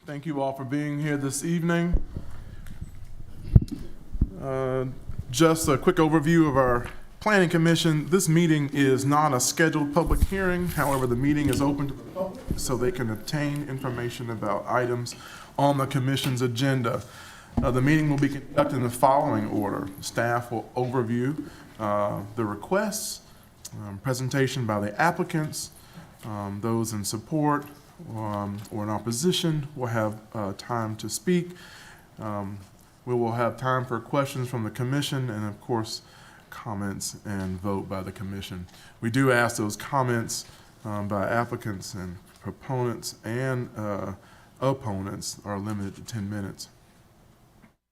Thank you all for being here this evening. Just a quick overview of our Planning Commission. This meeting is not a scheduled public hearing. However, the meeting is open to the public so they can obtain information about items on the commission's agenda. The meeting will be conducted in the following order. Staff will overview the requests, presentation by the applicants, those in support or in opposition will have time to speak. We will have time for questions from the commission and, of course, comments and vote by the commission. We do ask those comments by applicants and proponents and opponents are limited to 10 minutes.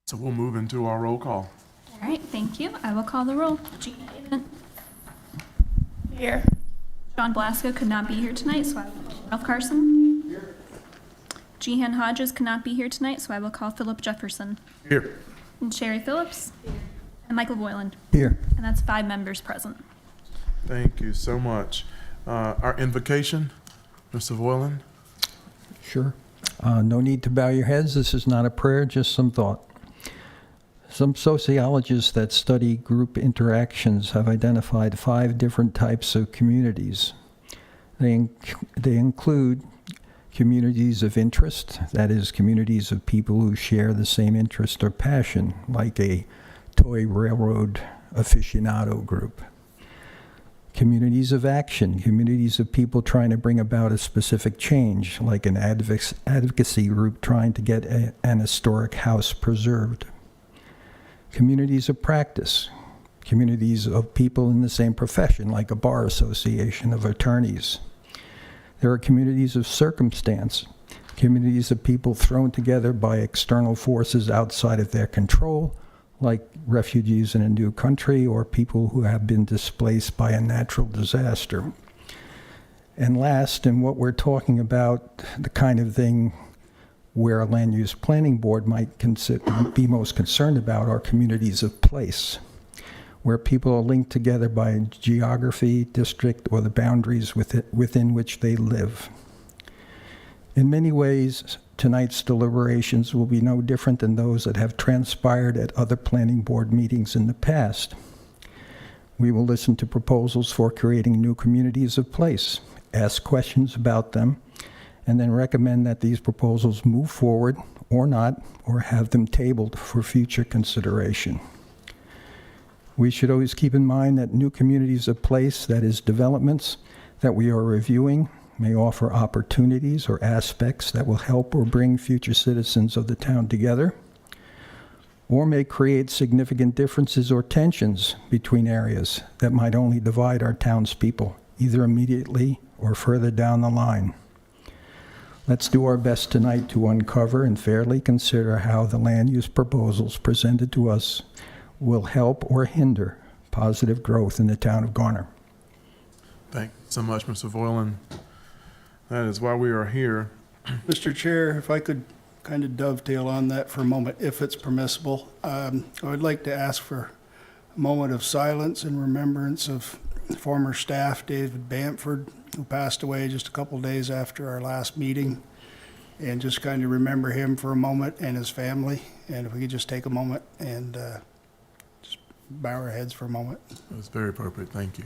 So we'll move into our roll call. All right, thank you. I will call the roll. Gina Avent. Here. John Blasco could not be here tonight, so I will call Ralph Carson. Here. Jehan Hodges could not be here tonight, so I will call Philip Jefferson. Here. And Sherry Phillips. Here. And Michael Boylan. Here. And that's 5 members present. Thank you so much. Our invocation, Mr. Boylan. Sure. No need to bow your heads. This is not a prayer, just some thought. Some sociologists that study group interactions have identified 5 different types of communities. They include communities of interest, that is, communities of people who share the same interest or passion, like a toy railroad aficionado group. Communities of action, communities of people trying to bring about a specific change, like an advocacy group trying to get an historic house preserved. Communities of practice, communities of people in the same profession, like a bar association of attorneys. There are communities of circumstance, communities of people thrown together by external forces outside of their control, like refugees in a new country or people who have been displaced by a natural disaster. And last, in what we're talking about, the kind of thing where a land use planning board might be most concerned about are communities of place, where people are linked together by geography, district, or the boundaries within which they live. In many ways, tonight's deliberations will be no different than those that have transpired at other planning board meetings in the past. We will listen to proposals for creating new communities of place, ask questions about them, and then recommend that these proposals move forward or not, or have them tabled for future consideration. We should always keep in mind that new communities of place, that is, developments that we are reviewing, may offer opportunities or aspects that will help or bring future citizens of the town together, or may create significant differences or tensions between areas that might only divide our townspeople, either immediately or further down the line. Let's do our best tonight to uncover and fairly consider how the land use proposals presented to us will help or hinder positive growth in the town of Garner. Thank you so much, Mr. Boylan. That is why we are here. Mr. Chair, if I could kind of dovetail on that for a moment, if it's permissible, I would like to ask for a moment of silence in remembrance of former staff David Bamford, who passed away just a couple days after our last meeting, and just kind of remember him for a moment and his family. And if we could just take a moment and just bow our heads for a moment. That's very appropriate. Thank you.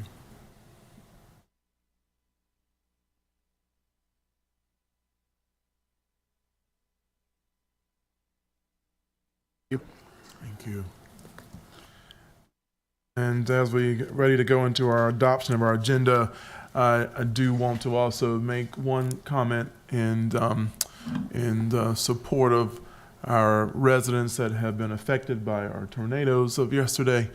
Thank you. And as we get ready to go into our adoption of our agenda, I do want to also make one comment in support of our residents that have been affected by our tornadoes of yesterday.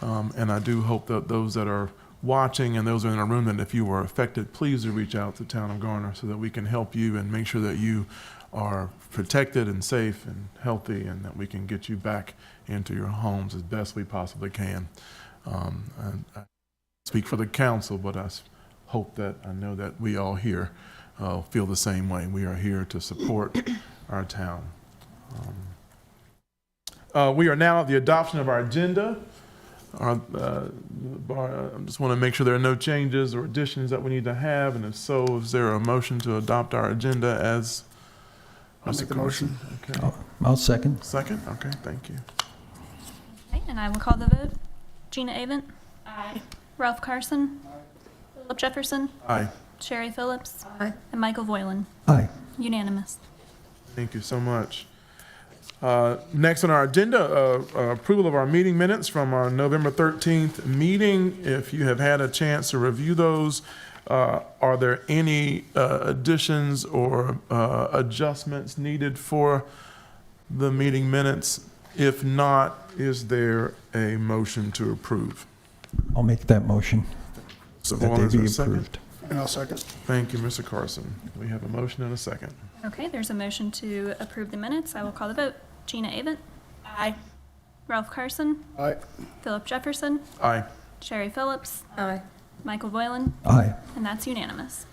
And I do hope that those that are watching and those in our room, that if you were affected, please do reach out to the town of Garner so that we can help you and make sure that you are protected and safe and healthy, and that we can get you back into your homes as best we possibly can. And I speak for the council, but I know that we all here feel the same way. We are here to support our town. We are now at the adoption of our agenda. I just want to make sure there are no changes or additions that we need to have, and if so, is there a motion to adopt our agenda as I'll make the motion. Okay. I'll second. Second? Okay, thank you. Okay, and I will call the vote. Gina Avent? Aye. Ralph Carson? Philip Jefferson? Aye. Sherry Phillips? Aye. And Michael Voiland? Aye. Unanimous. Thank you so much. Next on our agenda, approval of our meeting minutes from our November 13th meeting. If you have had a chance to review those, are there any additions or adjustments needed for the meeting minutes? If not, is there a motion to approve? I'll make that motion So that is they there be a second? approved. And I'll second. Thank you, Mr. Carson. We have a motion and a second. Okay, there's a motion to approve the minutes. I will call the vote. Gina Avent? Aye. Ralph Carson? Aye. Philip Jefferson? Aye. Sherry Phillips? Aye. Michael Voiland? Aye. And that's unanimous.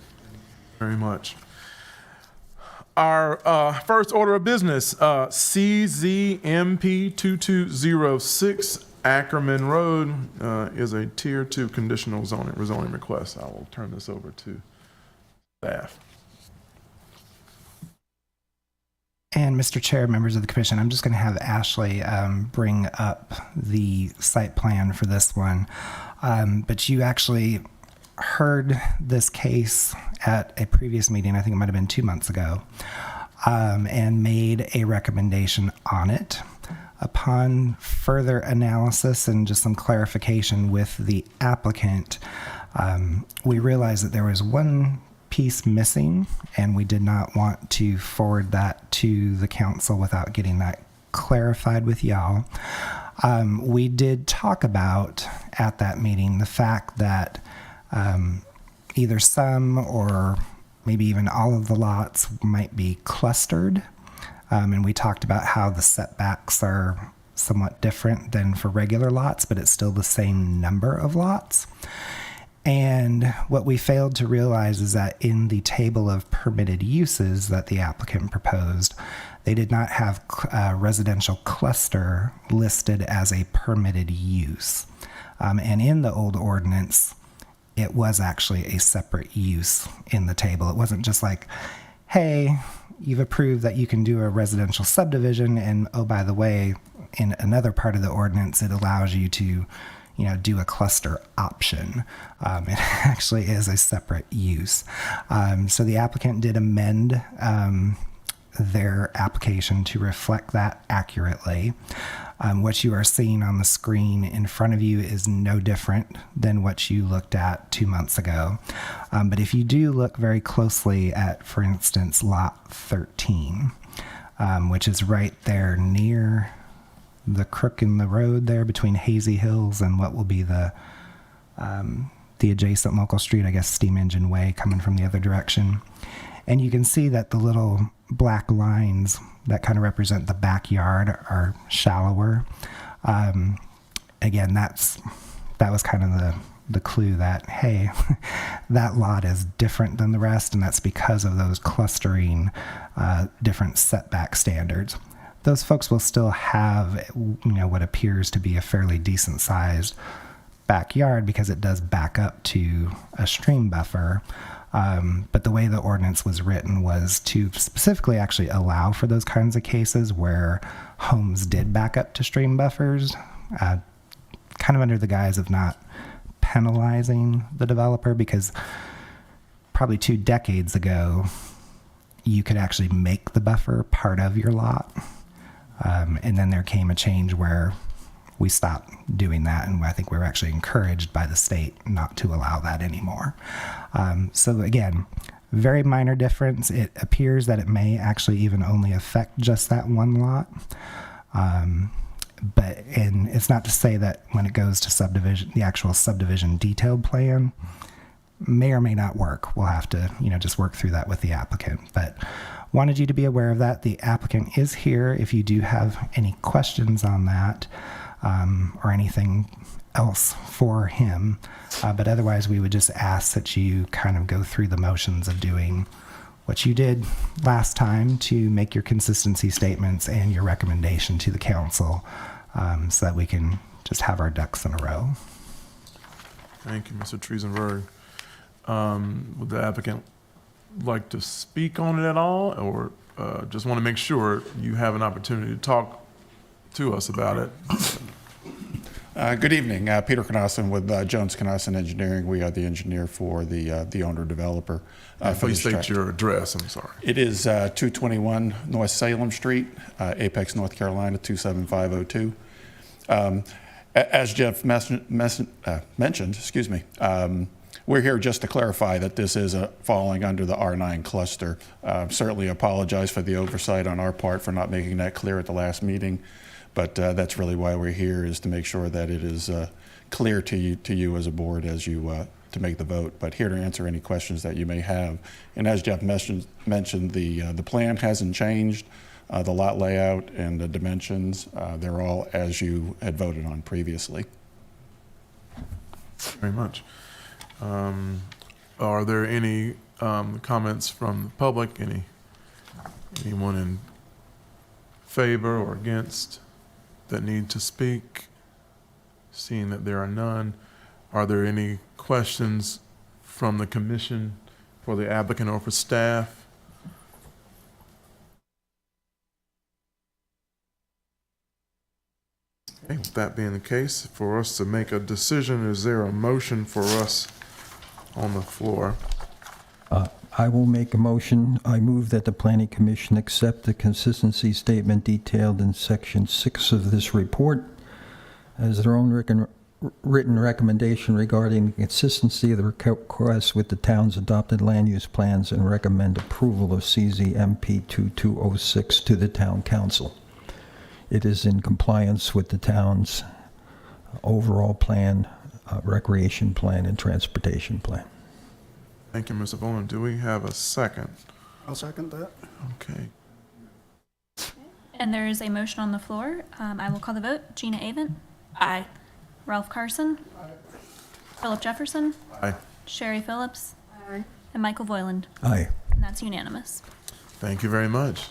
Very much. Our first order of business, CZMP 2206 Ackerman Road is a Tier 2 conditional rezoning request. I will turn this over to staff. And Mr. Chair, members of the commission, I'm just going to have Ashley bring up the site plan for this one. But you actually heard this case at a previous meeting, I think it might have been 2 months ago, and made a recommendation on it. Upon further analysis and just some clarification with the applicant, we realized that there was one piece missing, and we did not want to forward that to the council without getting that clarified with y'all. We did talk about at that meeting the fact that either some or maybe even all of the lots might be clustered. And we talked about how the setbacks are somewhat different than for regular lots, but it's still the same number of lots. And what we failed to realize is that in the table of permitted uses that the applicant proposed, they did not have residential cluster listed as a permitted use. And in the old ordinance, it was actually a separate use in the table. It wasn't just like, hey, you've approved that you can do a residential subdivision, and oh, by the way, in another part of the ordinance, it allows you to do a cluster option. It actually is a separate use. So the applicant did amend their application to reflect that accurately. What you are seeing on the screen in front of you is no different than what you looked at 2 months ago. But if you do look very closely at, for instance, lot 13, which is right there near the crook in the road there between Hazy Hills and what will be the adjacent local street, I guess Steam Engine Way, coming from the other direction. And you can see that the little black lines that kind of represent the backyard are shallower. Again, that was kind of the clue that, hey, that lot is different than the rest, and that's because of those clustering different setback standards. Those folks will still have, what appears to be a fairly decent sized backyard because it does back up to a stream buffer. But the way the ordinance was written was to specifically actually allow for those kinds of cases where homes did back up to stream buffers, kind of under the guise of not penalizing the developer, because probably 2 decades ago, you could actually make the buffer part of your lot. And then there came a change where we stopped doing that, and I think we were actually encouraged by the state not to allow that anymore. So again, very minor difference. It appears that it may actually even only affect just that one lot. But it's not to say that when it goes to subdivision, the actual subdivision detailed plan may or may not work. We'll have to, just work through that with the applicant. But wanted you to be aware of that. The applicant is here if you do have any questions on that. Or anything else for him. But otherwise, we would just ask that you kind of go through the motions of doing what you did last time to make your consistency statements and your recommendation to the council, so that we can just have our ducks in a row. Thank you, Mr. Triesenberg. Would the applicant like to speak on it at all, or just want to make sure you have an opportunity to talk to us about it? Good evening. Peter Knosson with Jones Knosson Engineering. We are the engineer for the owner-developer. Please state your address, I'm sorry. It is 221 North Salem Street, Apex, North Carolina, 27502. As Jeff mentioned, excuse me, we're here just to clarify that this is falling under the R9 cluster. Certainly apologize for the oversight on our part for not making that clear at the last meeting. But that's really why we're here, is to make sure that it is clear to you as a board as you to make the vote. But here to answer any questions that you may have. And as Jeff mentioned, the plan hasn't changed. The lot layout and the dimensions, they're all as you had voted on previously. Very much. Are there any comments from the public? Anyone in favor or against that need to speak? Seeing that there are none, are there any questions from the commission for the applicant or for staff? Okay, with that being the case, for us to make a decision, is there a motion for us on the floor? I will make a motion. I move that the Planning Commission accept the consistency statement detailed in Section 6 of this report as their own written recommendation regarding the consistency of the request with the town's adopted land use plans, and recommend approval of CZMP 2206 to the Town Council. It is in compliance with the town's overall plan, recreation plan, and transportation plan. Thank you, Mr. Boland. Do we have a second? I'll second that. Okay. And there is a motion on the floor. I will call the vote. Gina Avent? Aye. Ralph Carson? Aye. Philip Jefferson? Aye. Sherry Phillips? Aye. And Michael Voiland? Aye. And that's unanimous. Thank you very much.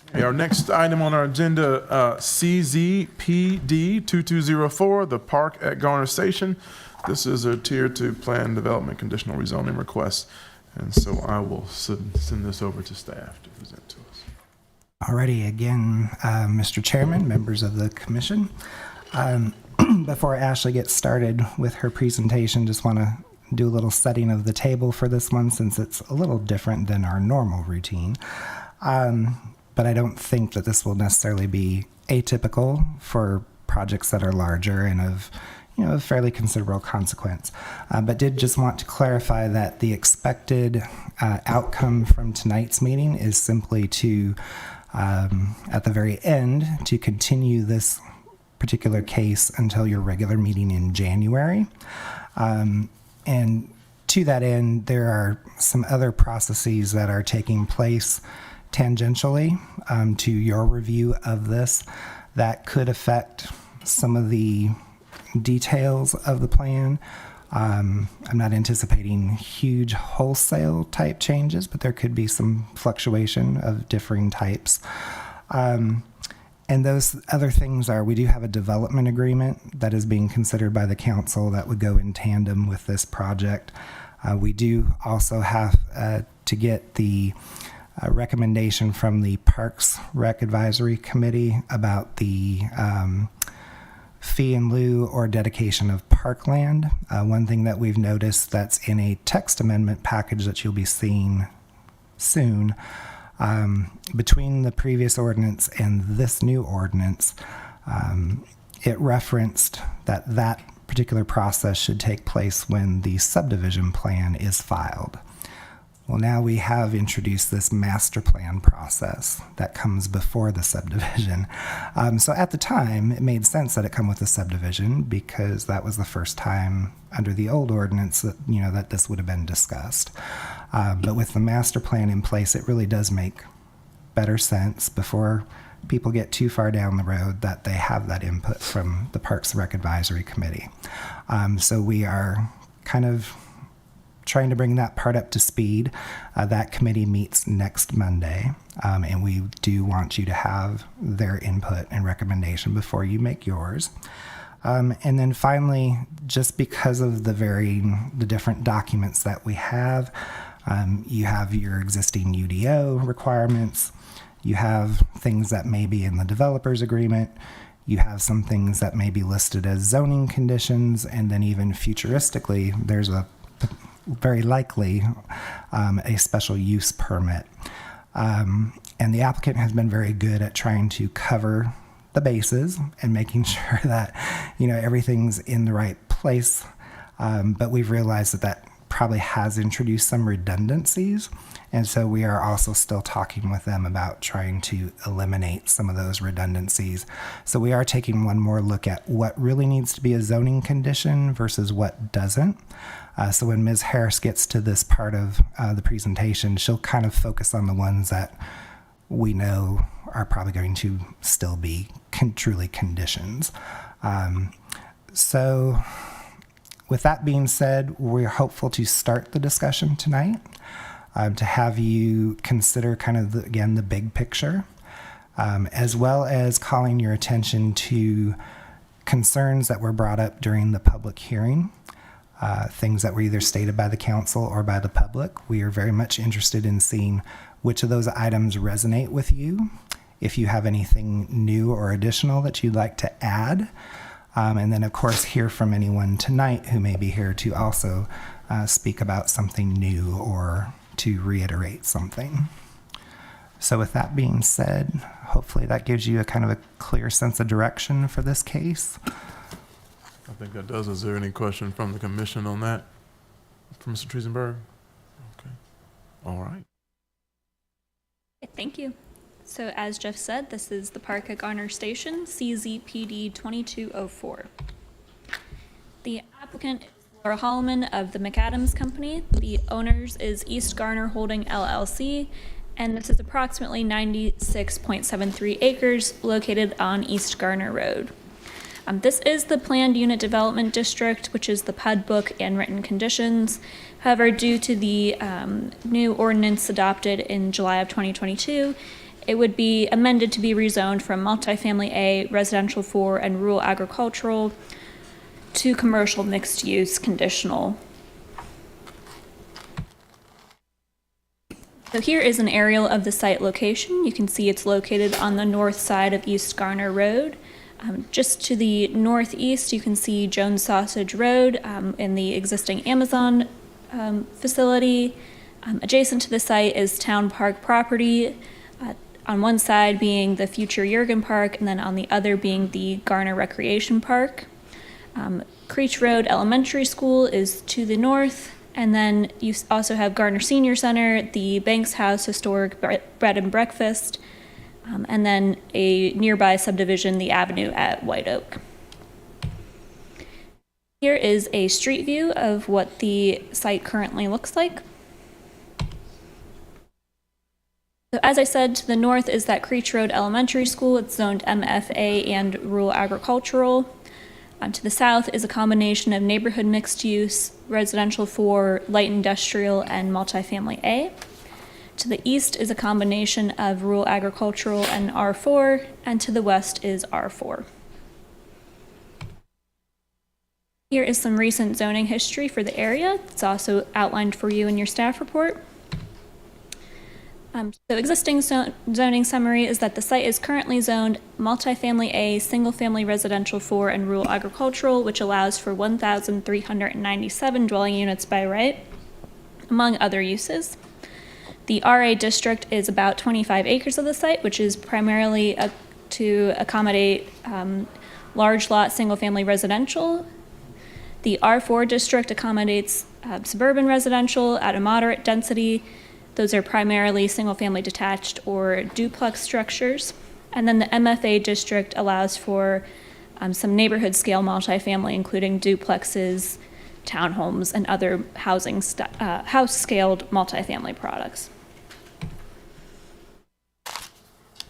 Okay, our next item on our agenda, CZPD 2204, the park at Garner Station. This is a Tier 2 plan development conditional rezoning request. And so I will send this over to staff to present to us. Alrighty, again, Mr. Chairman, members of the commission. Before Ashley gets started with her presentation, just want to do a little setting of the table for this one, since it's a little different than our normal routine. But I don't think that this will necessarily be atypical for projects that are larger and of fairly considerable consequence. But did just want to clarify that the expected outcome from tonight's meeting is simply to, at the very end, to continue this particular case until your regular meeting in January. And to that end, there are some other processes that are taking place tangentially to your review of this that could affect some of the details of the plan. I'm not anticipating huge wholesale type changes, but there could be some fluctuation of differing types. And those other things are, we do have a development agreement that is being considered by the council that would go in tandem with this project. We do also have to get the recommendation from the Parks Rec Advisory Committee about the fee in lieu or dedication of parkland. One thing that we've noticed that's in a text amendment package that you'll be seeing soon, between the previous ordinance and this new ordinance, it referenced that particular process should take place when the subdivision plan is filed. Well, now we have introduced this master plan process that comes before the subdivision. So at the time, it made sense that it come with the subdivision, because that was the first time under the old ordinance that, that this would have been discussed. But with the master plan in place, it really does make better sense before people get too far down the road that they have that input from the Parks Rec Advisory Committee. So we are kind of trying to bring that part up to speed. That committee meets next Monday, and we do want you to have their input and recommendation before you make yours. And then finally, just because of the different documents that we have, you have your existing UDO requirements, you have things that may be in the developer's agreement, you have some things that may be listed as zoning conditions, and then even futuristically, there's a very likely a special use permit. And the applicant has been very good at trying to cover the bases and making sure that, everything's in the right place. But we've realized that probably has introduced some redundancies. And so we are also still talking with them about trying to eliminate some of those redundancies. So we are taking one more look at what really needs to be a zoning condition versus what doesn't. So when Ms. Harris gets to this part of the presentation, she'll kind of focus on the ones that we know are probably going to still be truly conditions. So with that being said, we're hopeful to start the discussion tonight, to have you consider kind of, the big picture, as well as calling your attention to concerns that were brought up during the public hearing, things that were either stated by the council or by the public. We are very much interested in seeing which of those items resonate with you, if you have anything new or additional that you'd like to add. And then, of course, hear from anyone tonight who may be here to also speak about something new or to reiterate something. So with that being said, hopefully that gives you a kind of a clear sense of direction for this case. I think that does. Is there any question from the commission on that? From Mr. Triesenberg? Okay. All right. Thank you. So as Jeff said, this is the park at Garner Station, CZPD 2204. The applicant is Laura Holloman of the McAdams Company. The owners is East Garner Holding LLC, and this is approximately 96.73 acres located on East Garner Road. This is the Planned Unit Development District, which is the PUD book and written conditions. However, due to the new ordinance adopted in July of 2022, it would be amended to be rezoned from multifamily A, residential 4, and rural agricultural to commercial mixed use conditional. So here is an aerial of the site location. You can see it's located on the north side of East Garner Road. Just to the northeast, you can see Jones Sausage Road in the existing Amazon facility. Adjacent to the site is Town Park property, on one side being the future Jurgen Park, and then on the other being the Garner Recreation Park. Creech Road Elementary School is to the north, and then you also have Garner Senior Center, the Banks House Historic Bread and Breakfast, and then a nearby subdivision, the Avenue at White Oak. Here is a street view of what the site currently looks like. So as I said, to the north is that Creech Road Elementary School. It's zoned MFA and rural agricultural. To the south is a combination of neighborhood mixed use, residential 4, light industrial, and multifamily A. To the east is a combination of rural agricultural and R4, and to the west is R4. Here is some recent zoning history for the area. It's also outlined for you in your staff report. So existing zoning summary is that the site is currently zoned multifamily A, single-family residential 4, and rural agricultural, which allows for 1,397 dwelling units by right, among other uses. The RA district is about 25 acres of the site, which is primarily to accommodate large lot single-family residential. The R4 district accommodates suburban residential at a moderate density. Those are primarily single-family detached or duplex structures. And then the MFA district allows for some neighborhood-scale multifamily, including duplexes, townhomes, and other house-scaled multifamily products.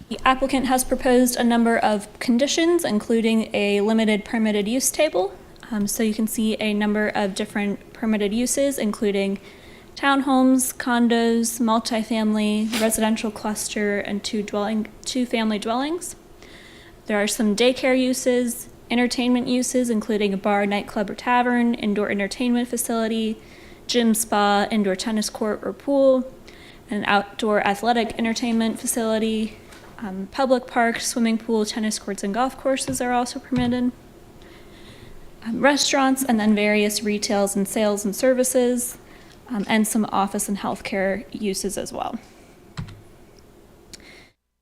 The applicant has proposed a number of conditions, including a limited permitted use table. So you can see a number of different permitted uses, including townhomes, condos, multifamily, residential cluster, and two family dwellings. There are some daycare uses, entertainment uses, including a bar, nightclub, or tavern, indoor entertainment facility, gym, spa, indoor tennis court or pool, an outdoor athletic entertainment facility, public parks, swimming pool, tennis courts, and golf courses are also permitted. Restaurants, and then various retails and sales and services, and some office and healthcare uses as well.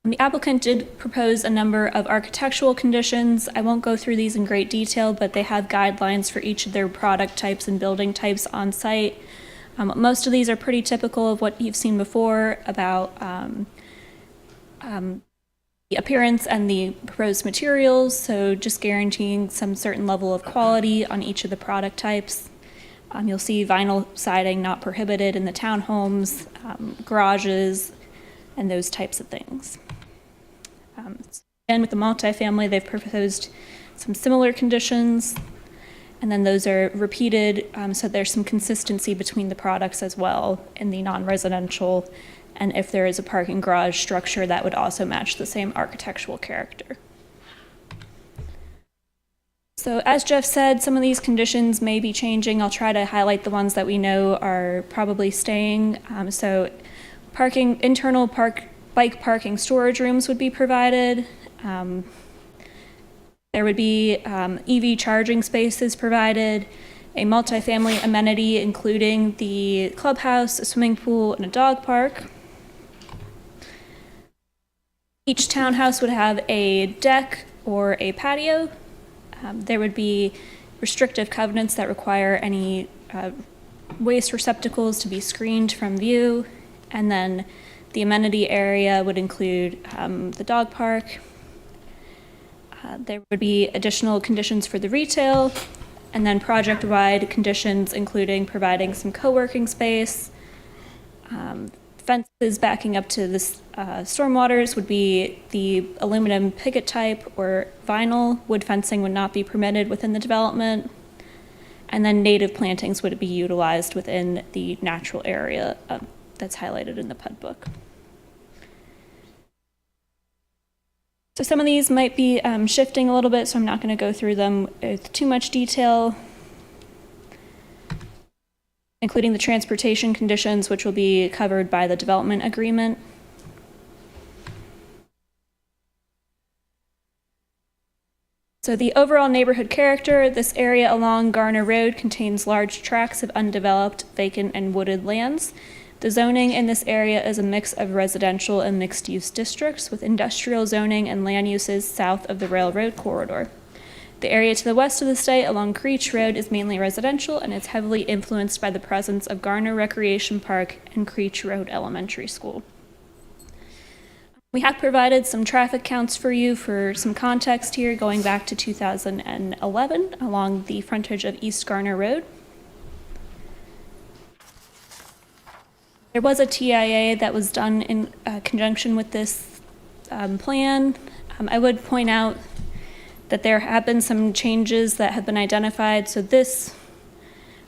The applicant did propose a number of architectural conditions. I won't go through these in great detail, but they have guidelines for each of their product types and building types on site. Most of these are pretty typical of what you've seen before about the appearance and the proposed materials, so just guaranteeing some certain level of quality on each of the product types. You'll see vinyl siding not prohibited in the townhomes, garages, and those types of things. Again, with the multifamily, they've proposed some similar conditions, and then those are repeated, so there's some consistency between the products as well in the non-residential, and if there is a parking garage structure, that would also match the same architectural character. So as Jeff said, some of these conditions may be changing. I'll try to highlight the ones that we know are probably staying. So parking, internal bike parking storage rooms would be provided. There would be EV charging spaces provided, a multifamily amenity including the clubhouse, a swimming pool, and a dog park. Each townhouse would have a deck or a patio. There would be restrictive covenants that require any waste receptacles to be screened from view, and then the amenity area would include the dog park. There would be additional conditions for the retail, and then project-wide conditions including providing some co-working space. Fences backing up to the stormwaters would be the aluminum picket type or vinyl. Wood fencing would not be permitted within the development. And then native plantings would be utilized within the natural area that's highlighted in the PUD book. So some of these might be shifting a little bit, so I'm not going to go through them with too much detail, including the transportation conditions, which will be covered by the development agreement. So the overall neighborhood character, this area along Garner Road contains large tracts of undeveloped, vacant, and wooded lands. The zoning in this area is a mix of residential and mixed-use districts with industrial zoning and land uses south of the railroad corridor. The area to the west of the site along Creech Road is mainly residential and is heavily influenced by the presence of Garner Recreation Park and Creech Road Elementary School. We have provided some traffic counts for you for some context here going back to 2011 along the frontage of East Garner Road. There was a TIA that was done in conjunction with this plan. I would point out that there have been some changes that have been identified. So this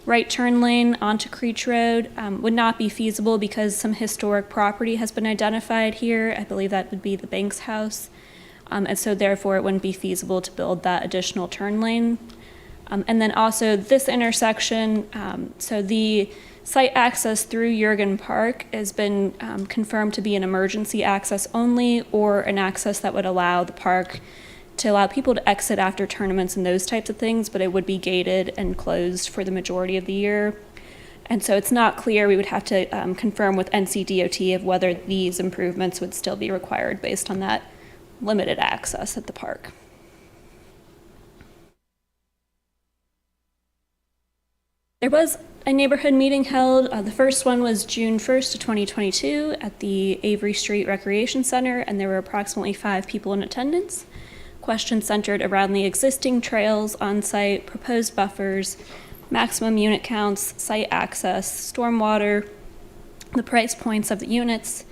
right turn lane onto Creech Road would not be feasible because some historic property has been identified here. I believe that would be the Banks House. And so therefore it wouldn't be feasible to build that additional turn lane. And then also this intersection, so the site access through Jurgen Park has been confirmed to be an emergency access only, or an access that would allow the park to allow people to exit after tournaments and those types of things, but it would be gated and closed for the majority of the year. And so it's not clear. We would have to confirm with NC.DOT of whether these improvements would still be required based on that limited access at the park. There was a neighborhood meeting held. The first one was June 1st of 2022 at the Avery Street Recreation Center, and there were approximately 5 people in attendance. Questions centered around the existing trails on site, proposed buffers, maximum unit counts, site access, stormwater, the price points of the units,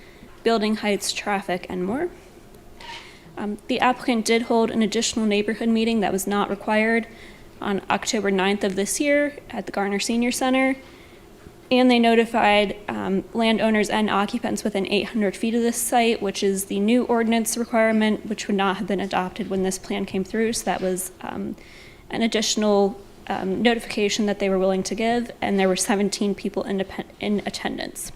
building heights, traffic, and more. The applicant did hold an additional neighborhood meeting that was not required. on October 9th of this year at the Garner Senior Center. And they notified landowners and occupants within 800 feet of this site, which is the new ordinance requirement, which would not have been adopted when this plan came through. So that was an additional notification that they were willing to give, and there were 17 people in attendance.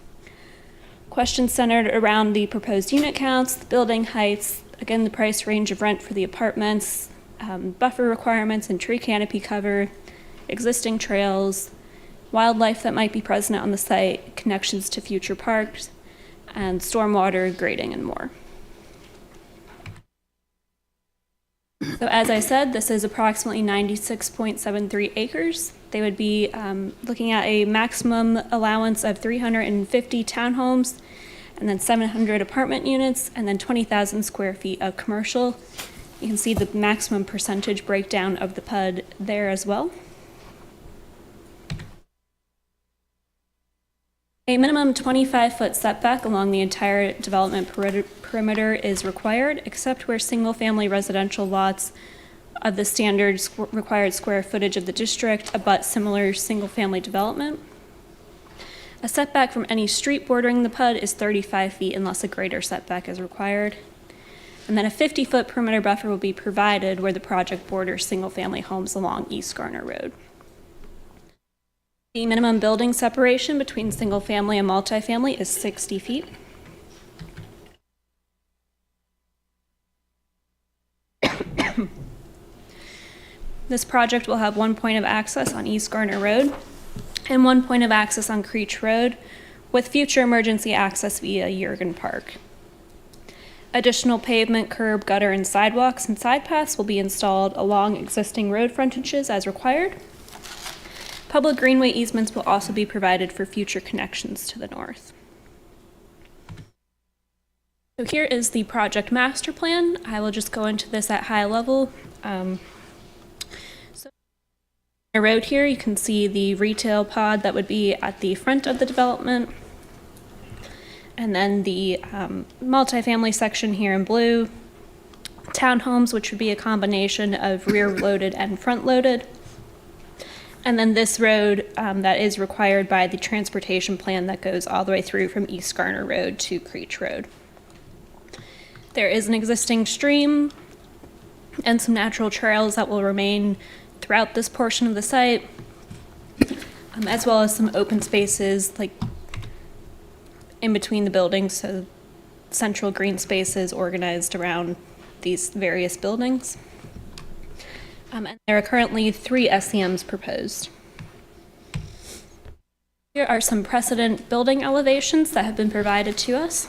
Questions centered around the proposed unit counts, the building heights, again, the price range of rent for the apartments, buffer requirements and tree canopy cover, existing trails, wildlife that might be present on the site, connections to future parks, and stormwater grading and more. So as I said, this is approximately 96.73 acres. They would be looking at a maximum allowance of 350 townhomes, and then 700 apartment units, and then 20,000 square feet of commercial. You can see the maximum percentage breakdown of the PUD there as well. A minimum 25-foot setback along the entire development perimeter is required, except where single-family residential lots of the standard required square footage of the district abut similar single-family development. A setback from any street bordering the PUD is 35 feet unless a greater setback is required. And then a 50-foot perimeter buffer will be provided where the project borders single-family homes along East Garner Road. The minimum building separation between single-family and multifamily is 60 feet. This project will have one point of access on East Garner Road and one point of access on Creech Road, with future emergency access via Jurgen Park. Additional pavement, curb, gutter, and sidewalks and side paths will be installed along existing road frontages as required. Public greenway easements will also be provided for future connections to the north. So here is the project master plan. I will just go into this at high level. So the road here, you can see the retail pod that would be at the front of the development. And then the multifamily section here in blue. Townhomes, which would be a combination of rear-loaded and front-loaded. And then this road that is required by the transportation plan that goes all the way through from East Garner Road to Creech Road. There is an existing stream and some natural trails that will remain throughout this portion of the site, as well as some open spaces like in between the buildings, so central green spaces organized around these various buildings. And there are currently 3 SEMs proposed. Here are some precedent building elevations that have been provided to us.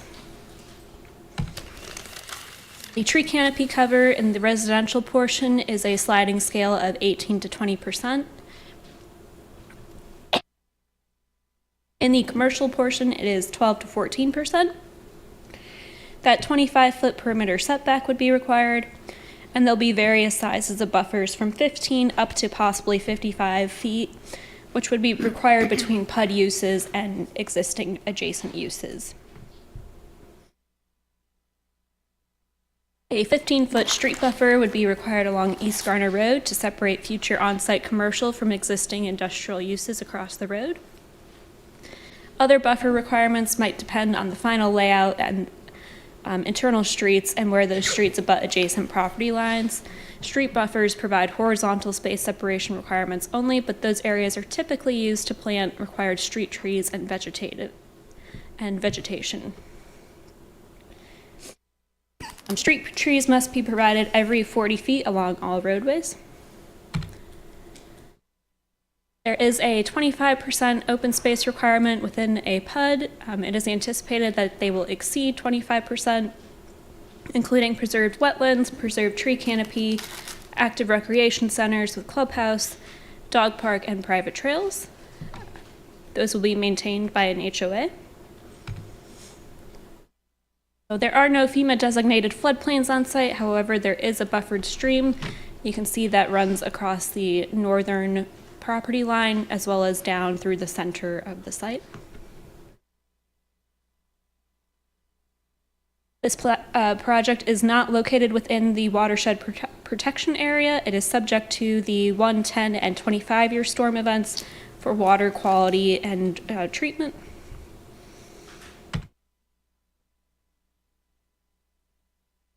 The tree canopy cover in the residential portion is a sliding scale of 18 to 20%. In the commercial portion, it is 12 to 14%. That 25-foot perimeter setback would be required, and there'll be various sizes of buffers from 15 up to possibly 55 feet, which would be required between PUD uses and existing adjacent uses. A 15-foot street buffer would be required along East Garner Road to separate future on-site commercial from existing industrial uses across the road. Other buffer requirements might depend on the final layout and internal streets and where those streets abut adjacent property lines. Street buffers provide horizontal space separation requirements only, but those areas are typically used to plant required street trees and vegetation. Street trees must be provided every 40 feet along all roadways. There is a 25% open space requirement within a PUD. It is anticipated that they will exceed 25%, including preserved wetlands, preserved tree canopy, active recreation centers with clubhouse, dog park, and private trails. Those will be maintained by an HOA. So there are no FEMA-designated floodplains on site. However, there is a buffered stream. You can see that runs across the northern property line as well as down through the center of the site. This project is not located within the watershed protection area. It is subject to the 1, 10, and 25-year storm events for water quality and treatment.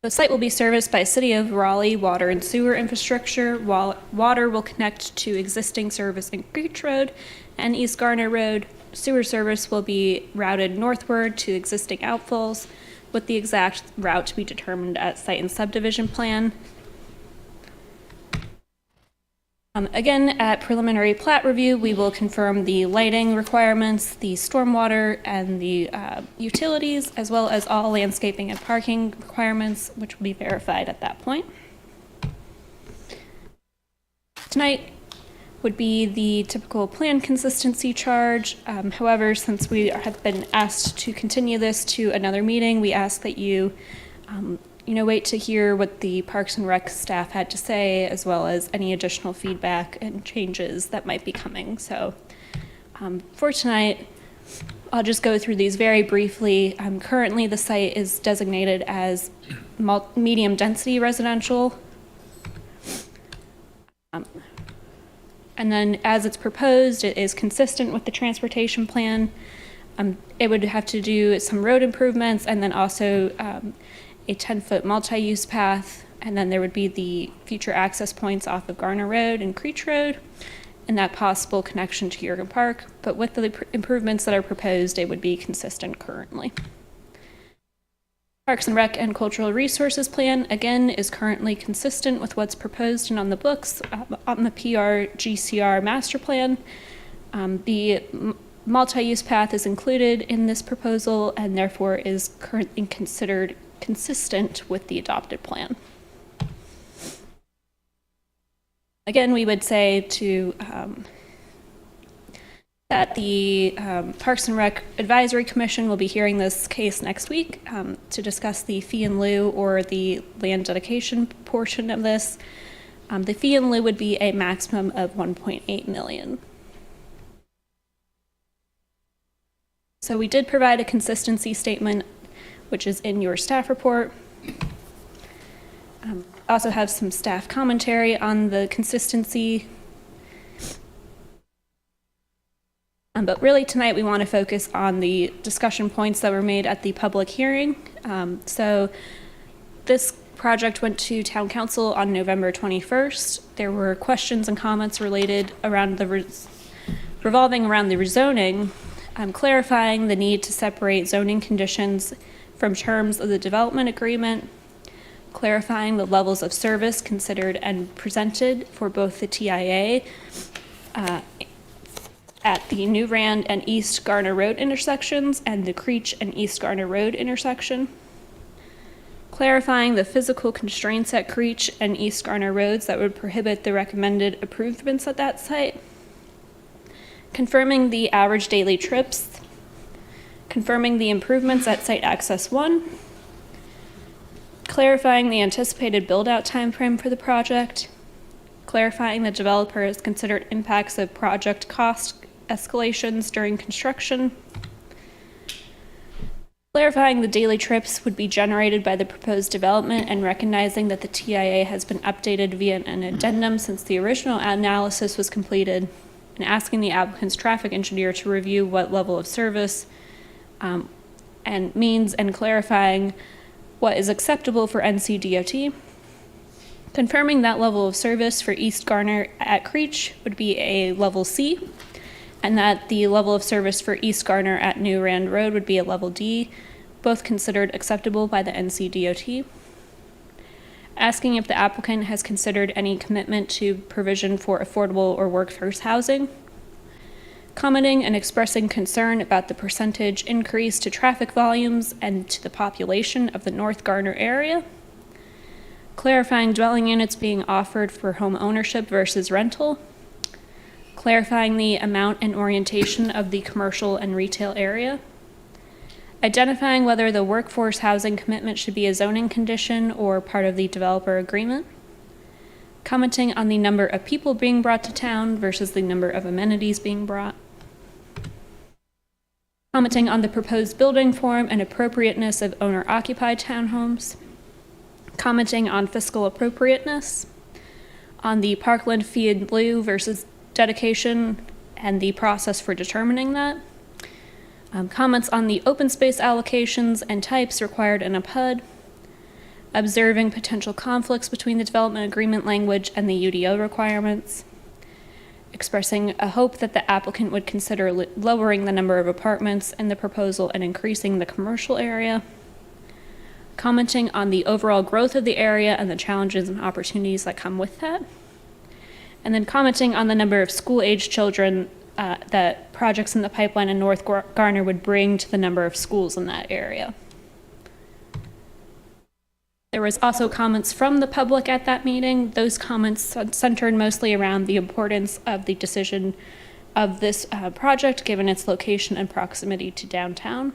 The site will be serviced by City of Raleigh water and sewer infrastructure, while water will connect to existing service in Creech Road and East Garner Road. Sewer service will be routed northward to existing outfalls, with the exact route to be determined at site and subdivision plan. Again, at preliminary plat review, we will confirm the lighting requirements, the stormwater, and the utilities, as well as all landscaping and parking requirements, which will be verified at that point. Tonight would be the typical plan consistency charge. However, since we have been asked to continue this to another meeting, we ask that you wait to hear what the Parks and Rec staff had to say, as well as any additional feedback and changes that might be coming. So for tonight, I'll just go through these very briefly. Currently, the site is designated as medium density residential. And then as it's proposed, it is consistent with the transportation plan. It would have to do some road improvements and then also a 10-foot multi-use path, and then there would be the future access points off of Garner Road and Creech Road, and that possible connection to Jurgen Park. But with the improvements that are proposed, it would be consistent currently. Parks and Rec and Cultural Resources Plan, again, is currently consistent with what's proposed and on the books on the PRGCR master plan. The multi-use path is included in this proposal and therefore is currently considered consistent with the adopted plan. Again, we would say to that the Parks and Rec Advisory Commission will be hearing this case next week to discuss the fee in lieu or the land dedication portion of this. The fee in lieu would be a maximum of $1.8 million. So we did provide a consistency statement, which is in your staff report. Also have some staff commentary on the consistency. But really tonight we want to focus on the discussion points that were made at the public hearing. So this project went to Town Council on November 21st. There were questions and comments related around revolving around the rezoning, clarifying the need to separate zoning conditions from terms of the development agreement, clarifying the levels of service considered and presented for both the TIA at the New Rand and East Garner Road intersections and the Creech and East Garner Road intersection, clarifying the physical constraints at Creech and East Garner Roads that would prohibit the recommended improvements at that site, confirming the average daily trips, confirming the improvements at Site Access 1, clarifying the anticipated build-out timeframe for the project, clarifying the developer has considered impacts of project cost escalations during construction, clarifying the daily trips would be generated by the proposed development and recognizing that the TIA has been updated via an addendum since the original analysis was completed, and asking the applicant's traffic engineer to review what level of service and means, and clarifying what is acceptable for NC.DOT. Confirming that level of service for East Garner at Creech would be a level C, and that the level of service for East Garner at New Rand Road would be a level D, both considered acceptable by the NC.DOT. Asking if the applicant has considered any commitment to provision for affordable or workforce housing. Commenting and expressing concern about the percentage increase to traffic volumes and to the population of the North Garner area. Clarifying dwelling units being offered for home ownership versus rental. Clarifying the amount and orientation of the commercial and retail area. Identifying whether the workforce housing commitment should be a zoning condition or part of the developer agreement. Commenting on the number of people being brought to town versus the number of amenities being brought. commenting on the proposed building form and appropriateness of owner-occupied townhomes, commenting on fiscal appropriateness, on the parkland fee in lieu versus dedication and the process for determining that, comments on the open space allocations and types required in a PUD, observing potential conflicts between the development agreement language and the UDO requirements, expressing a hope that the applicant would consider lowering the number of apartments in the proposal and increasing the commercial area, commenting on the overall growth of the area and the challenges and opportunities that come with that, and then commenting on the number of school-age children that projects in the pipeline in North Garner would bring to the number of schools in that area. There was also comments from the public at that meeting. Those comments centered mostly around the importance of the decision of this project given its location and proximity to downtown.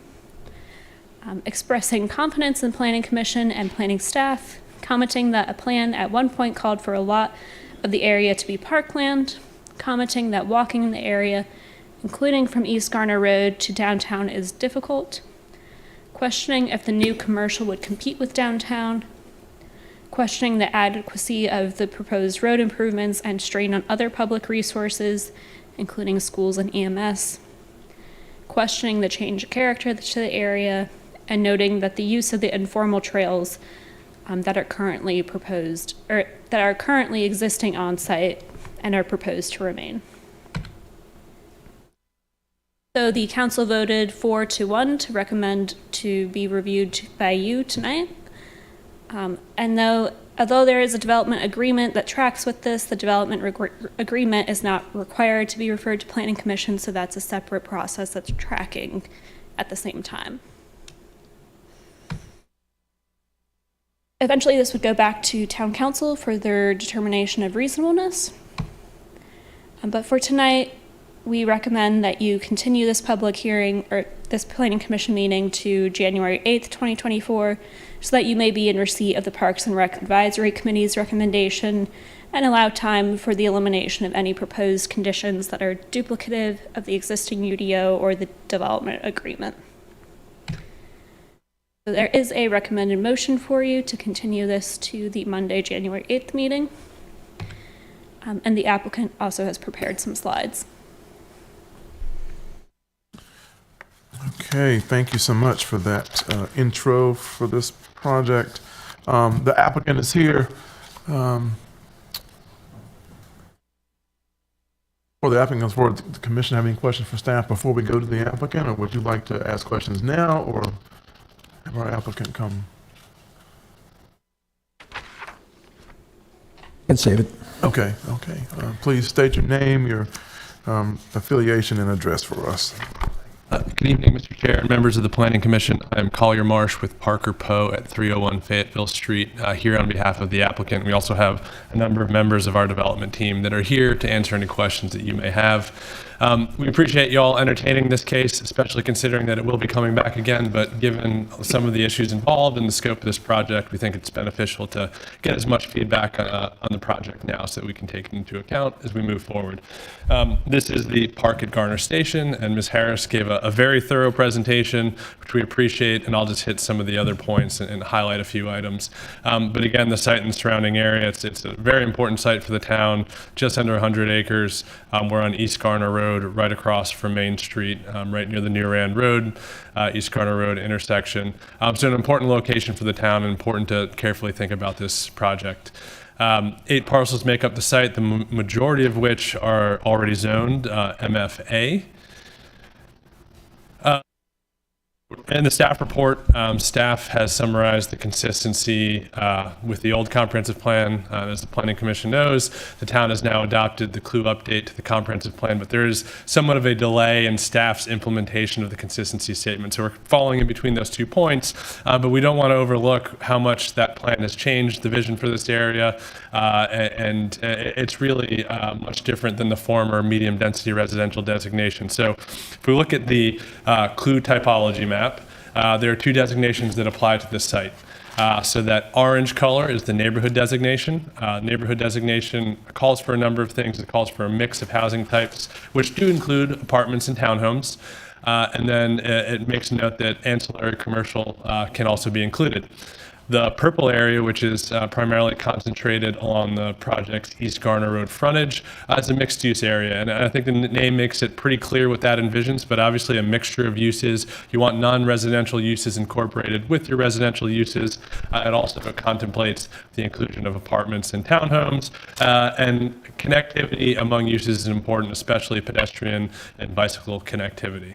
Expressing confidence in Planning Commission and planning staff, commenting that a plan at one point called for a lot of the area to be parkland, commenting that walking in the area, including from East Garner Road to downtown, is difficult, questioning if the new commercial would compete with downtown, questioning the adequacy of the proposed road improvements and strain on other public resources, including schools and EMS, questioning the change of character to the area, and noting that the use of the informal trails that are currently proposed, or that are currently existing on site and are proposed to remain. So the council voted 4-1 to recommend to be reviewed by you tonight. And although there is a development agreement that tracks with this, the development agreement is not required to be referred to Planning Commission, so that's a separate process that's tracking at the same time. Eventually, this would go back to Town Council for their determination of reasonableness. But for tonight, we recommend that you continue this public hearing or this Planning Commission meeting to January 8th, 2024, so that you may be in receipt of the Parks and Rec Advisory Committee's recommendation and allow time for the elimination of any proposed conditions that are duplicative of the existing UDO or the development agreement. So there is a recommended motion for you to continue this to the Monday, January 8th meeting. And the applicant also has prepared some slides. Okay, thank you so much for that intro for this project. The applicant is here. For the applicant, for the commission, have any questions for staff before we go to the applicant, or would you like to ask questions now, or have our applicant come? Can save it. Okay. Please state your name, your affiliation, and address for us. Good evening, Mr. Chair and members of the Planning Commission. I'm Collier Marsh with Parker Poe at 301 Fayetteville Street, here on behalf of the applicant. We also have a number of members of our development team that are here to answer any questions that you may have. We appreciate you all entertaining this case, especially considering that it will be coming back again, but given some of the issues involved in the scope of this project, we think it's beneficial to get as much feedback on the project now so that we can take it into account as we move forward. This is the park at Garner Station, and Ms. Harris gave a very thorough presentation, which we appreciate, and I'll just hit some of the other points and highlight a few items. But again, the site and the surrounding area, it's a very important site for the town, just under 100 acres. We're on East Garner Road, right across from Main Street, right near the Near Rand Road, East Garner Road intersection. So an important location for the town, and important to carefully think about this project. 8 parcels make up the site, the majority of which are already zoned MFA. In the staff report, staff has summarized the consistency with the old comprehensive plan. As the Planning Commission knows, the town has now adopted the clue update to the comprehensive plan, but there is somewhat of a delay in staff's implementation of the consistency statement. So we're falling in between those 2 points, but we don't want to overlook how much that plan has changed the vision for this area, and it's really much different than the former medium density residential designation. So if we look at the clue typology map, there are 2 designations that apply to this site. So that orange color is the neighborhood designation. Neighborhood designation calls for a number of things. It calls for a mix of housing types, which do include apartments and townhomes. And then it makes a note that ancillary commercial can also be included. The purple area, which is primarily concentrated along the project's East Garner Road frontage, is a mixed-use area. And I think the name makes it pretty clear what that envisions, but obviously a mixture of uses. You want non-residential uses incorporated with your residential uses. It also contemplates the inclusion of apartments and townhomes. And connectivity among uses is important, especially pedestrian and bicycle connectivity.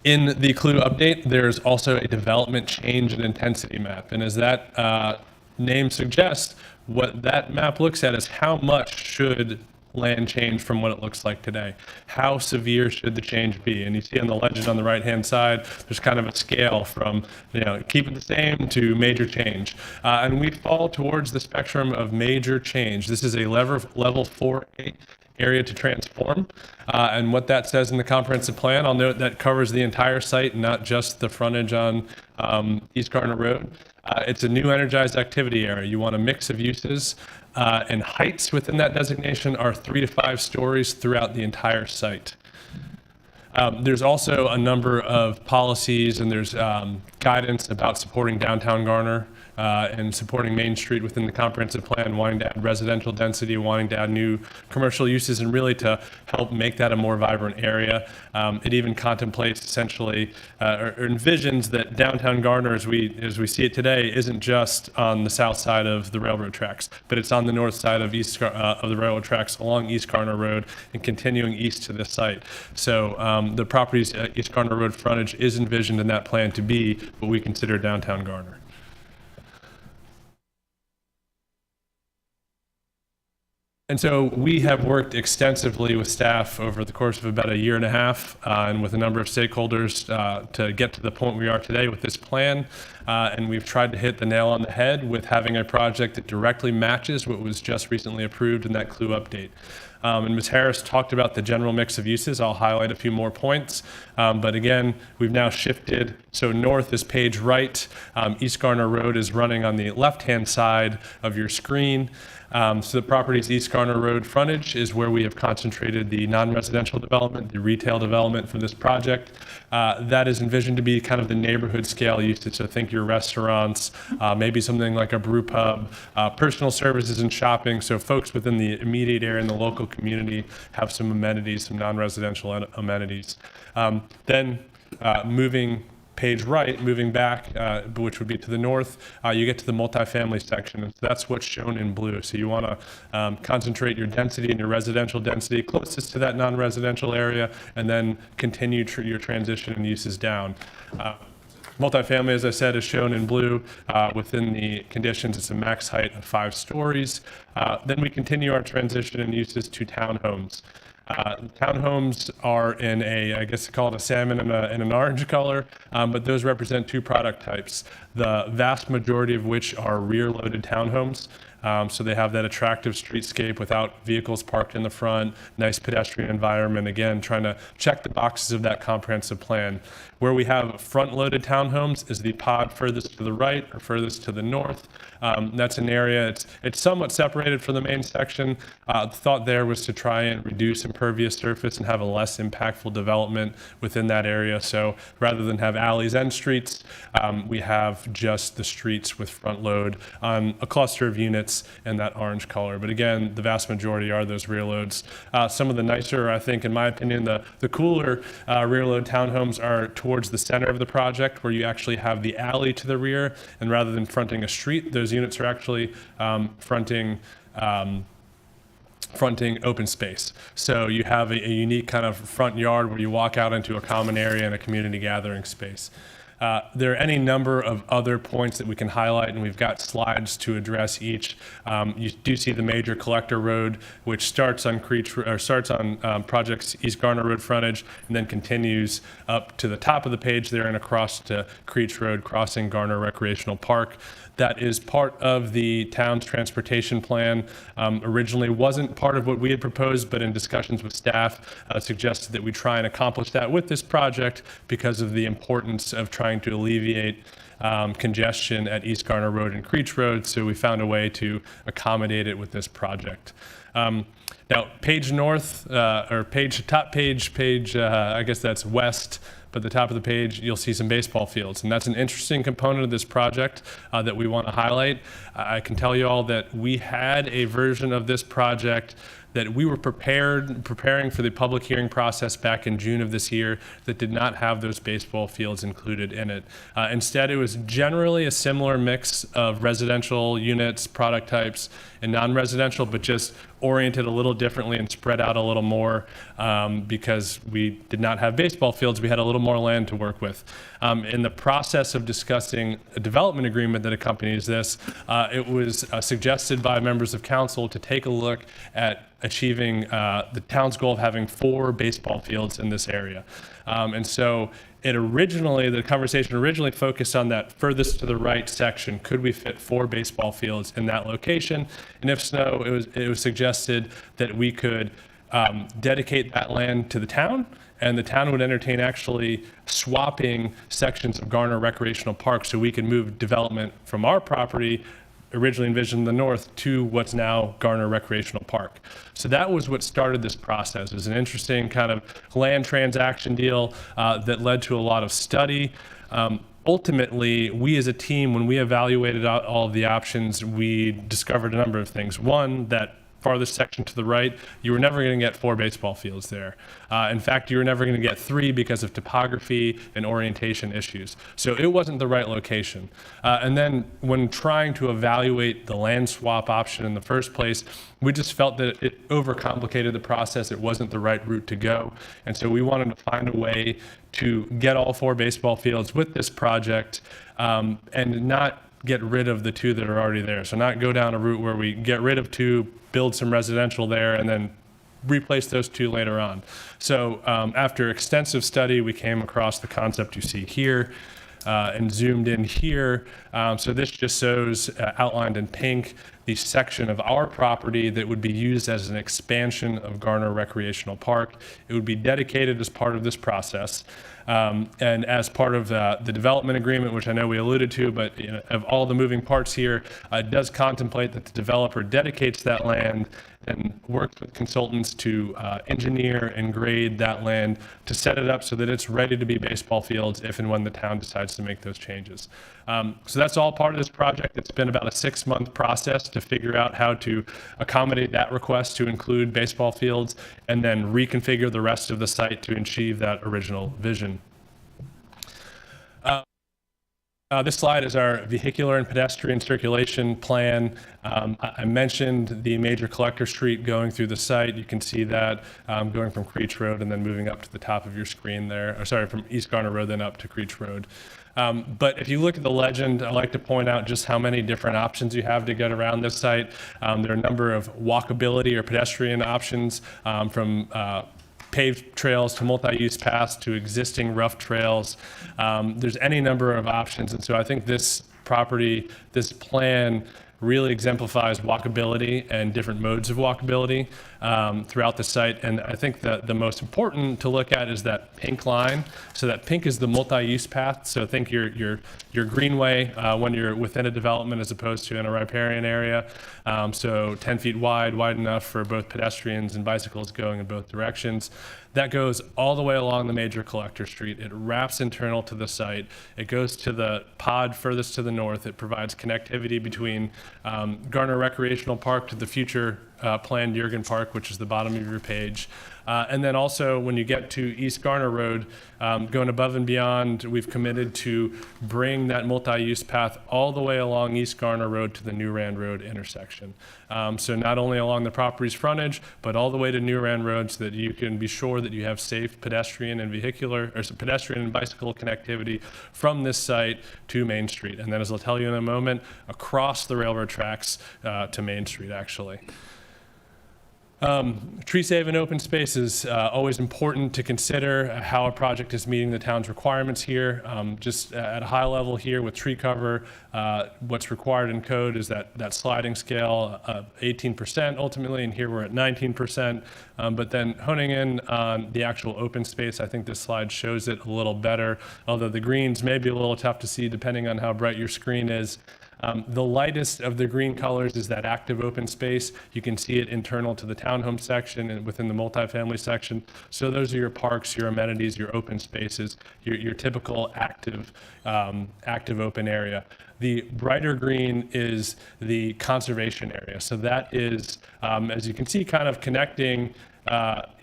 In the Clue update, there's also a development change and intensity map. And as that name suggests, what that map looks at is how much should land change from what it looks like today. How severe should the change be? And you see on the legend on the right-hand side, there's kind of a scale from, keep it the same to major change. And we fall towards the spectrum of major change. This is a level 4A area to transform. And what that says in the comprehensive plan, I'll note that covers the entire site, not just the frontage on East Garner Road. It's a new energized activity area. You want a mix of uses, and heights within that designation are 3 to 5 stories throughout the entire site. There's also a number of policies, and there's guidance about supporting downtown Garner and supporting Main Street within the comprehensive plan, wanting to add residential density, wanting to add new commercial uses, and really to help make that a more vibrant area. It even contemplates essentially, or envisions that downtown Garner, as we see it today, isn't just on the south side of the railroad tracks, but it's on the north side of of the railroad tracks along East Garner Road and continuing east to this site. So the property's East Garner Road frontage is envisioned in that plan to be what we consider downtown Garner. And so we have worked extensively with staff over the course of about a year and a half and with a number of stakeholders to get to the point we are today with this plan. And we've tried to hit the nail on the head with having a project that directly matches what was just recently approved in that Clue update. And Ms. Harris talked about the general mix of uses. I'll highlight a few more points. But again, we've now shifted. So north is page right. East Garner Road is running on the left-hand side of your screen. So the property's East Garner Road frontage is where we have concentrated the non-residential development, the retail development for this project. That is envisioned to be kind of the neighborhood scale usage. So think your restaurants, maybe something like a brew pub, personal services and shopping. So folks within the immediate area in the local community have some amenities, some non-residential amenities. Then moving page right, moving back, which would be to the north, you get to the multifamily section, and so that's what's shown in blue. So you want to concentrate your density and your residential density closest to that non-residential area, and then continue your transition and uses down. Multifamily, as I said, is shown in blue. Within the conditions, it's a max height of 5 stories. Then we continue our transition and uses to townhomes. Townhomes are in I guess they call it a salmon and an orange color, but those represent 2 product types, the vast majority of which are rear-loaded townhomes. So they have that attractive streetscape without vehicles parked in the front, nice pedestrian environment, again, trying to check the boxes of that comprehensive plan. Where we have front-loaded townhomes is the pod furthest to the right or furthest to the north. That's an area, it's somewhat separated from the main section. The thought there was to try and reduce impervious surface and have a less impactful development within that area. So rather than have alleys and streets, we have just the streets with front load on a cluster of units in that orange color. But again, the vast majority are those rear loads. Some of the nicer, I think, in my opinion, the cooler rear load townhomes are towards the center of the project, where you actually have the alley to the rear, and rather than fronting a street, those units are actually fronting open space. So you have a unique kind of front yard where you walk out into a common area and a community gathering space. There are any number of other points that we can highlight, and we've got slides to address each. You do see the major collector road, which starts on project's East Garner Road frontage, and then continues up to the top of the page there and across to Creech Road, crossing Garner Recreational Park. that is part of the town's transportation plan. Originally wasn't part of what we had proposed, but in discussions with staff, suggested that we try and accomplish that with this project because of the importance of trying to alleviate congestion at East Garner Road and Creech Road. So we found a way to accommodate it with this project. Now, page north, or top page, I guess that's west, but the top of the page, you'll see some baseball fields. And that's an interesting component of this project that we want to highlight. I can tell you all that we had a version of this project that we were preparing for the public hearing process back in June of this year that did not have those baseball fields included in it. Instead, it was generally a similar mix of residential units, product types, and non-residential, but just oriented a little differently and spread out a little more because we did not have baseball fields. We had a little more land to work with. In the process of discussing a development agreement that accompanies this, it was suggested by members of council to take a look at achieving the town's goal of having 4 baseball fields in this area. And so the conversation originally focused on that furthest to the right section. Could we fit 4 baseball fields in that location? And if so, it was suggested that we could dedicate that land to the town, and the town would entertain actually swapping sections of Garner Recreational Park so we can move development from our property, originally envisioned in the north, to what's now Garner Recreational Park. So that was what started this process. It was an interesting kind of land transaction deal that led to a lot of study. Ultimately, we as a team, when we evaluated out all of the options, we discovered a number of things. One, that farthest section to the right, you were never going to get 4 baseball fields there. In fact, you were never going to get 3 because of topography and orientation issues. So it wasn't the right location. And then when trying to evaluate the land swap option in the first place, we just felt that it overcomplicated the process. It wasn't the right route to go. And so we wanted to find a way to get all 4 baseball fields with this project and not get rid of the 2 that are already there. So not go down a route where we get rid of 2, build some residential there, and then replace those 2 later on. So after extensive study, we came across the concept you see here and zoomed in here. So this just shows outlined in pink the section of our property that would be used as an expansion of Garner Recreational Park. It would be dedicated as part of this process. And as part of the development agreement, which I know we alluded to, but of all the moving parts here, it does contemplate that the developer dedicates that land and works with consultants to engineer and grade that land to set it up so that it's ready to be baseball fields if and when the town decides to make those changes. So that's all part of this project. It's been about a 6-month process to figure out how to accommodate that request to include baseball fields and then reconfigure the rest of the site to achieve that original vision. This slide is our vehicular and pedestrian circulation plan. I mentioned the major collector street going through the site. You can see that going from Creech Road and then moving up to the top of your screen there, or sorry, from East Garner Road then up to Creech Road. But if you look at the legend, I'd like to point out just how many different options you have to get around this site. There are a number of walkability or pedestrian options from paved trails to multi-use paths to existing rough trails. There's any number of options. And so I think this property, this plan really exemplifies walkability and different modes of walkability throughout the site. And I think that the most important to look at is that pink line. So that pink is the multi-use path. So think your greenway when you're within a development as opposed to in a riparian area. So 10 feet wide enough for both pedestrians and bicycles going in both directions. That goes all the way along the major collector street. It wraps internal to the site. It goes to the pod furthest to the north. It provides connectivity between Garner Recreational Park to the future planned Jurgen Park, which is the bottom of your page. And then also when you get to East Garner Road, going above and beyond, we've committed to bring that multi-use path all the way along East Garner Road to the New Rand Road intersection. So not only along the property's frontage, but all the way to New Rand Road so that you can be sure that you have safe pedestrian and vehicular, or pedestrian and bicycle connectivity from this site to Main Street. And then, as I'll tell you in a moment, across the railroad tracks to Main Street, actually. Tree save and open space is always important to consider how a project is meeting the town's requirements here. Just at a high level here with tree cover, what's required in code is that sliding scale of 18% ultimately, and here we're at 19%. But then honing in on the actual open space, I think this slide shows it a little better, although the greens may be a little tough to see depending on how bright your screen is. The lightest of the green colors is that active open space. You can see it internal to the townhome section and within the multifamily section. So those are your parks, your amenities, your open spaces, your typical active open area. The brighter green is the conservation area. So that is, as you can see, kind of connecting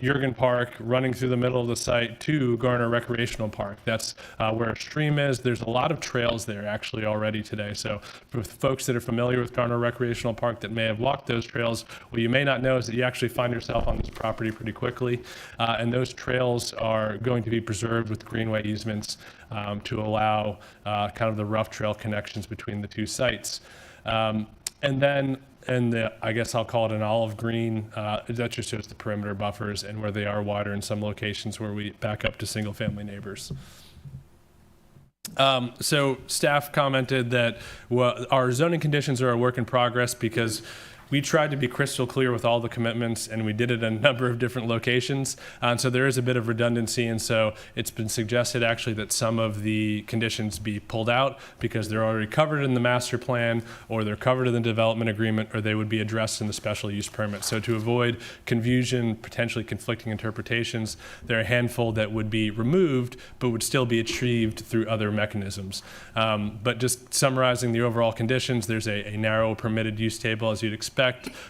Jurgen Park running through the middle of the site to Garner Recreational Park. That's where a stream is. There's a lot of trails there actually already today. So for folks that are familiar with Garner Recreational Park that may have walked those trails, what you may not know is that you actually find yourself on this property pretty quickly. And those trails are going to be preserved with greenway easements to allow kind of the rough trail connections between the two sites. And then I guess I'll call it an olive green, that just shows the perimeter buffers and where they are wider in some locations where we back up to single family neighbors. So staff commented that our zoning conditions are a work in progress because we tried to be crystal clear with all the commitments, and we did it in a number of different locations. And so there is a bit of redundancy, and so it's been suggested actually that some of the conditions be pulled out because they're already covered in the master plan, or they're covered in the development agreement, or they would be addressed in the special use permit. So to avoid confusion, potentially conflicting interpretations, there are a handful that would be removed, but would still be achieved through other mechanisms. But just summarizing the overall conditions, there's a narrow permitted use table, as you'd expect,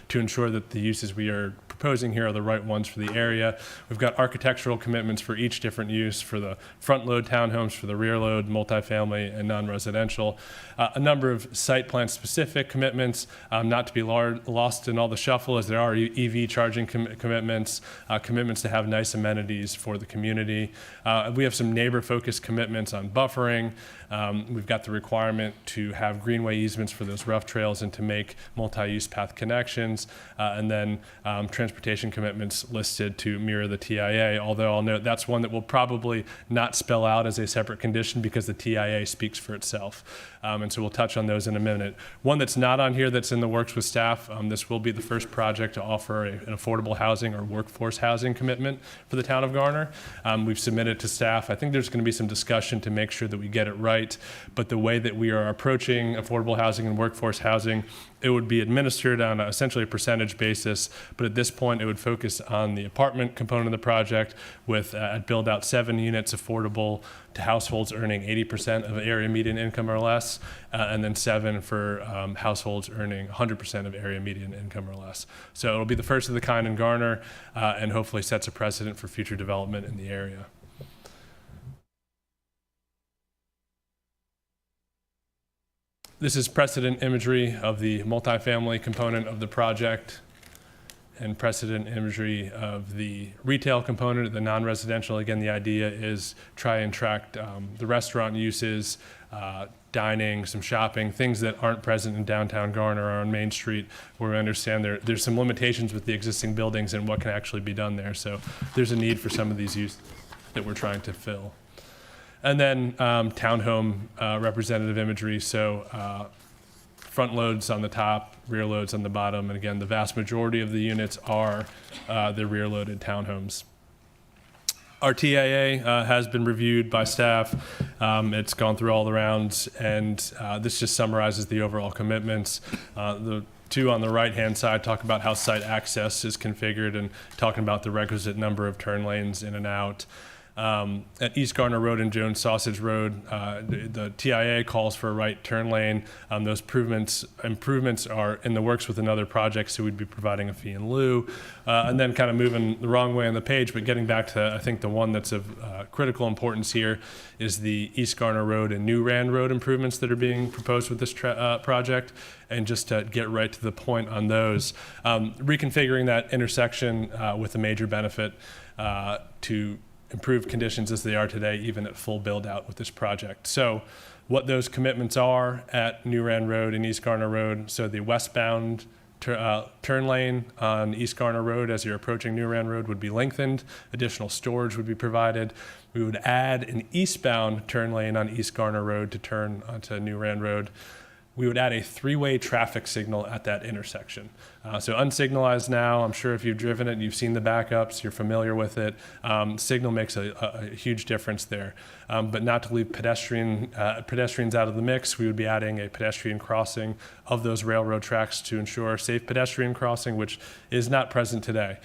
to ensure that the uses we are proposing here are the right ones for the area. We've got architectural commitments for each different use, for the front load townhomes, for the rear load multifamily and non-residential. A number of site plan specific commitments, not to be lost in all the shuffle, as there are EV charging commitments, commitments to have nice amenities for the community. We have some neighbor focused commitments on buffering. We've got the requirement to have greenway easements for those rough trails and to make multi-use path connections, and then transportation commitments listed to mirror the TIA, although I'll note that's one that will probably not spell out as a separate condition because the TIA speaks for itself. And so we'll touch on those in a minute. One that's not on here that's in the works with staff, this will be the first project to offer an affordable housing or workforce housing commitment for the town of Garner. We've submitted to staff. I think there's going to be some discussion to make sure that we get it right, but the way that we are approaching affordable housing and workforce housing, it would be administered on essentially a percentage basis, but at this point it would focus on the apartment component of the project with at build out 7 units affordable to households earning 80% of area median income or less, and then 7 for households earning 100% of area median income or less. So it'll be the first of the kind in Garner, and hopefully sets a precedent for future development in the area. This is precedent imagery of the multifamily component of the project and precedent imagery of the retail component, the non-residential. Again, the idea is try and track the restaurant uses, dining, some shopping, things that aren't present in downtown Garner or on Main Street, where we understand there's some limitations with the existing buildings and what can actually be done there. So there's a need for some of these uses that we're trying to fill. And then townhome representative imagery. So front loads on the top, rear loads on the bottom. And again, the vast majority of the units are the rear loaded townhomes. Our TIA has been reviewed by staff. It's gone through all the rounds, and this just summarizes the overall commitments. The two on the right-hand side talk about how site access is configured and talking about the requisite number of turn lanes in and out. At East Garner Road and Jones Sausage Road, the TIA calls for a right turn lane. Those improvements are in the works with another project, so we'd be providing a fee in lieu. And then kind of moving the wrong way on the page, but getting back to, I think, the one that's of critical importance here is the East Garner Road and New Rand Road improvements that are being proposed with this project. And just to get right to the point on those, reconfiguring that intersection with a major benefit to improve conditions as they are today, even at full build out with this project. So what those commitments are at New Rand Road and East Garner Road. So the westbound turn lane on East Garner Road as you're approaching New Rand Road would be lengthened. Additional storage would be provided. We would add an eastbound turn lane on East Garner Road to turn onto New Rand Road. We would add a three-way traffic signal at that intersection. So unsignalized now, I'm sure if you've driven it and you've seen the backups, you're familiar with it. Signal makes a huge difference there. But not to leave pedestrians out of the mix, we would be adding a pedestrian crossing of those railroad tracks to ensure safe pedestrian crossing, which is not present today.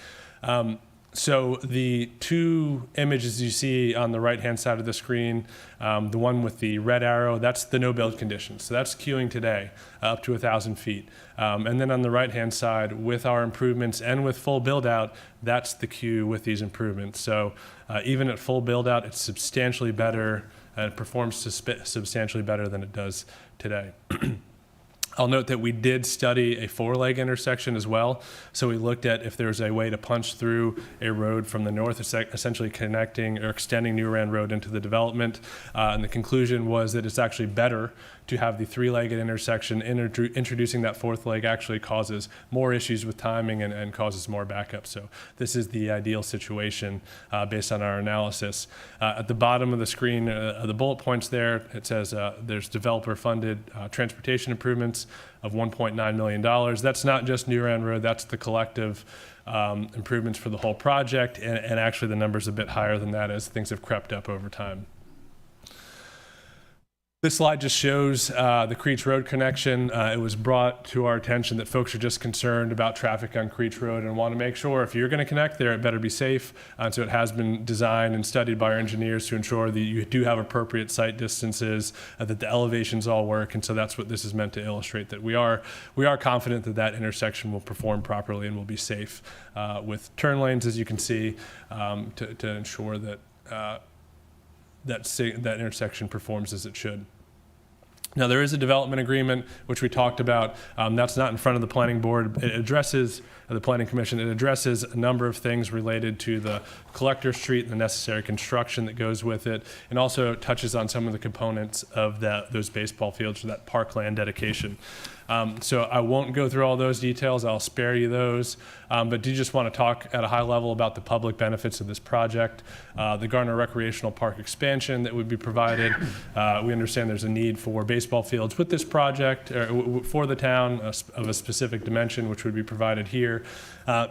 So the two images you see on the right-hand side of the screen, the one with the red arrow, that's the no-build conditions. So that's queuing today up to 1,000 feet. And then on the right-hand side, with our improvements and with full build-out, that's the queue with these improvements. So even at full build-out, it's substantially better, and it performs substantially better than it does today. I'll note that we did study a four-leg intersection as well. So we looked at if there's a way to punch through a road from the north, essentially connecting or extending New Rand Road into the development. And the conclusion was that it's actually better to have the three-legged intersection. Introducing that fourth leg actually causes more issues with timing and causes more backup. So this is the ideal situation based on our analysis. At the bottom of the screen, the bullet points there, it says there's developer-funded transportation improvements of $1.9 million. That's not just New Rand Road, that's the collective improvements for the whole project, and actually the number's a bit higher than that as things have crept up over time. This slide just shows the Creech Road connection. It was brought to our attention that folks are just concerned about traffic on Creech Road and want to make sure if you're going to connect there, it better be safe. So it has been designed and studied by our engineers to ensure that you do have appropriate site distances, that the elevations all work. And so that's what this is meant to illustrate, that we are confident that that intersection will perform properly and will be safe with turn lanes, as you can see, to ensure that that intersection performs as it should. Now, there is a development agreement, which we talked about. That's not in front of the planning board. It addresses, the planning commission, it addresses a number of things related to the collector street and the necessary construction that goes with it, and also touches on some of the components of those baseball fields for that parkland dedication. So I won't go through all those details. I'll spare you those, but do just want to talk at a high level about the public benefits of this project. The Garner Recreational Park expansion that would be provided. We understand there's a need for baseball fields with this project, or for the town of a specific dimension, which would be provided here.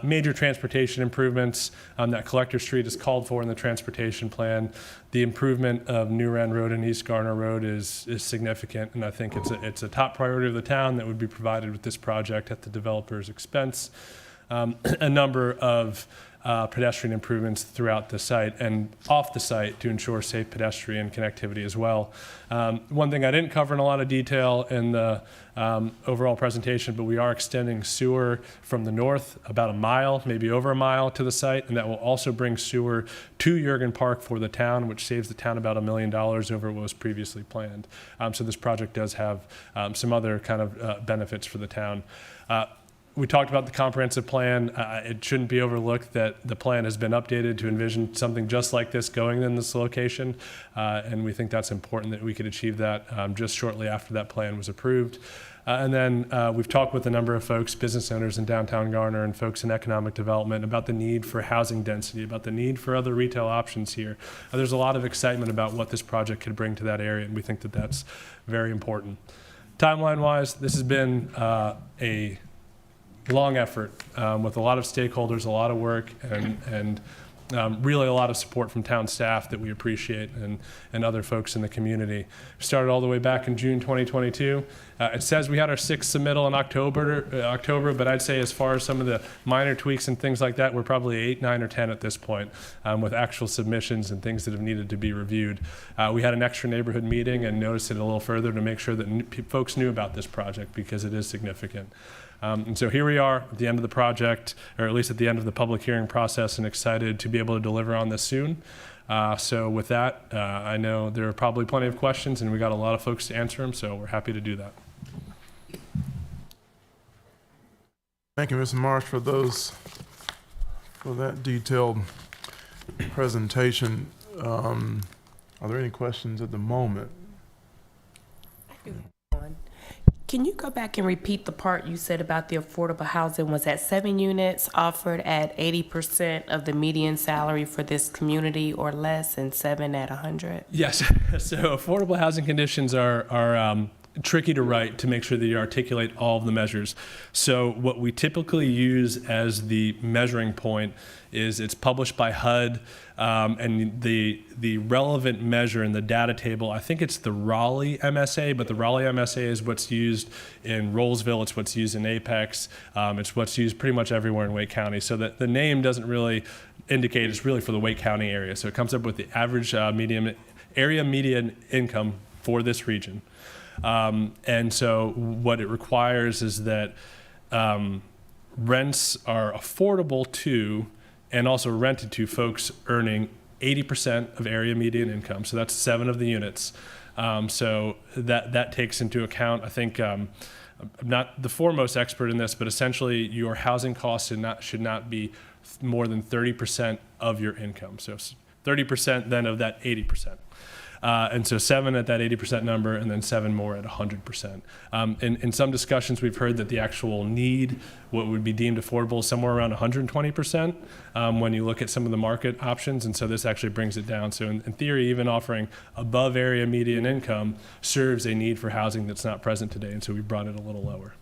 Major transportation improvements. That collector street is called for in the transportation plan. The improvement of New Rand Road and East Garner Road is significant, and I think it's a top priority of the town that would be provided with this project at the developer's expense. A number of pedestrian improvements throughout the site and off the site to ensure safe pedestrian connectivity as well. One thing I didn't cover in a lot of detail in the overall presentation, but we are extending sewer from the north about a mile, maybe over a mile to the site, and that will also bring sewer to Jurgen Park for the town, which saves the town about $1 million over what was previously planned. So this project does have some other kind of benefits for the town. We talked about the comprehensive plan. It shouldn't be overlooked that the plan has been updated to envision something just like this going in this location, and we think that's important that we could achieve that just shortly after that plan was approved. And then we've talked with a number of folks, business owners in downtown Garner and folks in economic development, about the need for housing density, about the need for other retail options here. There's a lot of excitement about what this project could bring to that area, and we think that that's very important. Timeline-wise, this has been a long effort with a lot of stakeholders, a lot of work, and really a lot of support from town staff that we appreciate, and other folks in the community. We started all the way back in June 2022. It says we had our sixth submittal in October, but I'd say as far as some of the minor tweaks and things like that, we're probably 8, 9, or 10 at this point with actual submissions and things that have needed to be reviewed. We had an extra neighborhood meeting and noticed it a little further to make sure that folks knew about this project because it is significant. And so here we are at the end of the project, or at least at the end of the public hearing process, and excited to be able to deliver on this soon. So with that, I know there are probably plenty of questions, and we got a lot of folks to answer them, so we're happy to do that. Thank you, Mr. Marsh, for that detailed presentation. Are there any questions at the moment? I do have one. Can you go back and repeat the part you said about the affordable housing? Was that 7 units offered at 80% of the median salary for this community or less, and 7 at 100? Yes. So affordable housing conditions are tricky to write to make sure that you articulate all of the measures. So what we typically use as the measuring point is it's published by HUD, and the relevant measure in the data table, I think it's the Raleigh MSA, but the Raleigh MSA is what's used in Rollsville, it's what's used in Apex, it's what's used pretty much everywhere in Wake County. So that the name doesn't really indicate it's really for the Wake County area. So it comes up with the average median income for this region. And so what it requires is that rents are affordable to and also rented to folks earning 80% of area median income. So that's 7 of the units. So that takes into account, I think, I'm not the foremost expert in this, but essentially your housing costs should not be more than 30% of your income. So 30% then of that 80%. And so 7 at that 80% number, and then 7 more at 100%. In some discussions, we've heard that the actual need, what would be deemed affordable, is somewhere around 120% when you look at some of the market options. And so this actually brings it down. So in theory, even offering above area median income serves a need for housing that's not present today. And so we brought it a little lower.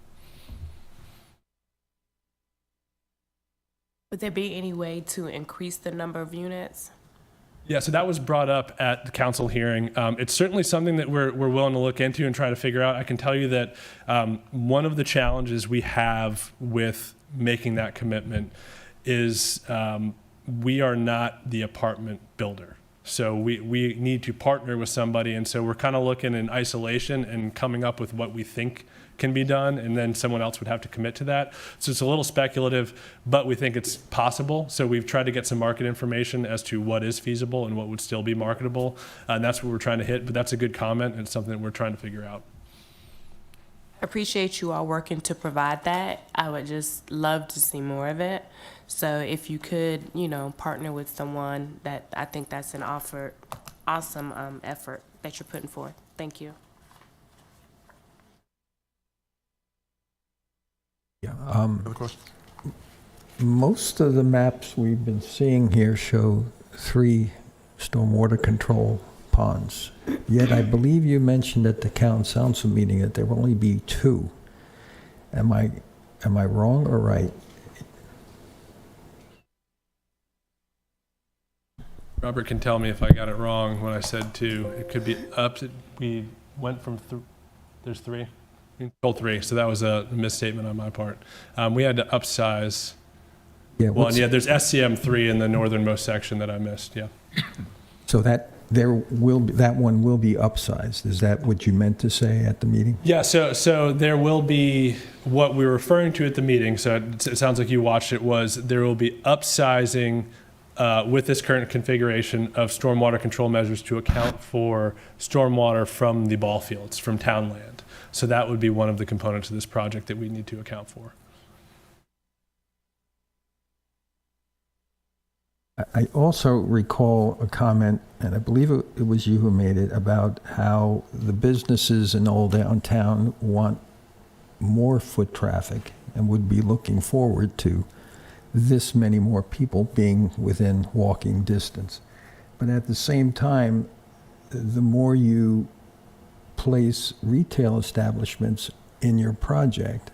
Would there be any way to increase the number of units? Yeah, so that was brought up at the council hearing. It's certainly something that we're willing to look into and try to figure out. I can tell you that one of the challenges we have with making that commitment is we are not the apartment builder. So we need to partner with somebody, and so we're kind of looking in isolation and coming up with what we think can be done, and then someone else would have to commit to that. So it's a little speculative, but we think it's possible. So we've tried to get some market information as to what is feasible and what would still be marketable, and that's what we're trying to hit. But that's a good comment, and it's something that we're trying to figure out. I appreciate you all working to provide that. I would just love to see more of it. So if you could, partner with someone, that I think that's an awesome effort that you're putting forth. Thank you. Yeah, Other questions? most of the maps we've been seeing here show 3 stormwater control ponds. Yet I believe you mentioned at the council meeting that there will only be 2. Am I wrong or right? Robert can tell me if I got it wrong when I said 2. It could be up. We went from there's 3. We told 3, so that was a misstatement on my part. We had to upsize. Yeah. Well, yeah, there's SCM 3 in the northernmost section that I missed. Yeah. So that one will be upsized. Is that what you meant to say at the meeting? Yeah. So there will be what we were referring to at the meeting. So it sounds like you watched it. Was there will be upsizing with this current configuration of stormwater control measures to account for stormwater from the ball fields, from town land. So that would be one of the components of this project that we need to account for. I also recall a comment, and I believe it was you who made it, about how the businesses in Old Downtown want more foot traffic and would be looking forward to this many more people being within walking distance. But at the same time, the more you place retail establishments in your project,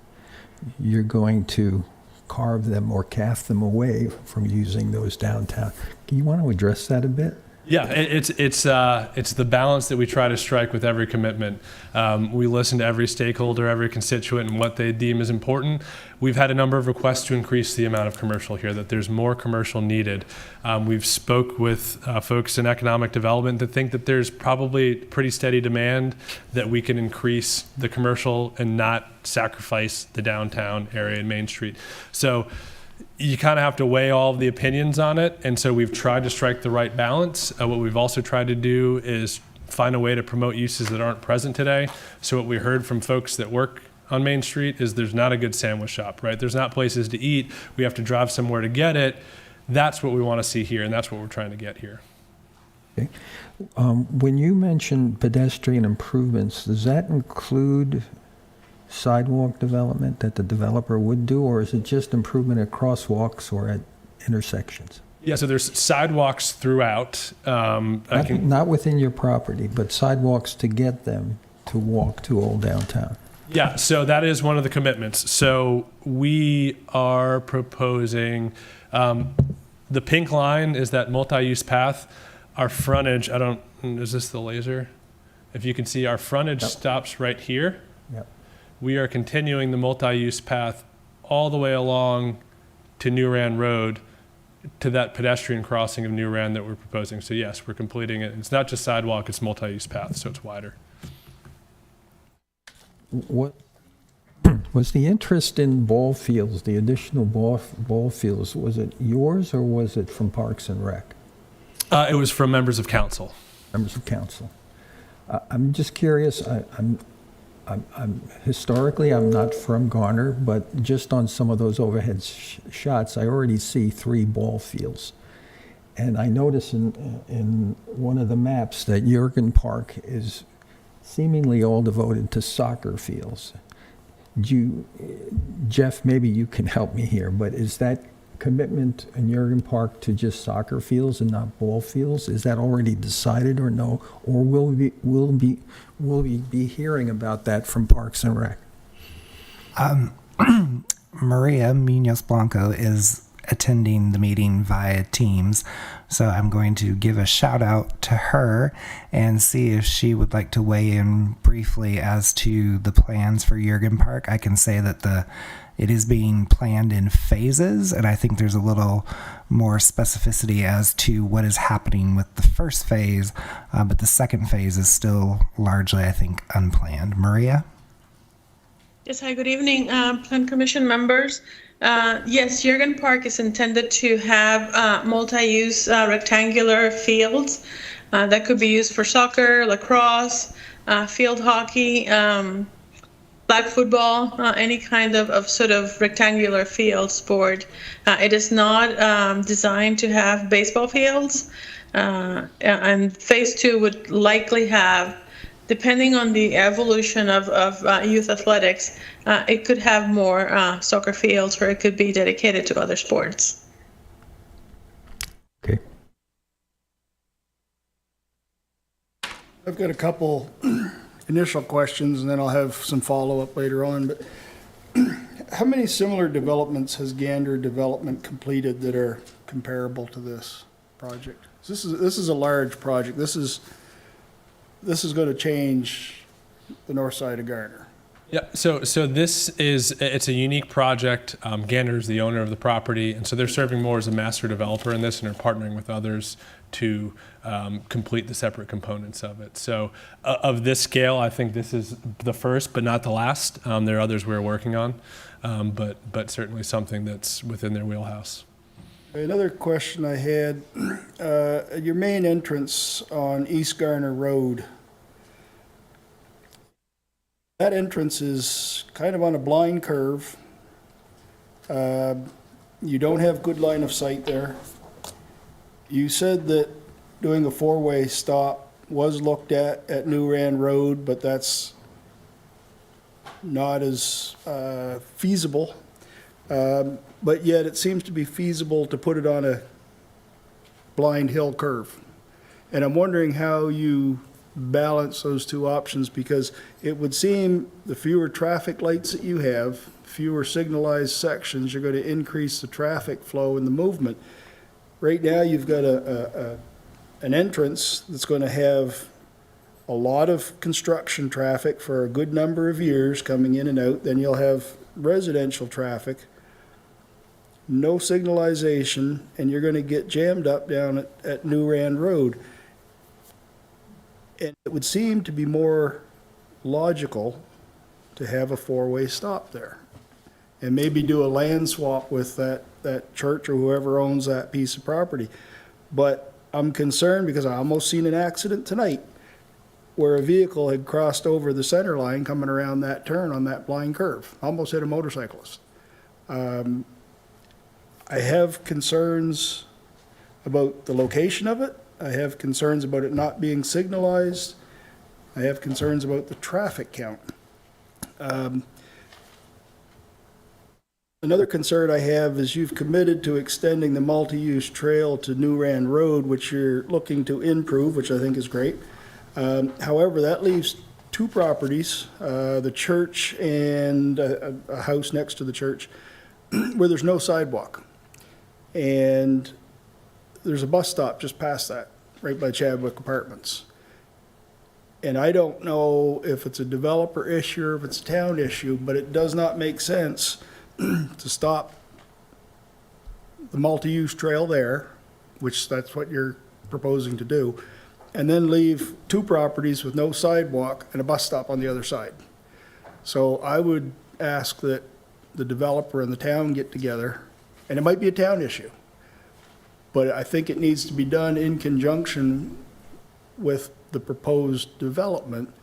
you're going to carve them or calf them away from using those downtown. Do you want to address that a bit? Yeah, it's the balance that we try to strike with every commitment. We listen to every stakeholder, every constituent, and what they deem is important. We've had a number of requests to increase the amount of commercial here, that there's more commercial needed. We've spoke with folks in economic development that think that there's probably pretty steady demand, that we can increase the commercial and not sacrifice the downtown area and Main Street. So you kind of have to weigh all of the opinions on it, and so we've tried to strike the right balance. What we've also tried to do is find a way to promote uses that aren't present today. So what we heard from folks that work on Main Street is there's not a good sandwich shop, right? There's not places to eat. We have to drive somewhere to get it. That's what we want to see here, and that's what we're trying to get here. Okay. When you mention pedestrian improvements, does that include sidewalk development that the developer would do, or is it just improvement at crosswalks or at intersections? Yeah, so there's sidewalks throughout. Not within your property, but sidewalks to get them to walk to Old Downtown. Yeah, so that is one of the commitments. So we are proposing, the pink line is that multi-use path. Our frontage, is this the laser? If you can see, our frontage stops right here. Yep. We are continuing the multi-use path all the way along to New Rand Road, to that pedestrian crossing of New Rand that we're proposing. So yes, we're completing it. It's not just sidewalk, it's multi-use path, so it's wider. What was the interest in ball fields, the additional ball fields? Was it yours or was it from Parks and Rec? It was from members of council. Members of council. I'm just curious. I'm historically, I'm not from Garner, but just on some of those overhead shots, I already see 3 ball fields. And I notice in one of the maps that Jurgen Park is seemingly all devoted to soccer fields. Jeff, maybe you can help me here, but is that commitment in Jurgen Park to just soccer fields and not ball fields? Is that already decided or no? Or will we be hearing about that from Parks and Rec? Maria Munoz Blanco is attending the meeting via Teams, so I'm going to give a shout out to her and see if she would like to weigh in briefly as to the plans for Jurgen Park. I can say that it is being planned in phases, and I think there's a little more specificity as to what is happening with the first phase, but the second phase is still largely, I think, unplanned. Maria? Yes, hi, good evening, Plan Commission members. Yes, Jurgen Park is intended to have multi-use rectangular fields that could be used for soccer, lacrosse, field hockey, flag football, any kind of sort of rectangular field sport. It is not designed to have baseball fields, and phase 2 would likely have, depending on the evolution of youth athletics, it could have more soccer fields, or it could be dedicated to other sports. Okay. I've got a couple initial questions, and then I'll have some follow-up later on. But how many similar developments has Gander Development completed that are comparable to this project? This is a large project. This is going to change the north side of Garner. Yeah, so it's a unique project. Gander is the owner of the property, and so they're serving more as a master developer in this and are partnering with others to complete the separate components of it. So of this scale, I think this is the first, but not the last. There are others we're working on, but certainly something that's within their wheelhouse. Another question I had, your main entrance on East Garner Road, that entrance is kind of on a blind curve. You don't have good line of sight there. You said that doing a 4-way stop was looked at New Rand Road, but that's not as feasible. But yet it seems to be feasible to put it on a blind hill curve. And I'm wondering how you balance those two options, because it would seem the fewer traffic lights that you have, fewer signalized sections, you're going to increase the traffic flow and the movement. Right now you've got an entrance that's going to have a lot of construction traffic for a good number of years coming in and out. Then you'll have residential traffic, no signalization, and you're going to get jammed up down at New Rand Road. And it would seem to be more logical to have a 4-way stop there and maybe do a land swap with that church or whoever owns that piece of property. But I'm concerned because I almost seen an accident tonight where a vehicle had crossed over the center line coming around that turn on that blind curve. Almost hit a motorcyclist. I have concerns about the location of it. I have concerns about it not being signalized. I have concerns about the traffic count. Another concern I have is you've committed to extending the multi-use trail to New Rand Road, which you're looking to improve, which I think is great. However, that leaves two properties, the church and a house next to the church, where there's no sidewalk. And there's a bus stop just past that, right by Chadwick Apartments. And I don't know if it's a developer issue or if it's a town issue, but it does not make sense to stop the multi-use trail there, which that's what you're proposing to do, and then leave two properties with no sidewalk and a bus stop on the other side. So I would ask that the developer and the town get together, and it might be a town issue, but I think it needs to be done in conjunction with the proposed development,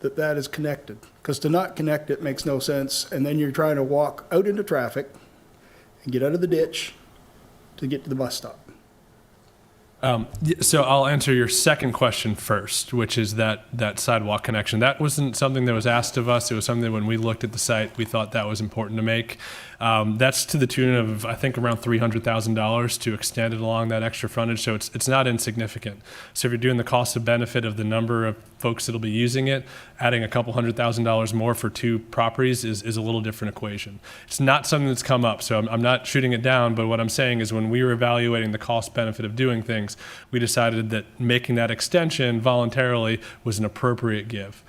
that is connected. Because to not connect it makes no sense, and then you're trying to walk out into traffic and get out of the ditch to get to the bus stop. So I'll answer your second question first, which is that sidewalk connection. That wasn't something that was asked of us. It was something when we looked at the site, we thought that was important to make. That's to the tune of, I think, around $300,000 to extend it along that extra frontage. So it's not insignificant. So if you're doing the cost of benefit of the number of folks that'll be using it, adding a couple $100,000 more for two properties is a little different equation. It's not something that's come up, so I'm not shooting it down, but what I'm saying is when we were evaluating the cost benefit of doing things, we decided that making that extension voluntarily was an appropriate give.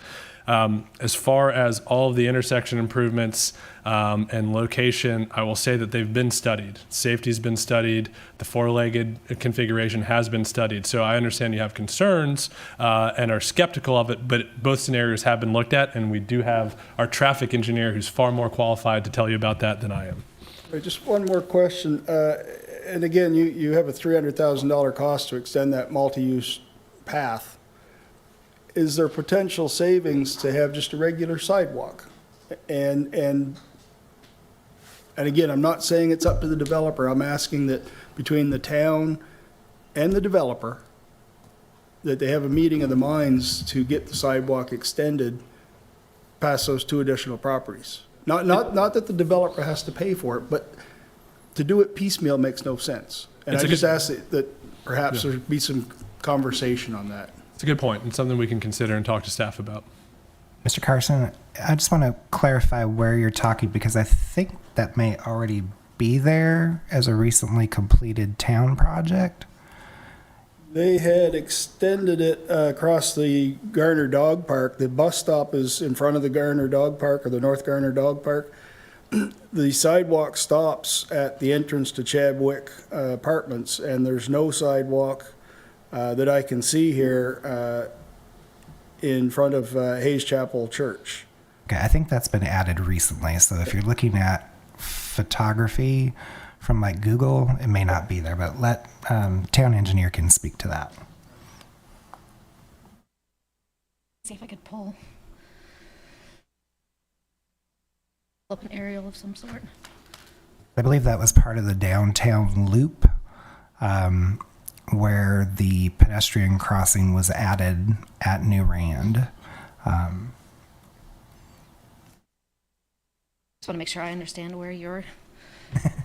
As far as all of the intersection improvements and location, I will say that they've been studied. Safety's been studied. The four-legged configuration has been studied. So I understand you have concerns and are skeptical of it, but both scenarios have been looked at, and we do have our traffic engineer who's far more qualified to tell you about that than I am. Just one more question. And again, you have a $300,000 cost to extend that multi-use path. Is there potential savings to have just a regular sidewalk? And again, I'm not saying it's up to the developer. I'm asking that between the town and the developer, that they have a meeting of the minds to get the sidewalk extended past those two additional properties. Not that the developer has to pay for it, but to do it piecemeal makes no sense. And I just ask that perhaps there be some conversation on that. It's a good point. It's something we can consider and talk to staff about. Mr. Carson, I just want to clarify where you're talking because I think that may already be there as a recently completed town project. They had extended it across the Garner Dog Park. The bus stop is in front of the Garner Dog Park, or the North Garner Dog Park. The sidewalk stops at the entrance to Chadwick Apartments, and there's no sidewalk that I can see here in front of Hayes Chapel Church. Okay, I think that's been added recently. So if you're looking at photography from like Google, it may not be there, but let town engineer can speak to that. See if I could pull up an aerial of some sort. I believe that was part of the downtown loop where the pedestrian crossing was added at New Rand. Just want to make sure I understand where you're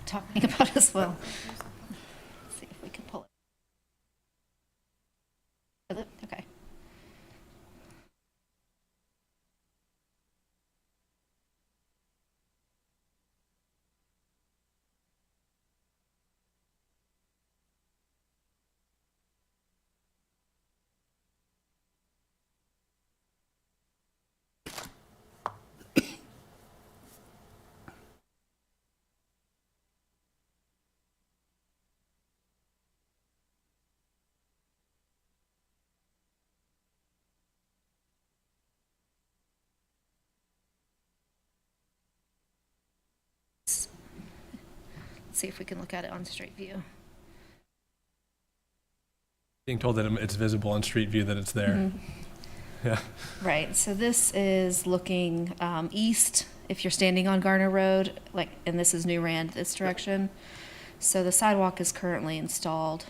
talking about as well. Let's see if we can pull it. Okay. See if we can look at it on street view. Being told that it's visible on street view that it's there. Mm-hmm. Yeah. Right, so this is looking east if you're standing on Garner Road, and this is New Rand this direction. So the sidewalk is currently installed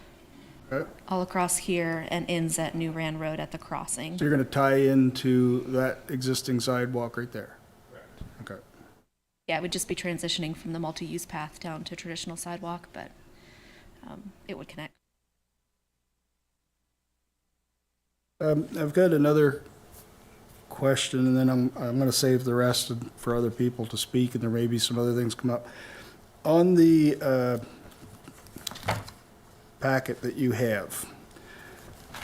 all across here and ends at New Rand Road at the crossing. So you're going to tie into that existing sidewalk right there? Correct. Okay. Yeah, it would just be transitioning from the multi-use path down to traditional sidewalk, but it would connect. I've got another question, and then I'm going to save the rest for other people to speak, and there may be some other things come up. On the packet that you have,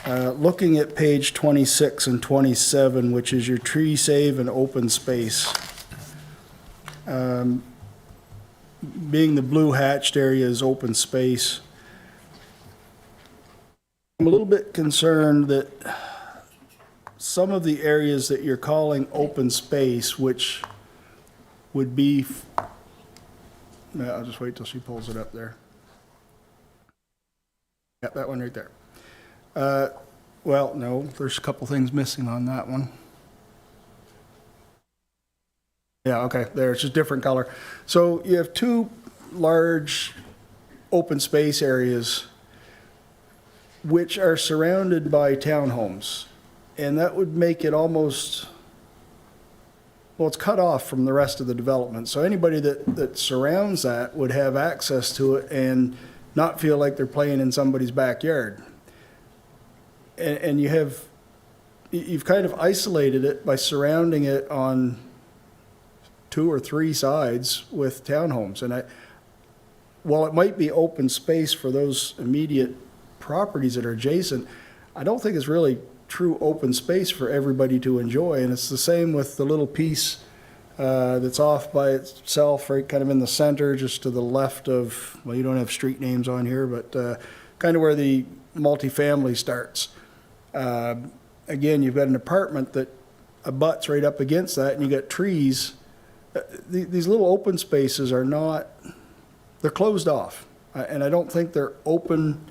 looking at page 26 and 27, which is your tree save and open space, being the blue hatched area is open space, I'm a little bit concerned that some of the areas that you're calling open space, which would be, I'll just wait till she pulls it up there. Yeah, that one right there. Well, no, there's a couple things missing on that one. Yeah, okay, there, it's just different color. So you have two large open space areas which are surrounded by townhomes. And that would make it almost, well, it's cut off from the rest of the development. So anybody that surrounds that would have access to it and not feel like they're playing in somebody's backyard. And you've kind of isolated it by surrounding it on 2 or 3 sides with townhomes. And while it might be open space for those immediate properties that are adjacent, I don't think it's really true open space for everybody to enjoy. And it's the same with the little piece that's off by itself, right kind of in the center, just to the left of, well, you don't have street names on here, but kind of where the multifamily starts. Again, you've got an apartment that abuts right up against that, and you got trees. These little open spaces are not, they're closed off. And I don't think they're open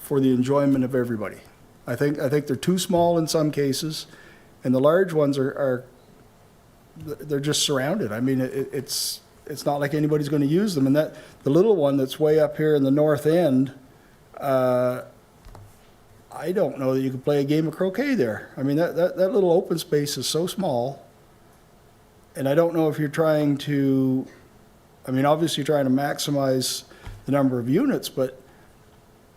for the enjoyment of everybody. I think they're too small in some cases, and the large ones they're just surrounded. I mean, it's not like anybody's going to use them. And that the little one that's way up here in the north end, I don't know that you could play a game of croquet there. I mean, that little open space is so small, and I don't know if you're trying to, I mean, obviously you're trying to maximize the number of units, but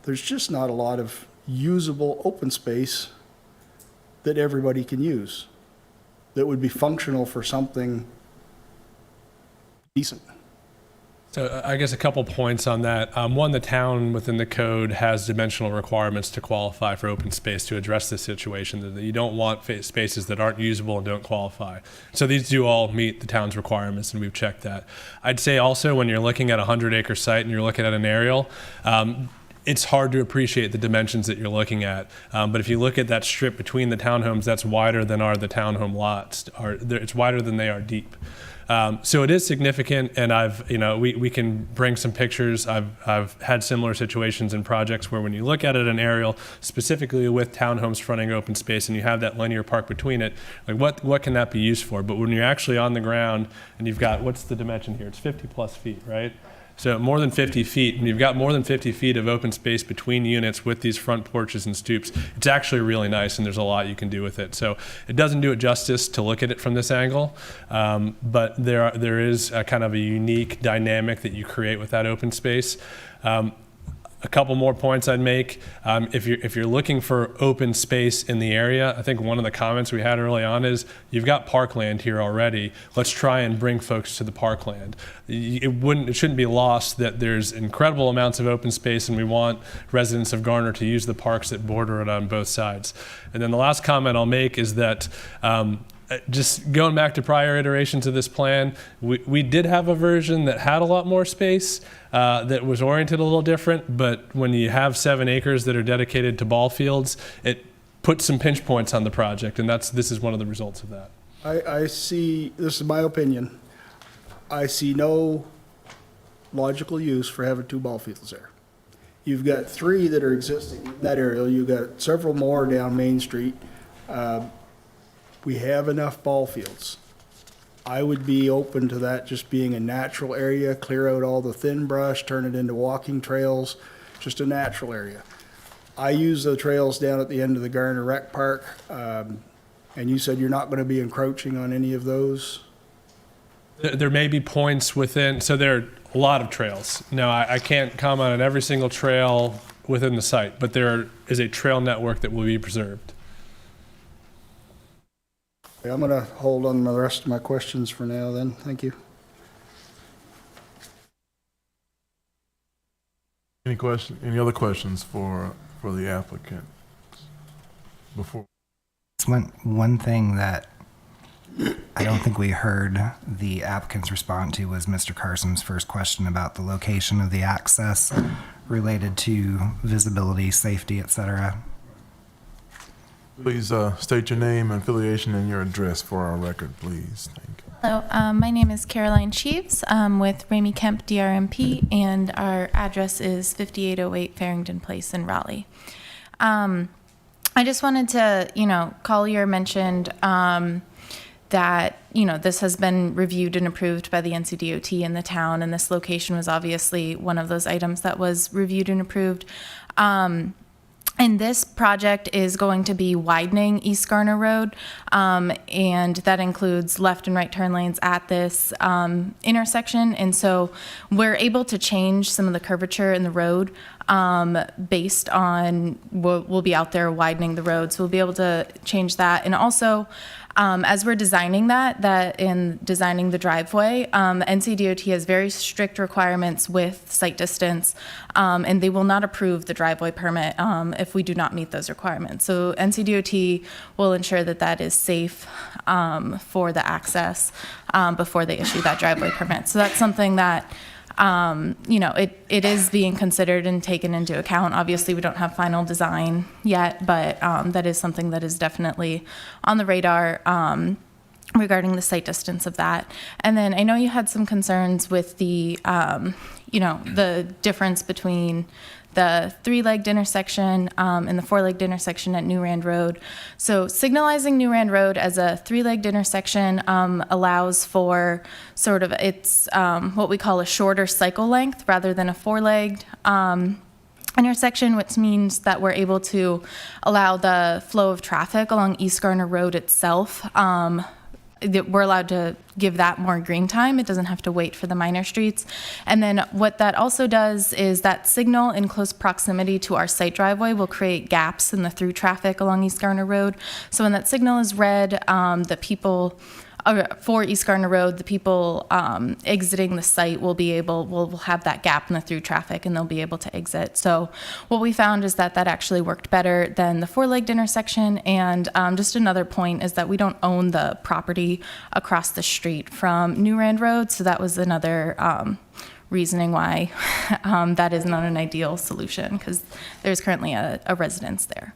there's just not a lot of usable open space that everybody can use that would be functional for something decent. So I guess a couple points on that. One, the town within the code has dimensional requirements to qualify for open space to address this situation, that you don't want spaces that aren't usable and don't qualify. So these do all meet the town's requirements, and we've checked that. I'd say also when you're looking at a 100-acre site and you're looking at an aerial, it's hard to appreciate the dimensions that you're looking at. But if you look at that strip between the townhomes, that's wider than are the townhome lots. It's wider than they are deep. So it is significant, and we can bring some pictures. I've had similar situations in projects where when you look at it an aerial, specifically with townhomes fronting open space, and you have that linear park between it, like what can that be used for? But when you're actually on the ground and you've got, what's the dimension here? It's 50 plus feet, right? So more than 50 feet, and you've got more than 50 feet of open space between units with these front porches and stoops. It's actually really nice, and there's a lot you can do with it. So it doesn't do it justice to look at it from this angle, but there is a kind of a unique dynamic that you create with that open space. A couple more points I'd make. If you're looking for open space in the area, I think one of the comments we had early on is, you've got parkland here already. Let's try and bring folks to the parkland. It shouldn't be lost that there's incredible amounts of open space, and we want residents of Garner to use the parks that border it on both sides. And then the last comment I'll make is that just going back to prior iterations of this plan, we did have a version that had a lot more space, that was oriented a little different, but when you have 7 acres that are dedicated to ball fields, it puts some pinch points on the project, and this is one of the results of that. I see, this is my opinion, I see no logical use for having 2 ball fields there. You've got 3 that are existing in that area, you've got several more down Main Street. We have enough ball fields. I would be open to that just being a natural area, clear out all the thin brush, turn it into walking trails, just a natural area. I use the trails down at the end of the Garner Rec Park, and you said you're not going to be encroaching on any of those? There may be points within, so there are a lot of trails. Now, I can't comment on every single trail within the site, but there is a trail network that will be preserved. I'm going to hold on the rest of my questions for now then. Thank you. Any other questions for the applicant? Before. It's one thing that I don't think we heard the applicants respond to was Mr. Carson's first question about the location of the access related to visibility, safety, et cetera. Please state your name and affiliation and your address for our record, please. Thank you. Hello, my name is Caroline Sheaves with Ramey Kemp DRMP, and our address is 5808 Farrington Place in Raleigh. I just wanted to, Collier mentioned that, this has been reviewed and approved by the NCDOT in the town, and this location was obviously one of those items that was reviewed and approved. And this project is going to be widening East Garner Road, and that includes left and right turn lanes at this intersection. And so we're able to change some of the curvature in the road based on, we'll be out there widening the road, so we'll be able to change that. And also, as we're designing that in designing the driveway, NCDOT has very strict requirements with site distance, and they will not approve the driveway permit if we do not meet those requirements. So NCDOT will ensure that that is safe for the access before they issue that driveway permit. So that's something that it is being considered and taken into account. Obviously, we don't have final design yet, but that is something that is definitely on the radar regarding the site distance of that. And then I know you had some concerns with the, the difference between the three-legged intersection and the four-legged intersection at New Rand Road. So signalizing New Rand Road as a three-legged intersection allows for sort of, it's what we call a shorter cycle length rather than a four-legged intersection, which means that we're able to allow the flow of traffic along East Garner Road itself. We're allowed to give that more green time. It doesn't have to wait for the minor streets. And then what that also does is that signal in close proximity to our site driveway will create gaps in the through traffic along East Garner Road. So when that signal is red, the people for East Garner Road, the people exiting the site will have that gap in the through traffic, and they'll be able to exit. So what we found is that actually worked better than the four-legged intersection. And just another point is that we don't own the property across the street from New Rand Road, so that was another reasoning why that is not an ideal solution, because there's currently a residence there.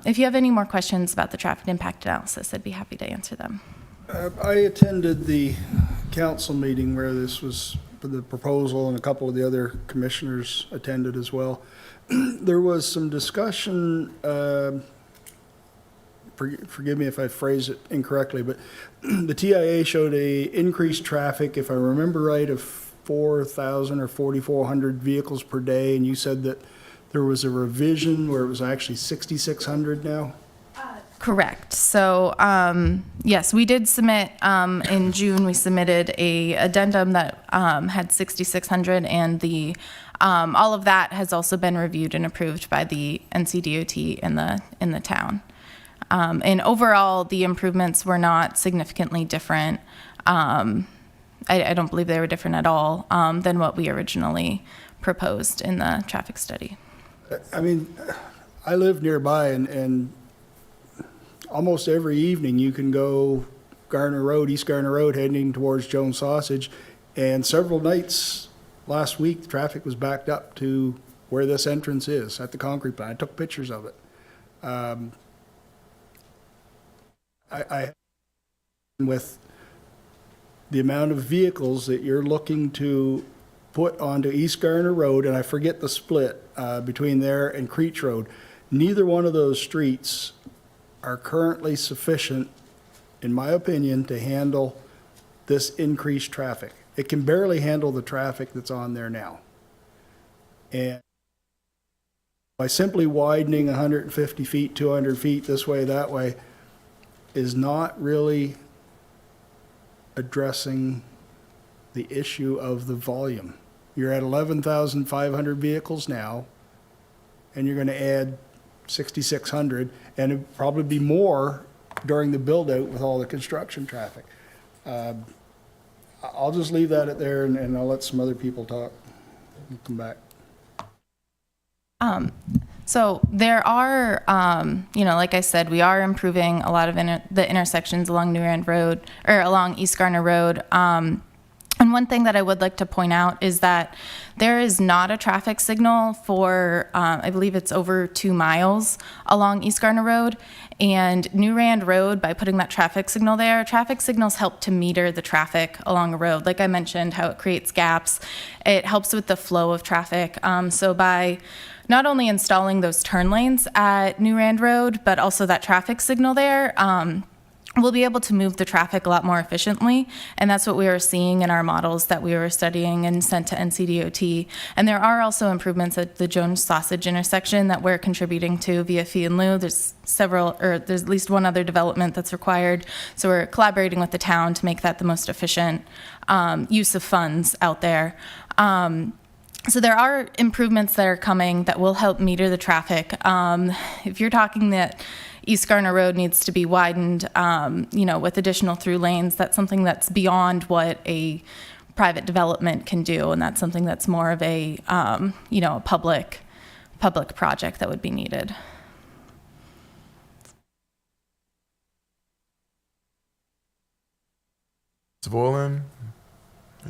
If you have any more questions about the traffic impact analysis, I'd be happy to answer them. I attended the council meeting where this was for the proposal, and a couple of the other commissioners attended as well. There was some discussion, forgive me if I phrase it incorrectly, but the TIA showed a increased traffic, if I remember right, of 4,000 or 4,400 vehicles per day, and you said that there was a revision where it was actually 6,600 now? Correct. So, yes, we did submit, in June, we submitted a addendum that had 6,600, and the all of that has also been reviewed and approved by the NCDOT in the town. And overall, the improvements were not significantly different. I don't believe they were different at all than what we originally proposed in the traffic study. I mean, I live nearby, and almost every evening you can go Garner Road, East Garner Road, heading towards Jones Sausage, and several nights last week, the traffic was backed up to where this entrance is at the concrete plant. I took pictures of it. I with the amount of vehicles that you're looking to put onto East Garner Road, and I forget the split between there and Creech Road, neither one of those streets are currently sufficient, in my opinion, to handle this increased traffic. It can barely handle the traffic that's on there now. And by simply widening 150 feet, 200 feet this way, that way, is not really addressing the issue of the volume. You're at 11,500 vehicles now, and you're going to add 6,600, and it'd probably be more during the build-out with all the construction traffic. I'll just leave that at there, and I'll let some other people talk. We'll come back. So there are, like I said, we are improving a lot of the intersections along New Rand Road, or along East Garner Road. And one thing that I would like to point out is that there is not a traffic signal for, I believe it's over 2 miles along East Garner Road. And New Rand Road, by putting that traffic signal there, traffic signals help to meter the traffic along a road. Like I mentioned, how it creates gaps. It helps with the flow of traffic. So by not only installing those turn lanes at New Rand Road, but also that traffic signal there, we'll be able to move the traffic a lot more efficiently. And that's what we were seeing in our models that we were studying and sent to NCDOT. And there are also improvements at the Jones Sausage intersection that we're contributing to via fee and lieu. There's there's at least one other development that's required. So we're collaborating with the town to make that the most efficient use of funds out there. So there are improvements that are coming that will help meter the traffic. If you're talking that East Garner Road needs to be widened, with additional through lanes, that's something that's beyond what a private development can do, and that's something that's more of a, a public project that would be needed. Mr. Boylan?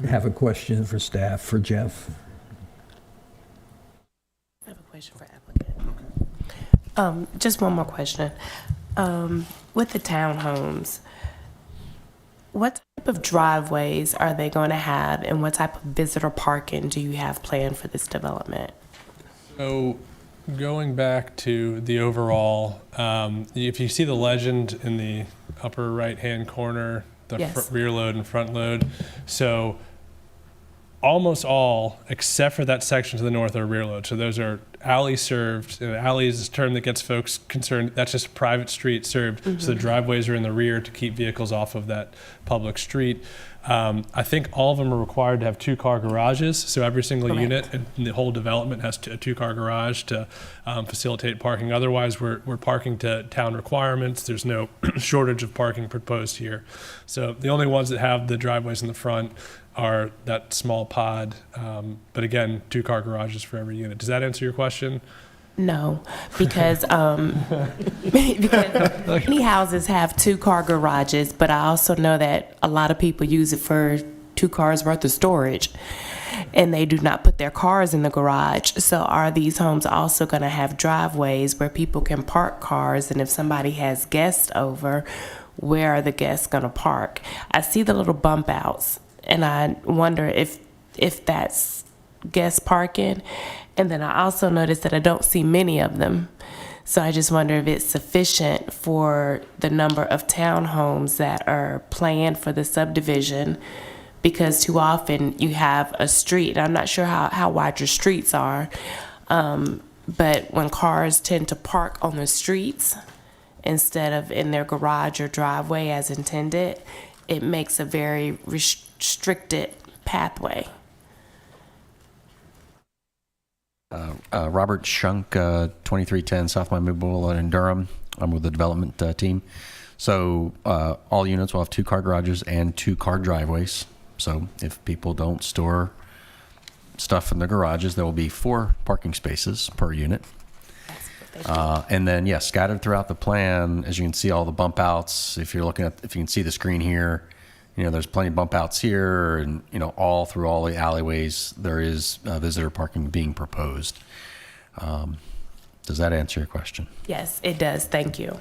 I have a question for staff, for Jeff. I have a question for applicant. Just one more question. With the townhomes, what type of driveways are they going to have, and what type of visitor parking do you have planned for this development? So going back to the overall, if you see the legend in the upper right-hand corner, the Yes. rear load and front load, so almost all, except for that section to the north, are rear load. So those are alley served. Alley is a term that gets folks concerned. That's just a private street served. Mm-hmm. So the driveways are in the rear to keep vehicles off of that public street. I think all of them are required to have 2-car garages. So every single Correct. unit in the whole development has a 2-car garage to facilitate parking. Otherwise, we're parking to town requirements. There's no shortage of parking proposed here. So the only ones that have the driveways in the front are that small pod, but again, 2-car garages for every unit. Does that answer your question? No, because many houses have 2-car garages, but I also know that a lot of people use it for 2 cars worth of storage, and they do not put their cars in the garage. So are these homes also going to have driveways where people can park cars, and if somebody has guests over, where are the guests going to park? I see the little bump outs, and I wonder if that's guest parking. And then I also noticed that I don't see many of them. So I just wonder if it's sufficient for the number of townhomes that are planned for the subdivision, because too often you have a street. I'm not sure how wide your streets are, but when cars tend to park on the streets instead of in their garage or driveway as intended, it makes a very restricted pathway. Robert Shunk, 2310 South Miami Boulevard in Durham. I'm with the development team. So all units will have 2-car garages and 2-car driveways. So if people don't store stuff in the garages, there will be 4 parking spaces per unit. And then, yes, scattered throughout the plan, as you can see, all the bump outs. If you can see the screen here, there's plenty of bump outs here, and all through all the alleyways there is visitor parking being proposed. Does that answer your question? Yes, it does. Thank you.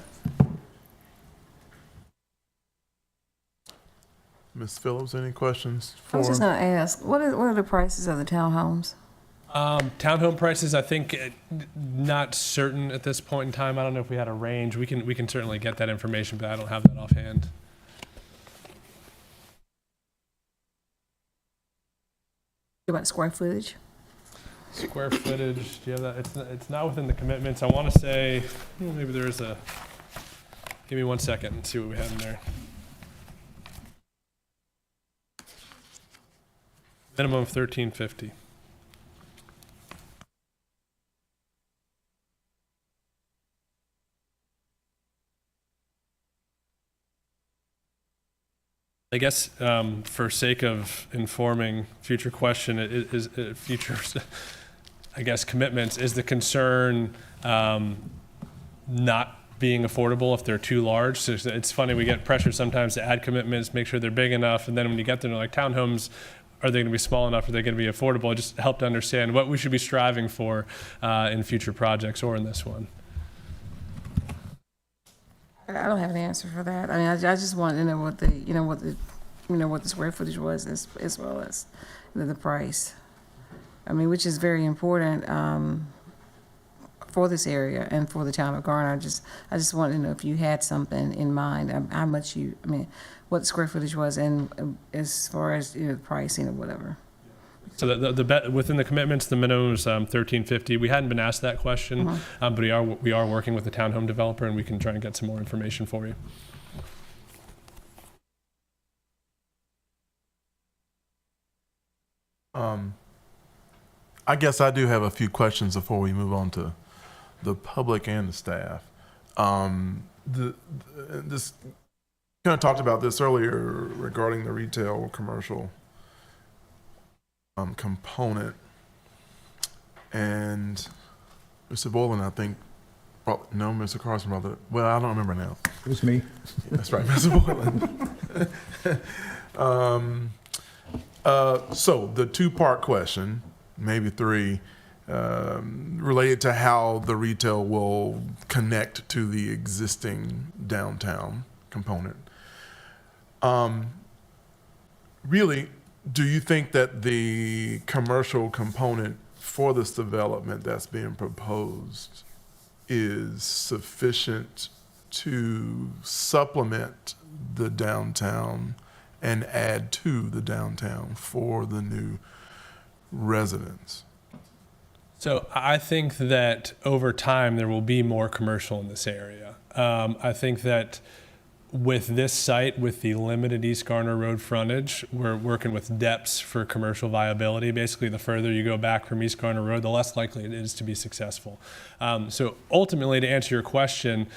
Ms. Phillips, any questions I for? was just going to ask, what are the prices of the townhomes? Townhome prices, I think, not certain at this point in time. I don't know if we had a range. We can certainly get that information, but I don't have that offhand. About square footage? Square footage, do you have that? It's not within the commitments. I want to say, maybe there is a, give me 1 second and see what we have in there. Minimum of 1350. I guess for sake of informing future question, future, I guess, commitments, is the concern not being affordable if they're too large? So it's funny, we get pressure sometimes to add commitments, make sure they're big enough, and then when you get there, they're like, townhomes, are they going to be small enough? Are they going to be affordable? Just help to understand what we should be striving for in future projects or in this one. I don't have an answer for that. I mean, I just wanted to know what the square footage was as well as the price. I mean, which is very important for this area and for the town of Garner. I just wanted to know if you had something in mind, how much what the square footage was, and as far as the pricing or whatever. So within the commitments, the minimum is 1350. We hadn't been asked that question, but we are working with the townhome developer, and we can try and get some more information for you. I guess I do have a few questions before we move on to the public and the staff. This kind of talked about this earlier regarding the retail commercial component, and Mr. Boland, I think, no, Mr. Carson, brother. Well, I don't remember now. It was me. That's right, Mr. Boland. So the two-part question, maybe three, related to how the retail will connect to the existing downtown component. Really, do you think that the commercial component for this development that's being proposed is sufficient to supplement the downtown and add to the downtown for the new residents? So I think that over time there will be more commercial in this area. I think that with this site, with the limited East Garner Road frontage, we're working with depths for commercial viability. Basically, the further you go back from East Garner Road, the less likely it is to be successful. So ultimately, to answer your question,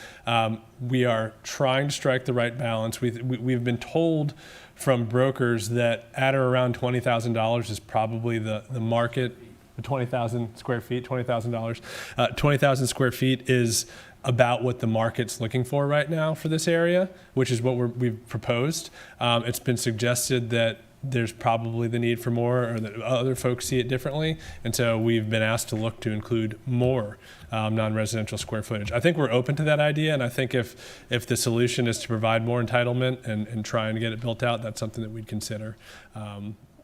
we are trying to strike the right balance. We've been told from brokers that at or around $20,000 is probably the market. 20,000 square feet, $20,000. 20,000 square feet is about what the market's looking for right now for this area, which is what we've proposed. It's been suggested that there's probably the need for more, or that other folks see it differently. And so we've been asked to look to include more non-residential square footage. I think we're open to that idea. And I think if the solution is to provide more entitlement and try and get it built out, that's something that we'd consider.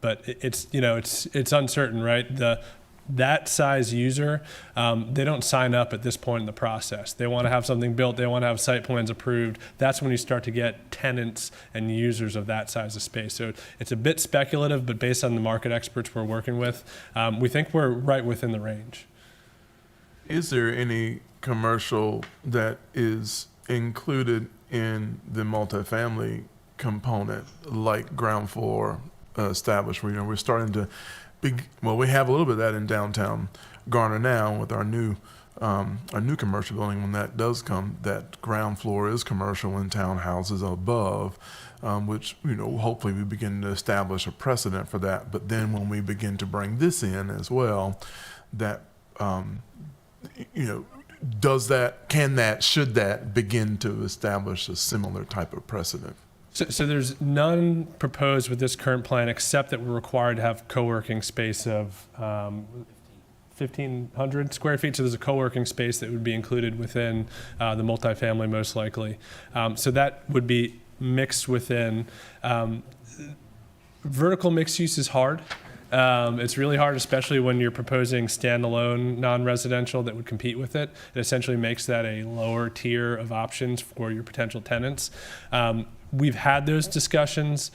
But it's uncertain, right? That size user, they don't sign up at this point in the process. They want to have something built. They want to have site plans approved. That's when you start to get tenants and users of that size of space. So it's a bit speculative, but based on the market experts we're working with, we think we're right within the range. Is there any commercial that is included in the multifamily component, like ground floor established, where we're starting to we have a little bit of that in downtown Garner now with our new commercial building. When that does come, that ground floor is commercial and townhouses above, which, hopefully we begin to establish a precedent for that. But then when we begin to bring this in as well, that, should that begin to establish a similar type of precedent? So there's none proposed with this current plan, except that we're required to have co-working space of 1,500 square feet. So there's a co-working space that would be included within the multifamily, most likely. So that would be mixed within. Vertical mixed use is hard. It's really hard, especially when you're proposing standalone non-residential that would compete with it. It essentially makes that a lower tier of options for your potential tenants. We've had those discussions,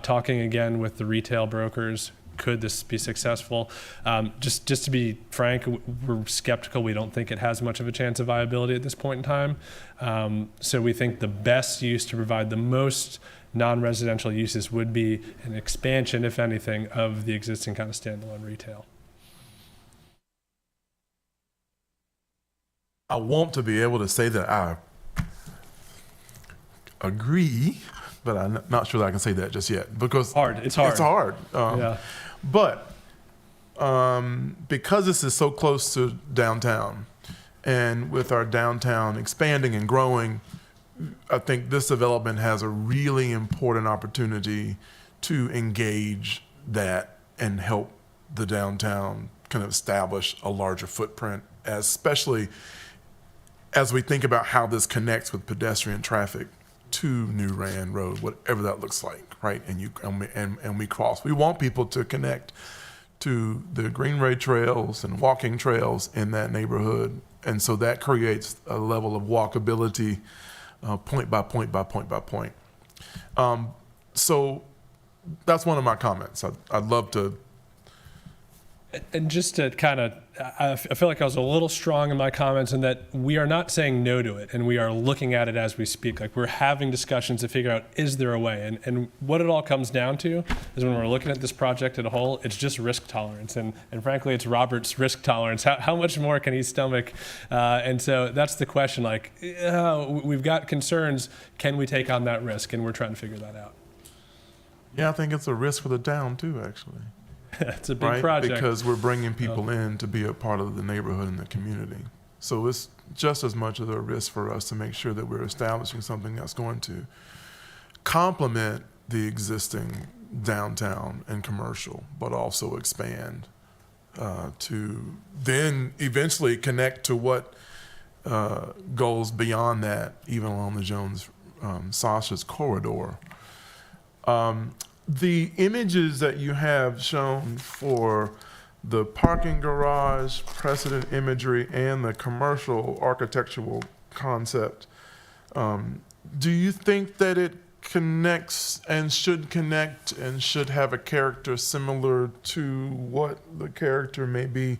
talking again with the retail brokers, could this be successful? Just to be frank, we're skeptical. We don't think it has much of a chance of viability at this point in time. So we think the best use to provide the most non-residential uses would be an expansion, if anything, of the existing kind of standalone retail. I want to be able to say that I agree, but I'm not sure that I can say that just yet because It's hard. It's hard. Yeah. But because this is so close to downtown, and with our downtown expanding and growing, I think this development has a really important opportunity to engage that and help the downtown kind of establish a larger footprint, especially as we think about how this connects with pedestrian traffic to New Rand Road, whatever that looks like, right? And we cross. We want people to connect to the Greenway trails and walking trails in that neighborhood, and so that creates a level of walkability, point by point by point by point. So that's one of my comments. I'd love to. And just to kind of, I feel like I was a little strong in my comments in that we are not saying no to it, and we are looking at it as we speak. Like, we're having discussions to figure out, is there a way? And what it all comes down to is when we're looking at this project as a whole, it's just risk tolerance. And frankly, it's Robert's risk tolerance. How much more can he stomach? And so that's the question. Like, we've got concerns. Can we take on that risk? And we're trying to figure that out. Yeah, I think it's a risk for the town too, actually. It's a big right? project. Because we're bringing people in to be a part of the neighborhood and the community. So it's just as much of a risk for us to make sure that we're establishing something that's going to complement the existing downtown and commercial, but also expand to then eventually connect to what goes beyond that, even along the Jones-Sasha's corridor. The images that you have shown for the parking garage, precedent imagery, and the commercial architectural concept, do you think that it connects and should connect and should have a character similar to what the character may be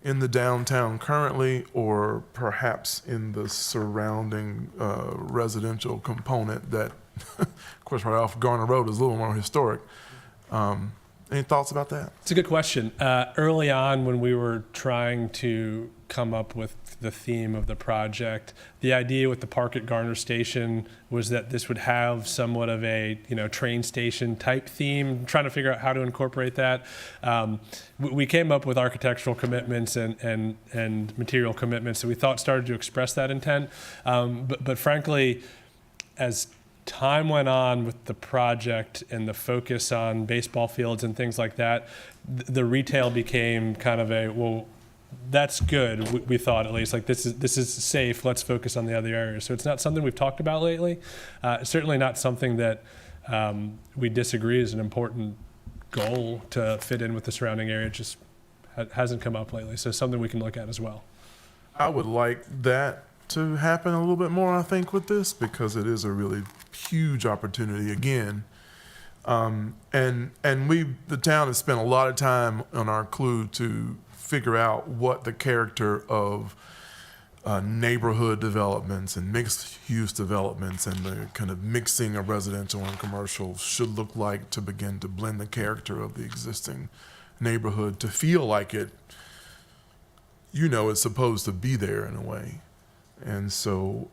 in the downtown currently, or perhaps in the surrounding residential component that, of course, right off Garner Road is a little more historic. Any thoughts about that? It's a good question. Early on, when we were trying to come up with the theme of the project, the idea with the park at Garner Station was that this would have somewhat of a train station type theme, trying to figure out how to incorporate that. We came up with architectural commitments and material commitments that we thought started to express that intent. But frankly, as time went on with the project and the focus on baseball fields and things like that, the retail became kind of a, well, that's good. We thought, at least, like this is safe. Let's focus on the other areas. So it's not something we've talked about lately. Certainly not something that we disagree is an important goal to fit in with the surrounding area. It just hasn't come up lately. So something we can look at as well. I would like that to happen a little bit more, I think, with this, because it is a really huge opportunity again. And the town has spent a lot of time on our clue to figure out what the character of neighborhood developments and mixed use developments and the kind of mixing of residential and commercial should look like to begin to blend the character of the existing neighborhood to feel like it, it's supposed to be there in a way. And so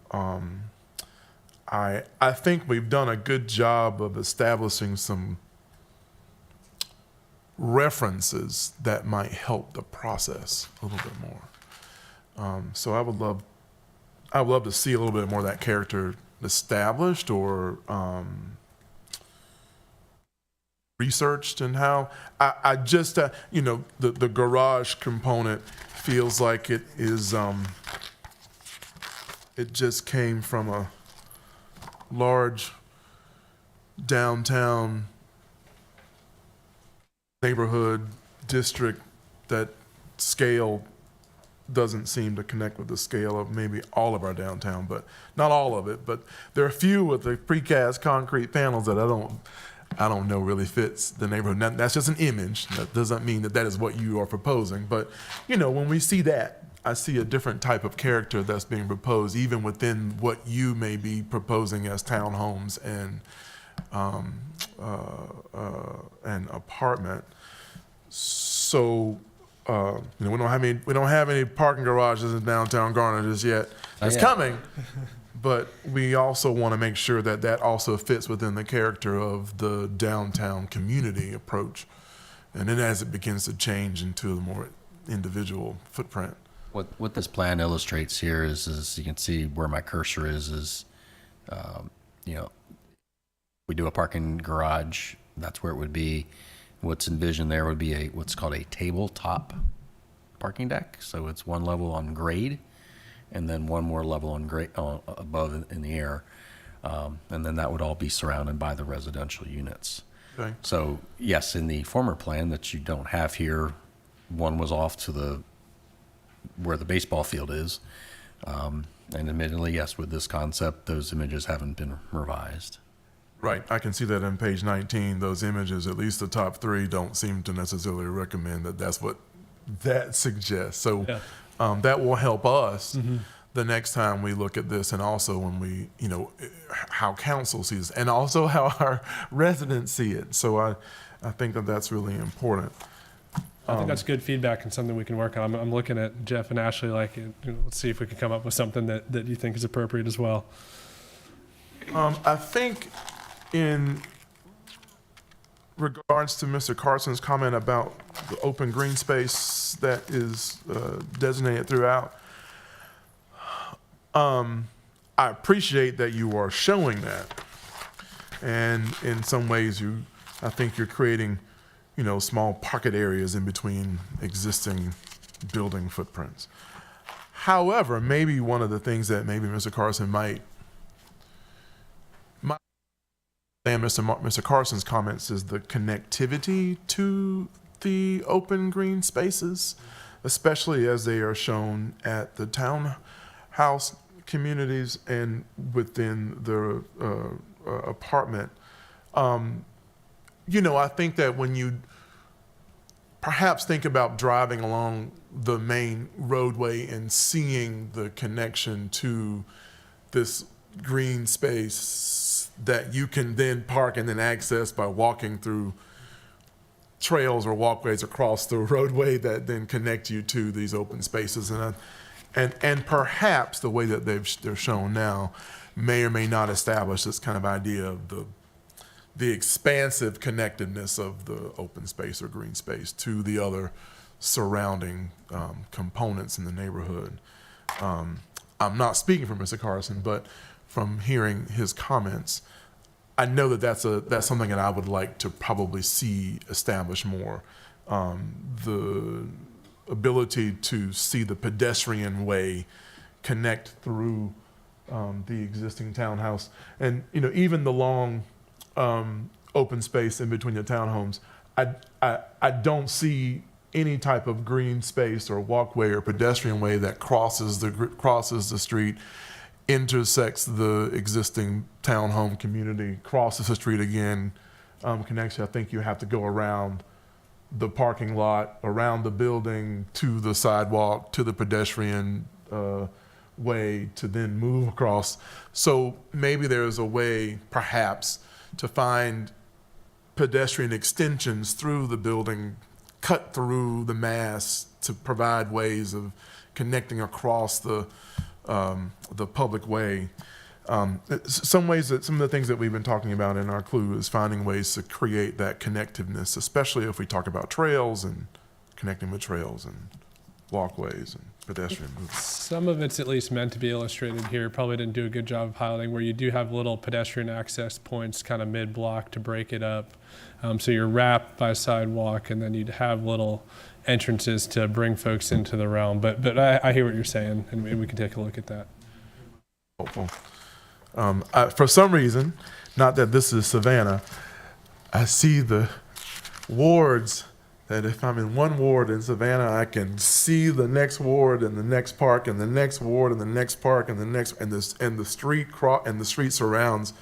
I think we've done a good job of establishing some references that might help the process a little bit more. So I would love to see a little bit more of that character established or researched, and how I just the garage component feels like it is it just came from a large downtown neighborhood district that scale doesn't seem to connect with the scale of maybe all of our downtown, but not all of it. But there are a few with the precast concrete panels that I don't know, really fits the neighborhood. Now, that's just an image. That doesn't mean that that is what you are proposing. But, you know, when we see that, I see a different type of character that's being proposed, even within what you may be proposing as townhomes and an apartment. So, you know, we don't have any parking garages in downtown Garner just yet. It's coming, but we also want to make sure that that also fits within the character of the downtown community approach, and then as it begins to change into a more individual footprint. What this plan illustrates here is you can see where my cursor is you know, we do a parking garage, that's where it would be. What's envisioned there would be what's called a tabletop parking deck. So it's one level on grade, and then one more level on grade above in the air, and then that would all be surrounded by the residential units. Okay. So yes, in the former plan that you don't have here, one was off to where the baseball field is, and admittedly, yes, with this concept, those images haven't been revised. Right, I can see that on page 19, those images, at least the top three, don't seem to necessarily recommend that that's what that suggests. So that will help us the next time we look at this, and also when we, you know, how council sees it, and also how our residents see it. So I think that that's really important. I think that's good feedback and something we can work on. I'm looking at Jeff and Ashley, like, you know, let's see if we can come up with something that you think is appropriate as well. I think in regards to Mr. Carson's comment about the open green space that is designated throughout, I appreciate that you are showing that. And in some ways, I think you're creating, you know, small pocket areas in between existing building footprints. However, maybe one of the things that maybe Mr. Carson might and Mr. Carson's comments is the connectivity to the open green spaces, especially as they are shown at the townhouse communities and within the apartment. You know, I think that when you perhaps think about driving along the main roadway and seeing the connection to this green space that you can then park and then access by walking through trails or walkways across the roadway that then connect you to these open spaces. And perhaps the way that they're shown now may or may not establish this kind of idea of the expansive connectedness of the open space or green space to the other surrounding components in the neighborhood. I'm not speaking for Mr. Carson, but from hearing his comments, I know that that's something that I would like to probably see established more. The ability to see the pedestrian way connect through the existing townhouse, and you know, even the long open space in between the townhomes. I don't see any type of green space or walkway or pedestrian way that crosses the street, intersects the existing townhome community, crosses the street again, connects you. I think you have to go around the parking lot, around the building, to the sidewalk, to the pedestrian way to then move across. So maybe there's a way, perhaps, to find pedestrian extensions through the building, cut through the mass to provide ways of connecting across the public way. Some of the things that we've been talking about in our clue is finding ways to create that connectiveness, especially if we talk about trails and connecting with trails and walkways and pedestrian movement. Some of it's at least meant to be illustrated here. Probably didn't do a good job of highlighting where you do have little pedestrian access points kind of mid-block to break it up. So you're wrapped by sidewalk, and then you'd have little entrances to bring folks into the realm. But I hear what you're saying, and we can take a look at that. Helpful. For some reason, not that this is Savannah, I see the wards that if I'm in one ward in Savannah, I can see the next ward and the next park and the next ward and the next park and the next and the street surrounds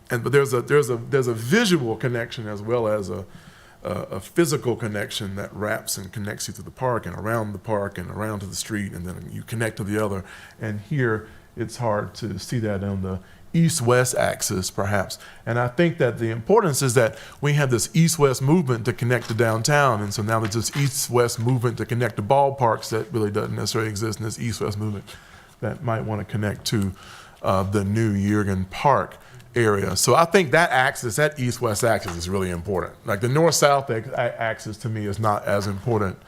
but there's a visual connection as well as a physical connection that wraps and connects you to the park and around the park and around to the street, and then you connect to the other. And here, it's hard to see that on the east-west axis, perhaps. And I think that the importance is that we have this east-west movement to connect to downtown, and so now there's this east-west movement to connect to ballparks that really doesn't necessarily exist in this east-west movement that might want to connect to the new Jurgen Park area. So I think that axis, that east-west axis, is really important. Like the north-south axis to me is not as important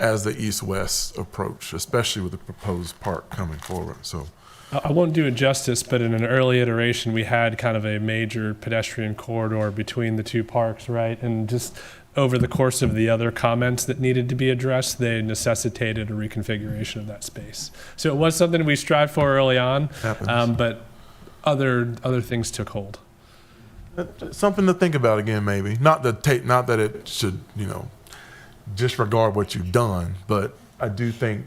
as the east-west approach, especially with the proposed park coming forward. So I won't do it justice, but in an early iteration, we had kind of a major pedestrian corridor between the two parks, right? And just over the course of the other comments that needed to be addressed, they necessitated a reconfiguration of that space. So it was something we strived for early on, but other things took hold. Something to think about again, maybe. Not that it should, disregard what you've done, but I do think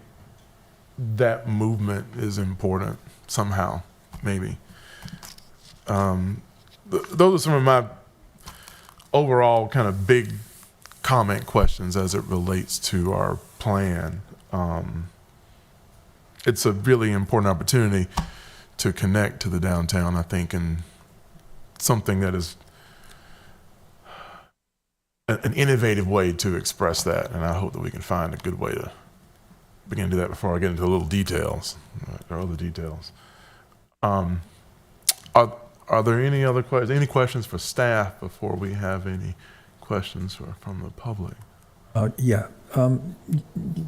that movement is important somehow, maybe. Those are some of my overall kind of big comment questions as it relates to our plan. It's a really important opportunity to connect to the downtown, I think, and something that is an innovative way to express that. And I hope that we can find a good way to begin to do that before I get into the little details, or other details. Are there any other questions? Any questions for staff before we have any questions from the public?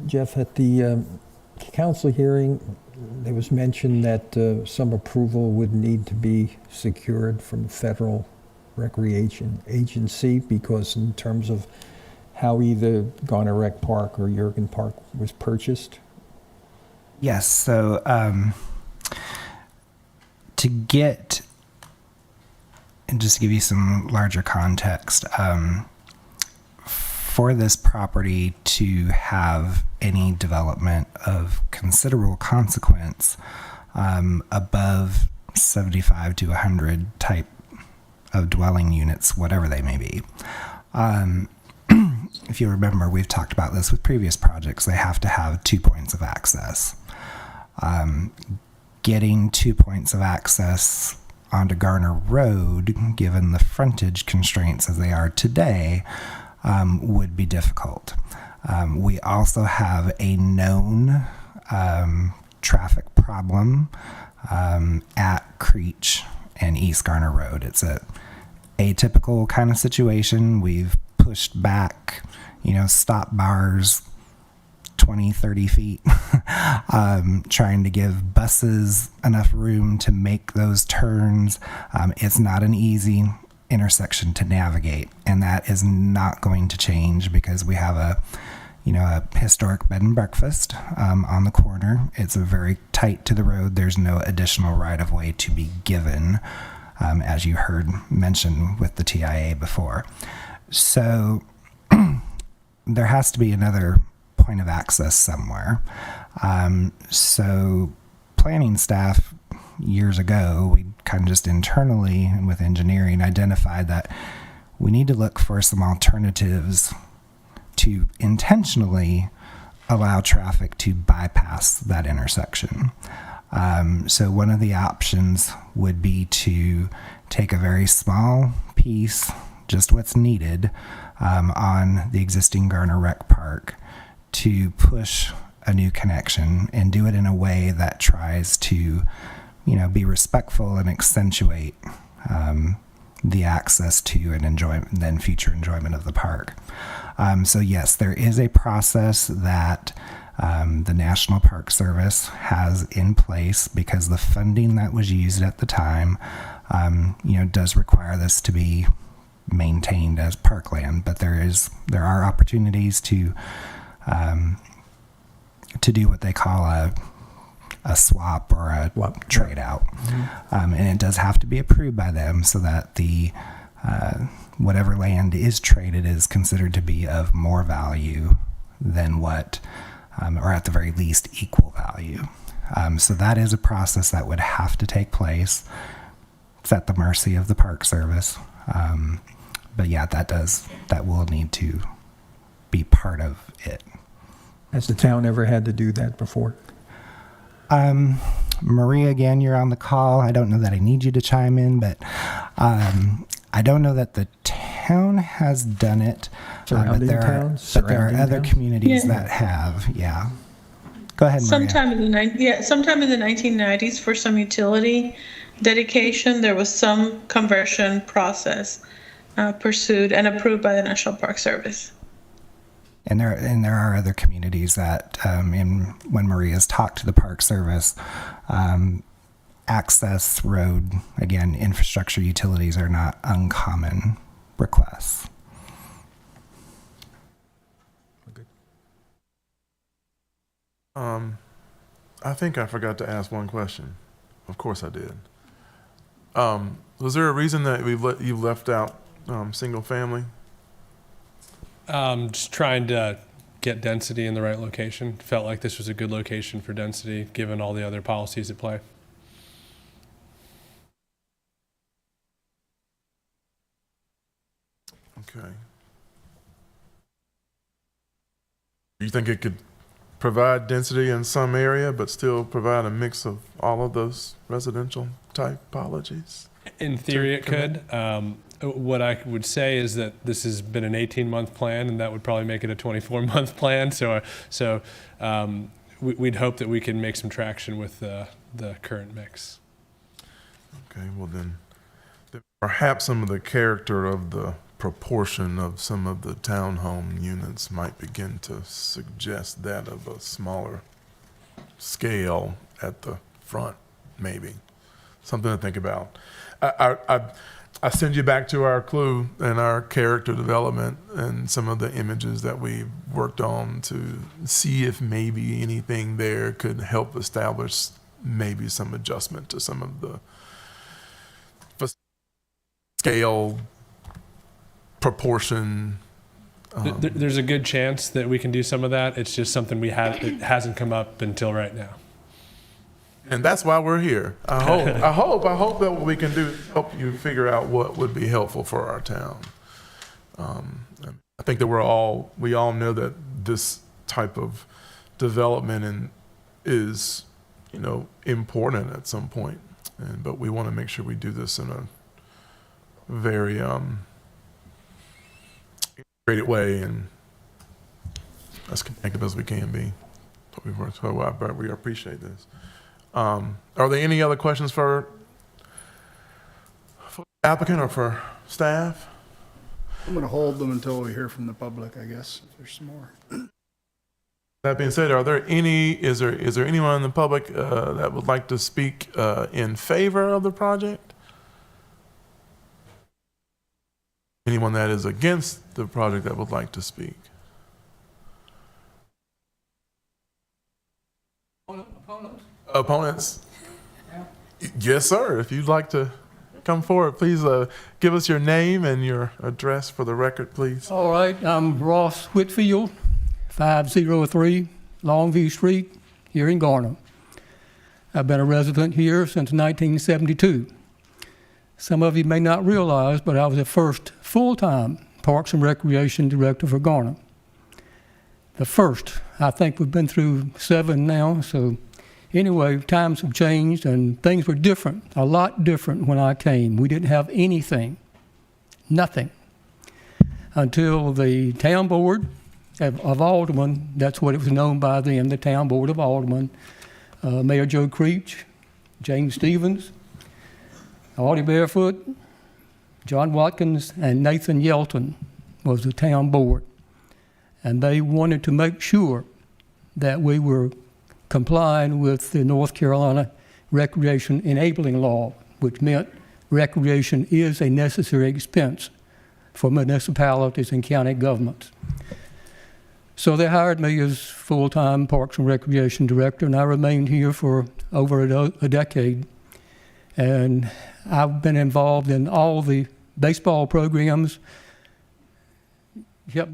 Jeff, at the council hearing, there was mention that some approval would need to be secured from federal recreation agency, because in terms of how either Garner Rec Park or Jurgen Park was purchased? Yes, so to get, and just to give you some larger context, for this property to have any development of considerable consequence above 75 to 100 type of dwelling units, whatever they may be. If you remember, we've talked about this with previous projects, they have to have 2 points of access. Getting 2 points of access onto Garner Road, given the frontage constraints as they are today, would be difficult. We also have a known traffic problem at Creech and East Garner Road. It's a atypical kind of situation. We've pushed back, stop bars 20, 30 feet, trying to give buses enough room to make those turns. It's not an easy intersection to navigate, and that is not going to change because we have a historic bed and breakfast on the corner. It's very tight to the road. There's no additional right-of-way to be given, as you heard mentioned with the TIA before. So there has to be another point of access somewhere. So planning staff years ago, we kind of just internally and with engineering identified that we need to look for some alternatives to intentionally allow traffic to bypass that intersection. So one of the options would be to take a very small piece, just what's needed, on the existing Garner Rec Park to push a new connection and do it in a way that tries to, be respectful and accentuate the access to and enjoyment, then future enjoyment of the park. So yes, there is a process that the National Park Service has in place because the funding that was used at the time, does require this to be maintained as parkland. But there are opportunities to do what they call a swap or a trade out, and it does have to be approved by them so that the whatever land is traded is considered to be of more value than what, or at the very least equal value. So that is a process that would have to take place. it's at the mercy of the Park Service. But yeah, that will need to be part of it. Has the town ever had to do that before? Maria, again, you're on the call. I don't know that I need you to chime in, but I don't know that the town has done it. Surrounding but towns? there are other Surrounding communities Yeah. that have. Yeah. Go ahead, Maria. Sometime in the 1990s, for some utility dedication, there was some conversion process pursued and approved by the National Park Service. And there are other communities that, when Maria's talked to the Park Service, access, road, again, infrastructure, utilities are not uncommon requests. I think I forgot to ask one question. Of course I did. Was there a reason that you left out single family? Just trying to get density in the right location. Felt like this was a good location for density, given all the other policies at play. Okay. Do you think it could provide density in some area, but still provide a mix of all of those residential typologies? In theory, it could. What I would say is that this has been an 18-month plan, and that would probably make it a 24-month plan. So we'd hope that we can make some traction with the current mix. Okay, well then perhaps some of the character of the proportion of some of the townhome units might begin to suggest that of a smaller scale at the front, maybe. Something to think about. I send you back to our clue and our character development and some of the images that we worked on to see if maybe anything there could help establish maybe some adjustment to some of the scale, proportion. There's a good chance that we can do some of that. It's just something it hasn't come up until right now. And that's why we're here. I hope that what we can do is help you figure out what would be helpful for our town. I think that we all know that this type of development is, important at some point. But we want to make sure we do this in a very integrated way and as connected as we can be. But we appreciate this. Are there any other questions for the applicant or for staff? I'm going to hold them until we hear from the public, I guess, if there's some more. That being said, is there anyone in the public that would like to speak in favor of the project? Anyone that is against the project that would like to speak? Opponents? Yes, sir. If you'd like to come forward, please give us your name and your address for the record, please. All right, I'm Ross Whitfield, 503 Longview Street, here in Garner. I've been a resident here since 1972. Some of you may not realize, but I was the first full-time Parks and Recreation Director for Garner. The first. I think we've been through 7 now, so anyway, times have changed and things were different, a lot different when I came. We didn't have anything, nothing, until the town board of Alderman, that's what it was known by then, the town board of Alderman, Mayor Joe Creech, James Stevens, Audie Barefoot, John Watkins, and Nathan Yelton was the town board. And they wanted to make sure that we were complying with the North Carolina Recreation Enabling Law, which meant recreation is a necessary expense for municipalities and county governments. So they hired me as full-time Parks and Recreation Director, and I remained here for over a decade. And I've been involved in all the baseball programs. Yep.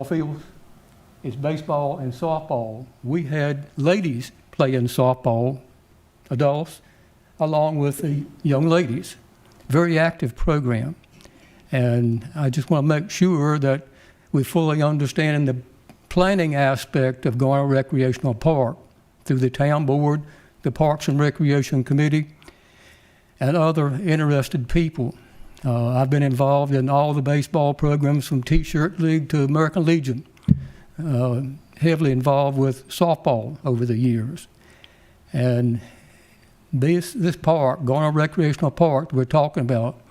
Field is baseball and softball. We had ladies playing softball, adults, along with the young ladies. Very active program. And I just want to make sure that we fully understand the planning aspect of Garner Recreational Park through the town board, the Parks and Recreation Committee, and other interested people. I've been involved in all the baseball programs from T-shirt League to American Legion, heavily involved with softball over the years. And this park, Garner Recreational Park, we're talking about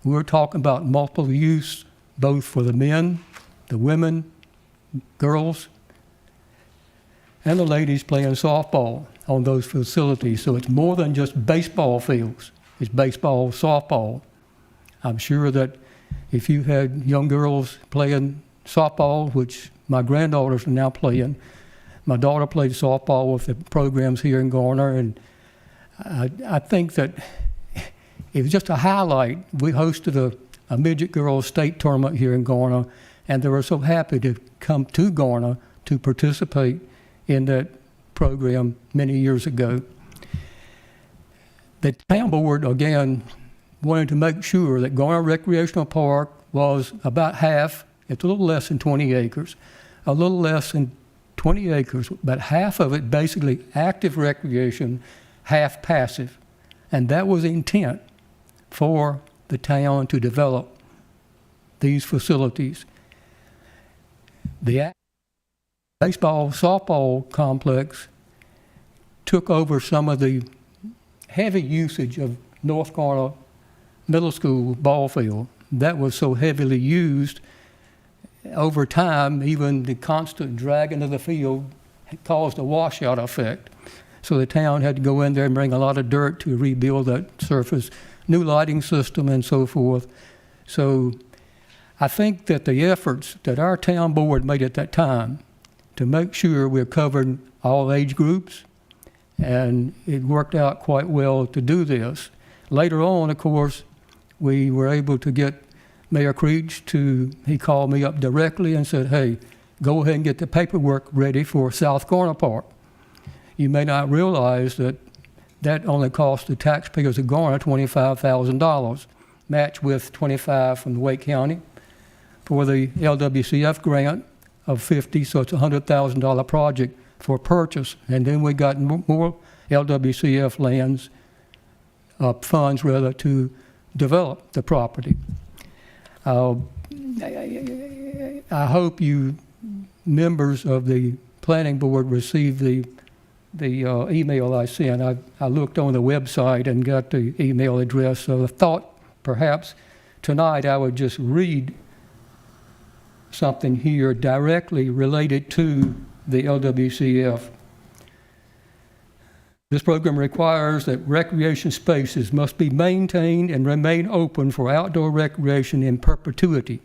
multiple use, both for the men, the women, girls, and the ladies playing softball on those facilities. So it's more than just baseball fields. It's baseball, softball. I'm sure that if you had young girls playing softball, which my granddaughters are now playing, my daughter played softball with the programs here in Garner, and I think that it was just a highlight. We hosted a midget girls state tournament here in Garner, and they were so happy to come to Garner to participate in that program many years ago. The town board, again, wanted to make sure that Garner Recreational Park was about half, it's a little less than 20 acres, a little less than 20 acres, but half of it basically active recreation, half passive. And that was the intent for the town to develop these facilities. The baseball, softball complex took over some of the heavy usage of North Garner Middle School ball field. That was so heavily used over time, even the constant dragging of the field caused a washout effect. So the town had to go in there and bring a lot of dirt to rebuild that surface, new lighting system and so forth. So I think that the efforts that our town board made at that time to make sure we're covering all age groups, and it worked out quite well to do this. Later on, of course, we were able to get Mayor Creech he called me up directly and said, hey, go ahead and get the paperwork ready for South Garner Park. You may not realize that only cost the taxpayers of Garner $25,000, matched with $25,000 from the Wake County for the LWCF grant of $50,000, so it's a $100,000 project for purchase. And then we got more LWCF funds rather to develop the property. I hope you members of the planning board received the email I sent. I looked on the website and got the email address, so I thought perhaps tonight I would just read something here directly related to the LWCF. This program requires that recreation spaces must be maintained and remain open for outdoor recreation in perpetuity.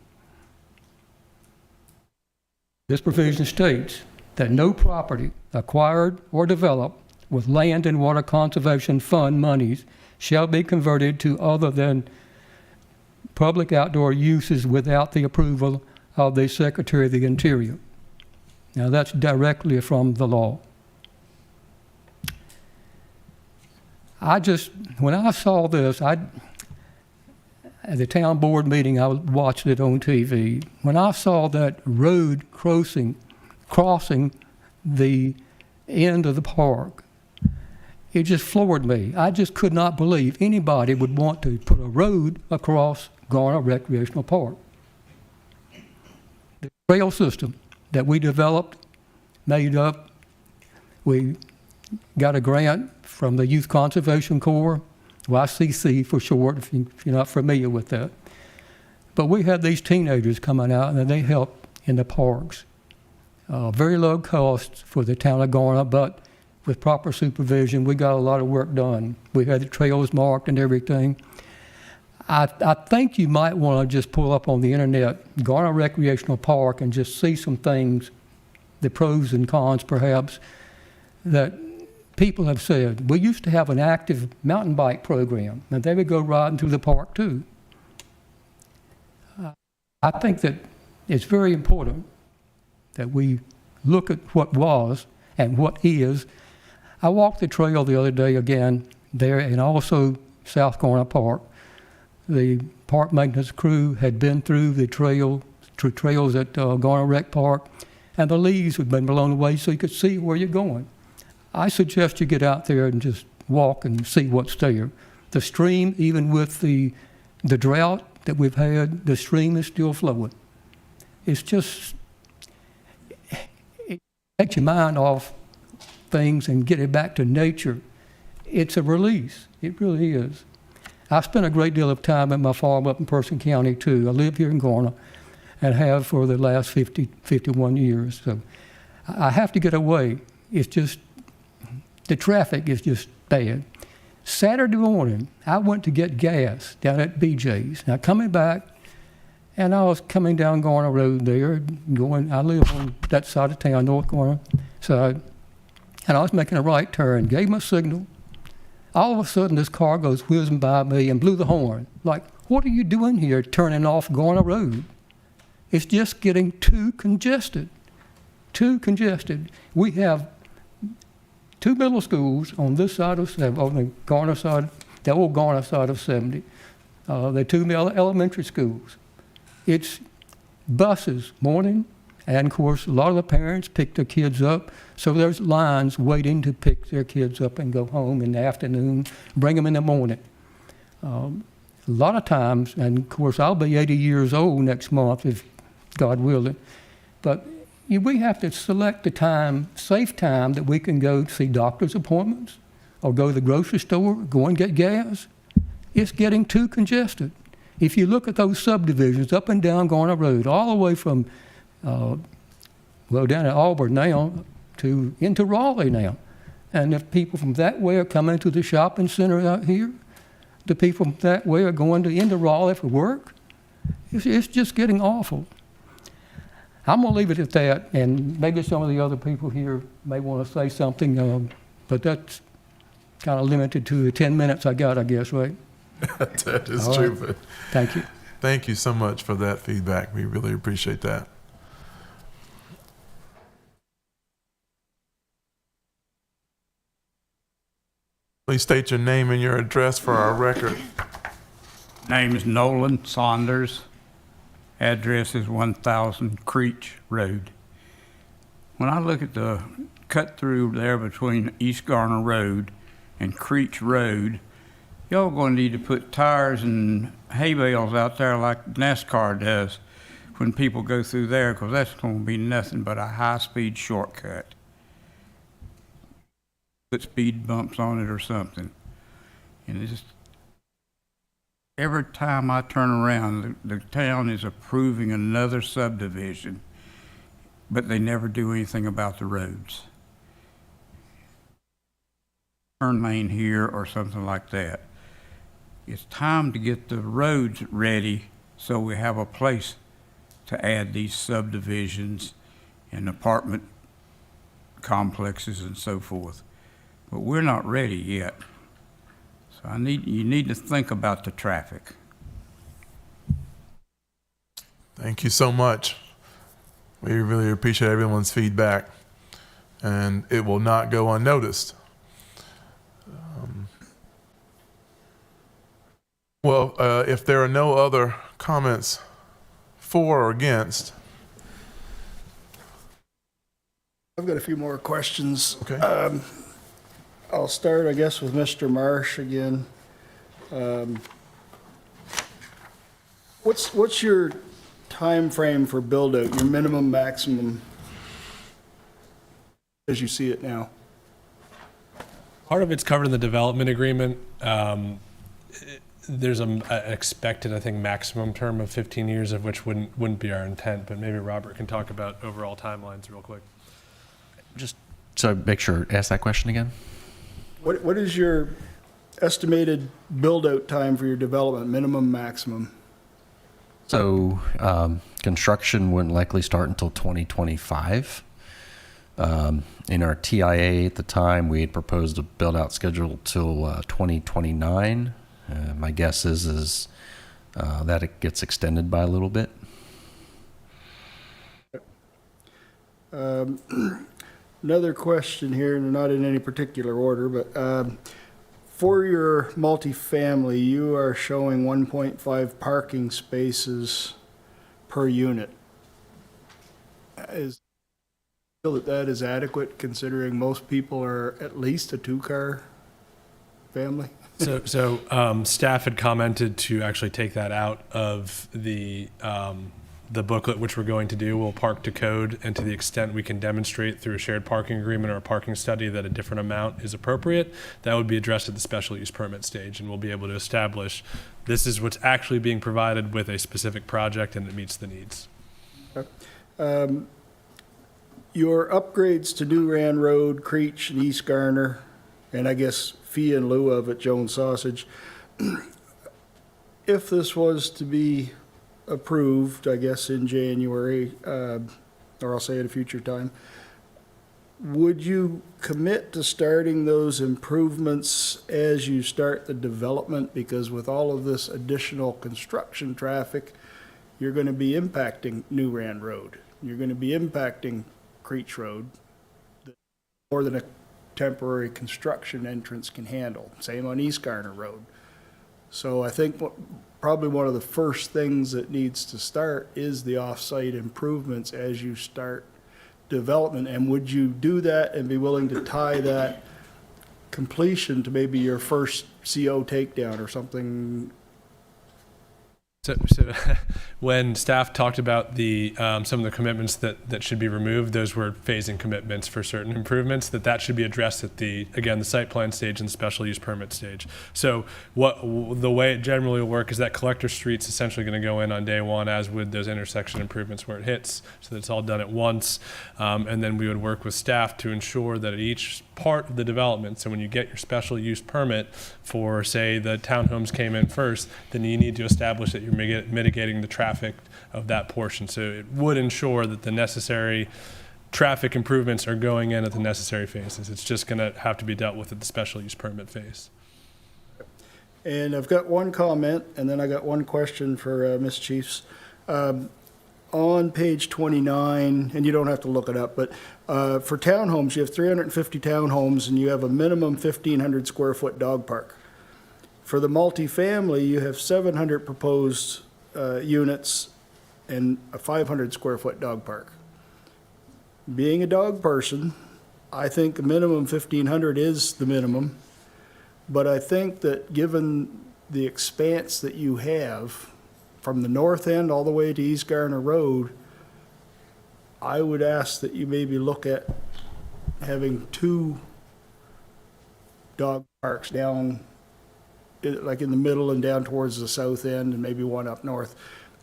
This provision states that no property acquired or developed with land and water conservation fund monies shall be converted to other than public outdoor uses without the approval of the Secretary of the Interior. Now that's directly from the law. When I saw this, at the town board meeting, I watched it on TV. When I saw that road crossing the end of the park, it just floored me. I just could not believe anybody would want to put a road across Garner Recreational Park. The trail system that we developed, made up, we got a grant from the Youth Conservation Corps, YCC for short, if you're not familiar with that. But we had these teenagers coming out and they helped in the parks. Very low cost for the town of Garner, but with proper supervision, we got a lot of work done. We had the trails marked and everything. I think you might want to just pull up on the internet, Garner Recreational Park, and just see some things, the pros and cons perhaps, that people have said. We used to have an active mountain bike program, and they would go riding through the park too. I think that it's very important that we look at what was and what is. I walked the trail the other day again, there and also South Garner Park. The park maintenance crew had been through the trails at Garner Rec Park, and the leaves had been blown away so you could see where you're going. I suggest you get out there and just walk and see what's there. The stream, even with the drought that we've had, the stream is still flowing. It's just, it takes your mind off things and get it back to nature. It's a release. It really is. I spent a great deal of time at my farm up in Person County, too. I live here in Garner and have for the last 51 years. So I have to get away. It's just, the traffic is just bad. Saturday morning, I went to get gas down at BJ's. Now, coming back, and I was coming down Garner Road there, I live on that side of town, North Garner side, and I was making a right turn, gave my signal. All of a sudden, this car goes whizzing by me and blew the horn. Like, what are you doing here turning off Garner Road? It's just getting too congested, too congested. We have 2 middle schools on this side of, on the Garner side, the old Garner side of 70. The 2 elementary schools. It's buses morning, and of course, a lot of the parents pick their kids up, so there's lines waiting to pick their kids up and go home in the afternoon, bring them in the morning. A lot of times, and of course, I'll be 80 years old next month, if God willing, but we have to select the time, safe time, that we can go to see doctor's appointments or go to the grocery store, go and get gas. It's getting too congested. If you look at those subdivisions up and down Garner Road, all the way from, down at Auburn now to into Raleigh now, and if people from that way are coming to the shopping center out here, the people from that way are going into Raleigh for work, it's just getting awful. I'm going to leave it at that, and maybe some of the other people here may want to say something, but that's kind of limited to the 10 minutes I got, I guess, right? That is All true. right. But Thank you. thank you so much for that feedback. We really appreciate that. Please state your name and your address for our record. Name is Nolan Saunders. Address is 1000 Creech Road. When I look at the cut through there between East Garner Road and Creech Road, y'all going to need to put tires and hay bales out there like NASCAR does when people go through there, because that's going to be nothing but a high-speed shortcut. Put speed bumps on it or something. And it's just, every time I turn around, the town is approving another subdivision, but they never do anything about the roads. Turn lane here or something like that. It's time to get the roads ready so we have a place to add these subdivisions and apartment complexes and so forth. But we're not ready yet. So you need to think about the traffic. Thank you so much. We really appreciate everyone's feedback, and it will not go unnoticed. If there are no other comments for or against. I've got a few more questions. Okay. I'll start, I guess, with Mr. Marsh again. What's your time frame for build out, your minimum, maximum, as you see it now? Part of it's covered in the development agreement. There's an expected, I think, maximum term of 15 years, of which wouldn't be our intent, but maybe Robert can talk about overall timelines real quick. Just so make sure, ask that question again. What is your estimated build out time for your development, minimum, maximum? So construction wouldn't likely start until 2025. In our TIA at the time, we had proposed a build-out schedule till 2029. My guess is that it gets extended by a little bit. Another question here, and not in any particular order, but For your multifamily, you are showing 1.5 parking spaces per unit. Is feel that that is adequate considering most people are at least a two-car family? So staff had commented to actually take that out of the booklet, which we're going to do. We'll park to code, and to the extent we can demonstrate through a shared parking agreement or a parking study that a different amount is appropriate, that would be addressed at the special use permit stage, and we'll be able to establish this is what's actually being provided with a specific project and it meets the needs. Your upgrades to New Rand Road, Creech, and East Garner, and I guess fee in lieu of at Jones Sausage, if this was to be approved, I guess in January, or I'll say at a future time, would you commit to starting those improvements as you start the development? Because with all of this additional construction traffic, you're going to be impacting New Rand Road. You're going to be impacting Creech Road, more than a temporary construction entrance can handle. Same on East Garner Road. So I think probably one of the first things that needs to start is the off-site improvements as you start development. And would you do that and be willing to tie that completion to maybe your first CO takedown or something? So when staff talked about the some of the commitments that should be removed, those were phasing commitments for certain improvements, that should be addressed at the site plan stage and special use permit stage. So the way it generally will work is that Collector Street's essentially going to go in on day one, as would those intersection improvements where it hits, so that it's all done at once. And then we would work with staff to ensure that at each part of the development, so when you get your special use permit for, say, the townhomes came in first, then you need to establish that you're mitigating the traffic of that portion. So it would ensure that the necessary traffic improvements are going in at the necessary phases. It's just going to have to be dealt with at the special use permit phase. And I've got one comment, and then I got one question for Ms. Chiefs. On page 29, and you don't have to look it up, but for townhomes, you have 350 townhomes, and you have a minimum 1,500 square foot dog park. For the multifamily, you have 700 proposed units and a 500 square foot dog park. Being a dog person, I think a minimum 1,500 is the minimum, but I think that given the expanse that you have from the north end all the way to East Garner Road, I would ask that you maybe look at having 2 dog parks down, like in the middle and down towards the south end, and maybe one up north.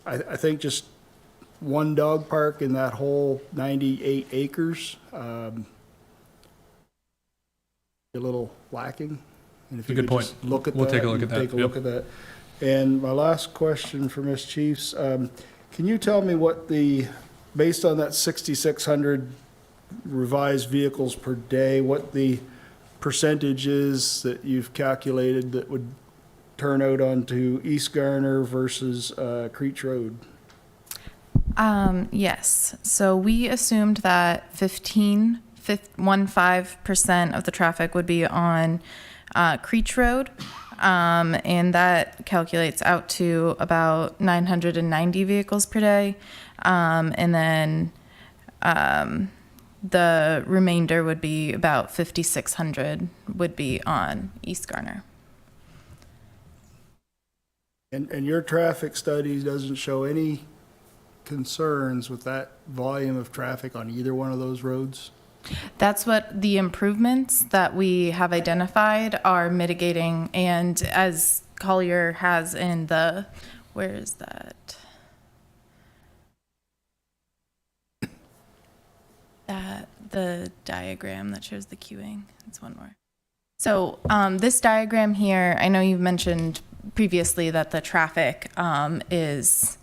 I think just 1 dog park in that whole 98 acres, a little lacking. And if you Good could point. just look at We'll that, take a look at that. Take a look at that. And my last question for Ms. Chiefs, can you tell me what based on that 6,600 revised vehicles per day, what the percentage is that you've calculated that would turn out onto East Garner versus Creech Road? Yes. So we assumed that 15% of the traffic would be on Creech Road. And that calculates out to about 990 vehicles per day. And then the remainder would be about 5,600 would be on East Garner. And your traffic study doesn't show any concerns with that volume of traffic on either one of those roads? That's what the improvements that we have identified are mitigating, and as Collier has in the, where is that? The diagram that shows the queuing. It's one more. So this diagram here, I know you've mentioned previously that the traffic is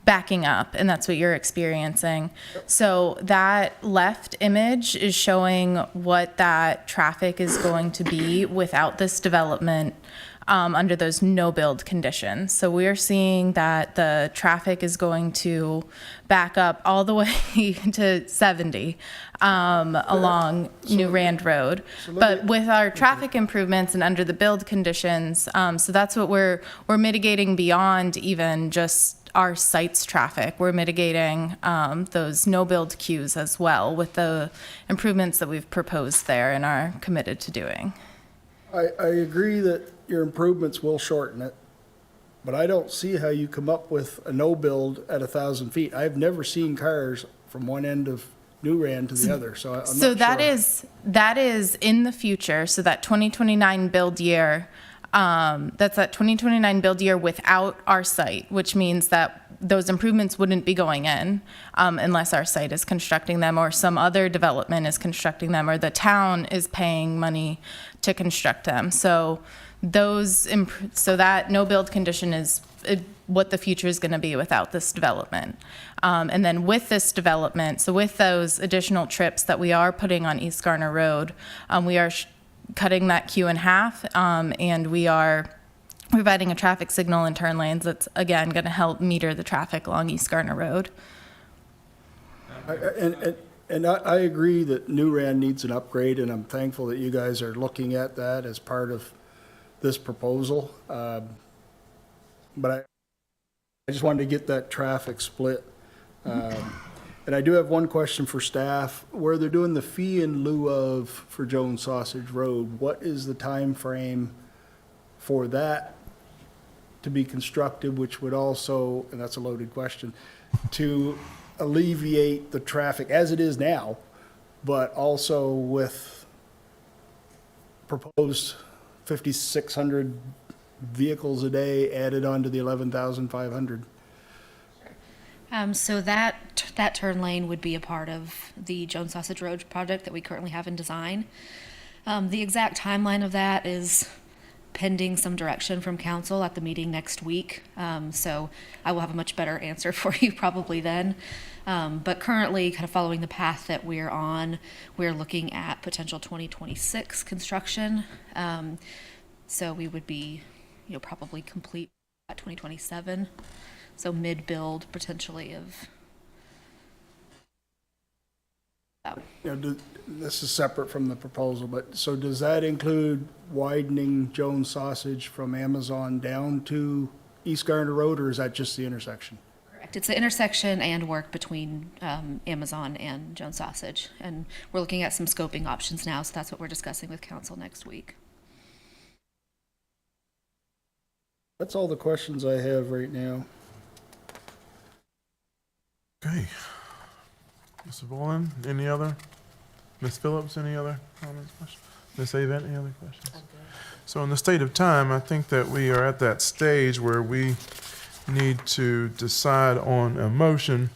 backing up, and that's what you're experiencing. So that left image is showing what that traffic is going to be without this development under those no build conditions. So we're seeing that the traffic is going to back up all the way to 70 along New Rand Road. But with our traffic improvements and under the build conditions, so that's what we're mitigating beyond even just our site's traffic. We're mitigating those no build queues as well with the improvements that we've proposed there and are committed to doing. I agree that your improvements will shorten it, but I don't see how you come up with a no build at 1,000 feet. I've never seen cars from one end of New Rand to the other, so I'm not sure. So that is in the future. So that 2029 build year, that's that 2029 build year without our site, which means that those improvements wouldn't be going in unless our site is constructing them or some other development is constructing them or the town is paying money to construct them. So so that no build condition is what the future is going to be without this development. And then with this development, so with those additional trips that we are putting on East Garner Road, we are cutting that queue in half, and we are providing a traffic signal in turn lanes that's, again, going to help meter the traffic along East Garner Road. And I agree that New Rand needs an upgrade, and I'm thankful that you guys are looking at that as part of this proposal. But I just wanted to get that traffic split. And I do have one question for staff. Where they're doing the fee in lieu of for Jones Sausage Road, what is the time frame for that to be constructed, which would also, and that's a loaded question, to alleviate the traffic as it is now, but also with proposed 5,600 vehicles a day added on to the 11,500? So that turn lane would be a part of the Jones Sausage Road project that we currently have in design. The exact timeline of that is pending some direction from council at the meeting next week. So I will have a much better answer for you probably then. But currently, kind of following the path that we're on, we're looking at potential 2026 construction. So we would be, probably complete at 2027. So mid-build potentially of. This is separate from the proposal, but so does that include widening Jones Sausage from Amazon down to East Garner Road, or is that just the intersection? Correct. It's the intersection and work between Amazon and Jones Sausage. And we're looking at some scoping options now, so that's what we're discussing with council next week. That's all the questions I have right now. Okay. Mr. Boland, any other? Ms. Phillips, any other comments, questions? Ms. Avent, any other questions? So in the state of time, I think that we are at that stage where we need to decide on a motion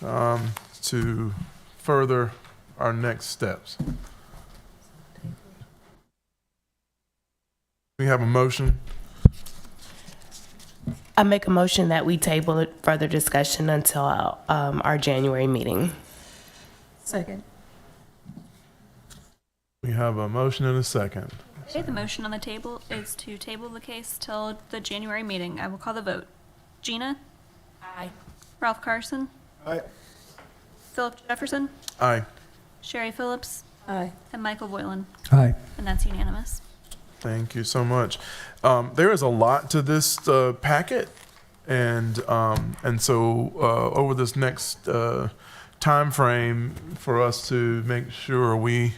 to further our next steps. We have a motion. I make a motion that we table it further discussion until our January meeting. Second. We have a motion and a second. Okay, the motion on the table is to table the case till the January meeting. I will call the vote. Gina? Aye. Ralph Carson? Aye. Philip Jefferson? Aye. Sherry Phillips? Aye. And Michael Voiland? Aye. And that's unanimous. Thank you so much. There is a lot to this packet, and so over this next time frame, for us to make sure we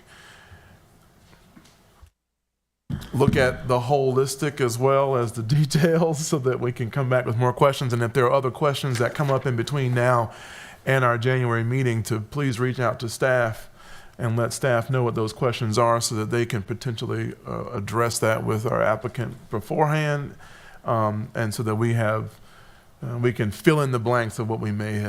look at the holistic as well as the details, so that we can come back with more questions. And if there are other questions that come up in between now and our January meeting, to please reach out to staff and let staff know what those questions are, so that they can potentially address that with our applicant beforehand, and so that we can fill in the blanks of what we may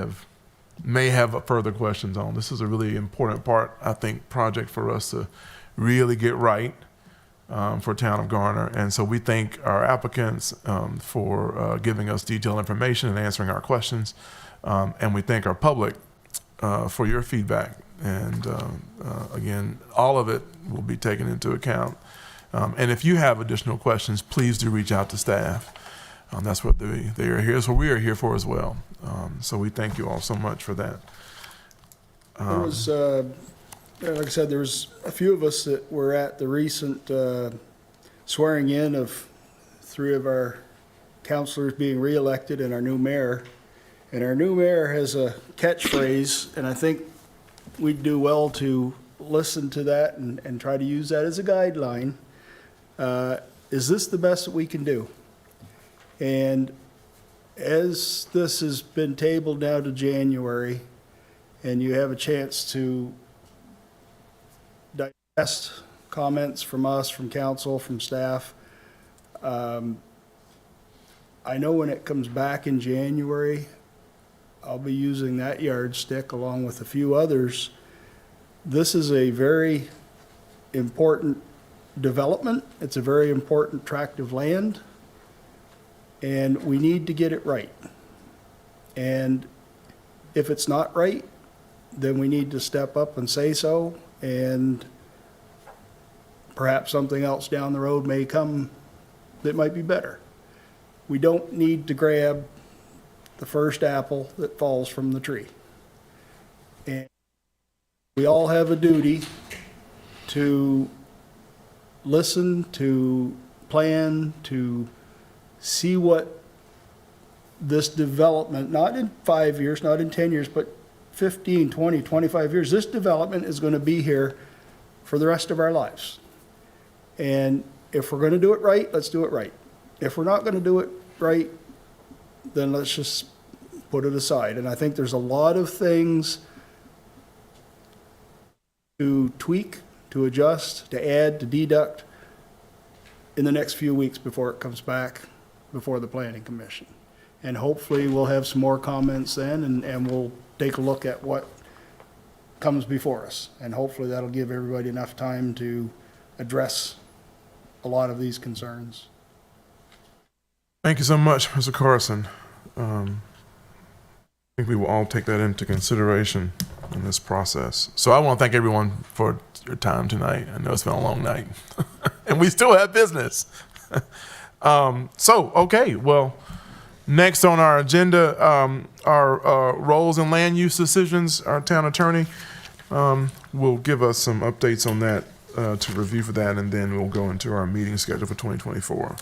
have further questions on. This is a really important part, I think, project for us to really get right for Town of Garner. And so we thank our applicants for giving us detailed information and answering our questions, and we thank our public for your feedback. And again, all of it will be taken into account And if you have additional questions, please do reach out to staff. That's what they are here. That's what we are here for as well. So we thank you all so much for that. There was, like I said, there was a few of us that were at the recent swearing in of 3 of our councilors being reelected and our new mayor. And our new mayor has a catchphrase, and I think we'd do well to listen to that and try to use that as a guideline. Is this the best that we can do? And as this has been tabled now to January, and you have a chance to digest comments from us, from council, from staff, I know when it comes back in January, I'll be using that yardstick along with a few others. This is a very important development. It's a very important tract of land, and we need to get it right. And if it's not right, then we need to step up and say so, and perhaps something else down the road may come that might be better. We don't need to grab the first apple that falls from the tree. And we all have a duty to listen, to plan, to see what this development, not in 5 years, not in 10 years, but 15, 20, 25 years, this development is going to be here for the rest of our lives. And if we're going to do it right, let's do it right. If we're not going to do it right, then let's just put it aside. And I think there's a lot of things to tweak, to adjust, to add, to deduct in the next few weeks before it comes back before the Planning Commission. And hopefully we'll have some more comments then, and we'll take a look at what comes before us. And hopefully that'll give everybody enough time to address a lot of these concerns. Thank you so much, Mr. Carson. I think we will all take that into consideration in this process. So I want to thank everyone for your time tonight. I know it's been a long night, and we still have business. Okay, well, next on our agenda are roles and land use decisions. Our town attorney will give us some updates on that to review for that, and then we'll go into our meeting schedule for 2024.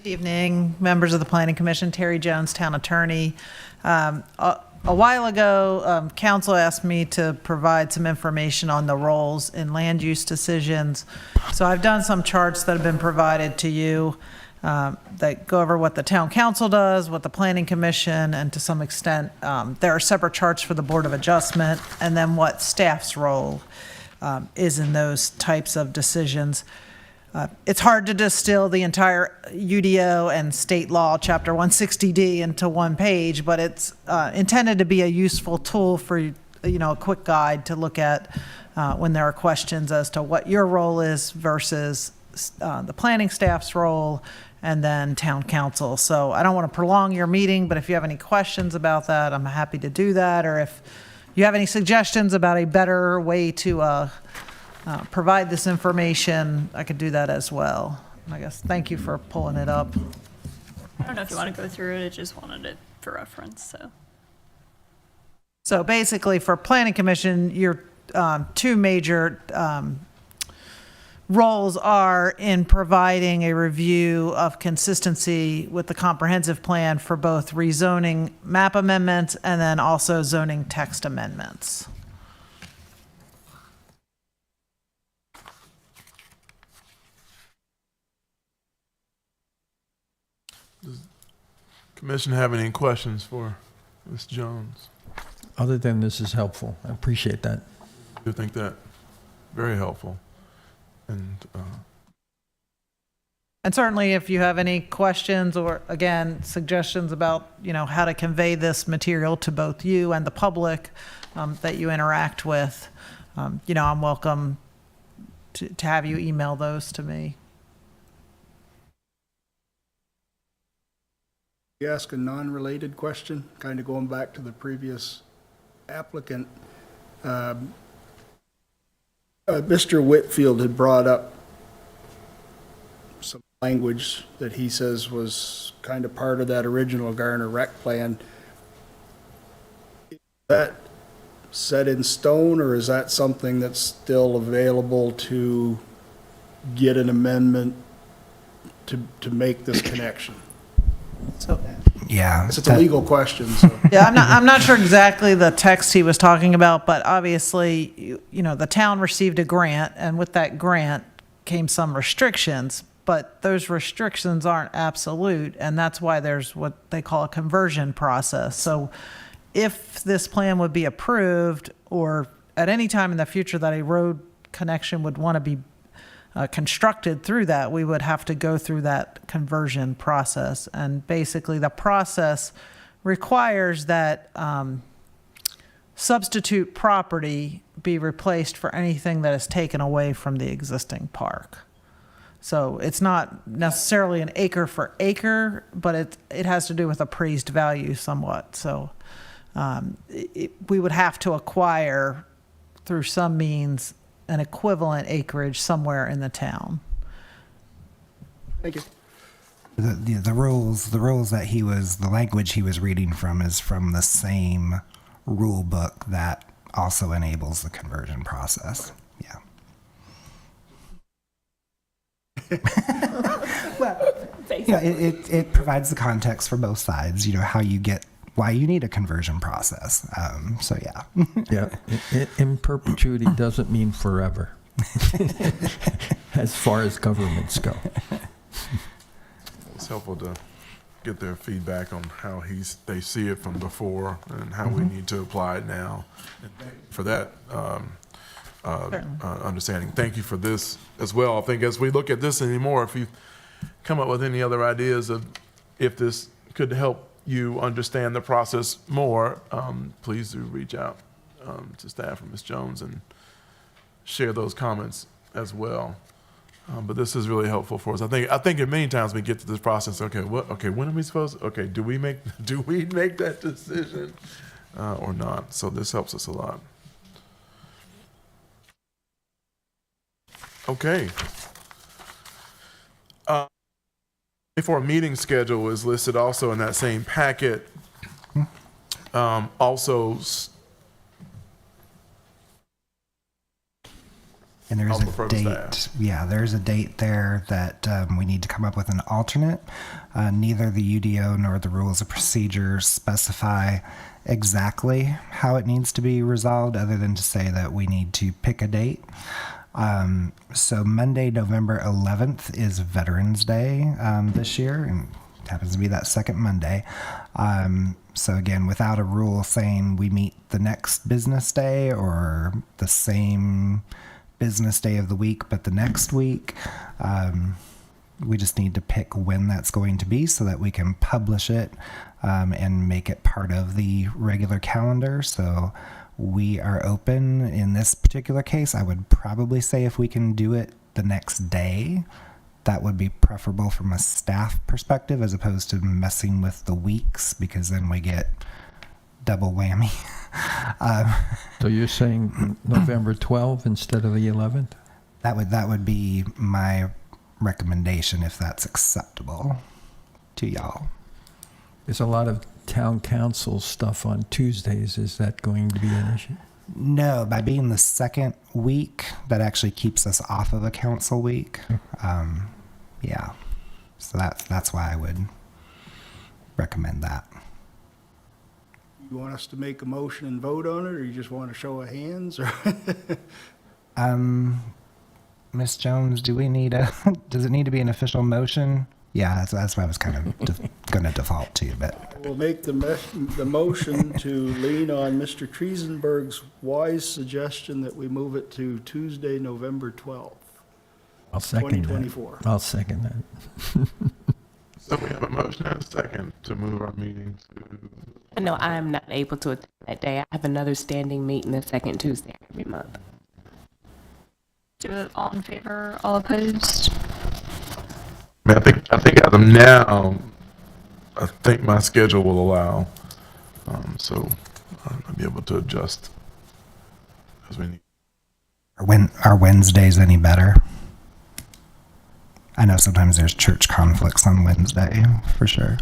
Good evening, members of the Planning Commission. Terry Jones, Town Attorney. A while ago, Council asked me to provide some information on the roles in land use decisions. So I've done some charts that have been provided to you that go over what the Town Council does, what the Planning Commission, and to some extent, there are separate charts for the Board of Adjustment, and then what staff's role is in those types of decisions. It's hard to distill the entire UDO and state law, Chapter 160D, into one page, but it's intended to be a useful tool for, a quick guide to look at when there are questions as to what your role is versus the planning staff's role, and then town council. So I don't want to prolong your meeting, but if you have any questions about that, I'm happy to do that. Or if you have any suggestions about a better way to provide this information, I could do that as well. I guess, thank you for pulling it up. I don't know if you want to go through it, I just wanted it for reference, so. So basically, for Planning Commission, your two major roles are in providing a review of consistency with the comprehensive plan for both rezoning map amendments and then also zoning text amendments. Does the Commission have any questions for Ms. Jones? Other than this is helpful. I appreciate that. I do think that very helpful. And certainly if you have any questions or, again, suggestions about, how to convey this material to both you and the public that you interact with, I'm welcome to have you email those to me. You ask a non-related question, kind of going back to the previous applicant. I Mr. Whitfield had brought up some language that he says was kind of part of that original Garner rec plan. Is that set in stone, or is that something that's still available to get an amendment to make this connection? So, Yeah. It's a legal question, so. yeah, I'm not sure exactly the text he was talking about, but obviously, the town received a grant, and with that grant came some restrictions, but those restrictions aren't absolute, and that's why there's what they call a conversion process. So if this plan would be approved, or at any time in the future that a road connection would want to be constructed through that, we would have to go through that conversion process. And basically the process requires that substitute property be replaced for anything that is taken away from the existing park. So it's not necessarily an acre for acre, but it has to do with appraised value somewhat. So we would have to acquire through some means an equivalent acreage somewhere in the town. Thank you. The rules that the language he was reading from is from the same rule book that also enables the conversion process. Yeah. Well, it provides the context for both sides, why you need a conversion process. So yeah. Yeah, in perpetuity doesn't mean forever, as far as governments go. It's helpful to get their feedback on how they see it from before and how we need to apply it now. And thank you for that understanding. Thank you for this as well. I think as we look at this anymore, if you come up with any other ideas of if this could help you understand the process more, please do reach out to staff or Ms. Jones and share those comments as well. But this is really helpful for us. I think many times we get to this process. Okay, when are we supposed? Okay, do we make that decision or not? So this helps us a lot. Okay. For a meeting schedule is listed also in that same packet. And there's a date. Yeah, there's a date there that we need to come up with an alternate. Neither the UDO nor the rules of procedure specify exactly how it needs to be resolved, other than to say that we need to pick a date. So Monday, November 11th is Veterans Day this year, and it happens to be that second Monday. So again, without a rule saying we meet the next business day or the same business day of the week but the next week, we just need to pick when that's going to be so that we can publish it and make it part of the regular calendar. So we are open in this particular case. I would probably say if we can do it the next day, that would be preferable from a staff perspective as opposed to messing with the weeks, because then we get double whammy. So you're saying November 12th instead of the 11th? That would be my recommendation if that's acceptable to y'all. There's a lot of town council stuff on Tuesdays. Is that going to be an issue? No, by being the second week, that actually keeps us off of a council week. Yeah, so that's why I would recommend that. You want us to make a motion and vote on it, or you just want a show of hands? Or Ms. Jones, does it need to be an official motion? Yeah, that's what I was kind of going to default to, but we'll make the motion to lean on Mr. Triesenberg's wise suggestion that we move it to Tuesday, November 12th. I'll second 2024. that. I'll second that. So we have a motion and a second to move our meeting to... No, I am not able to attend that day. I have another standing meeting the second Tuesday every month. Do it all in favor, all opposed? I think as of now, I think my schedule will allow. So I'll be able to adjust as we need. Are Wednesdays any better? I know sometimes there's church conflicts on Wednesday, for sure.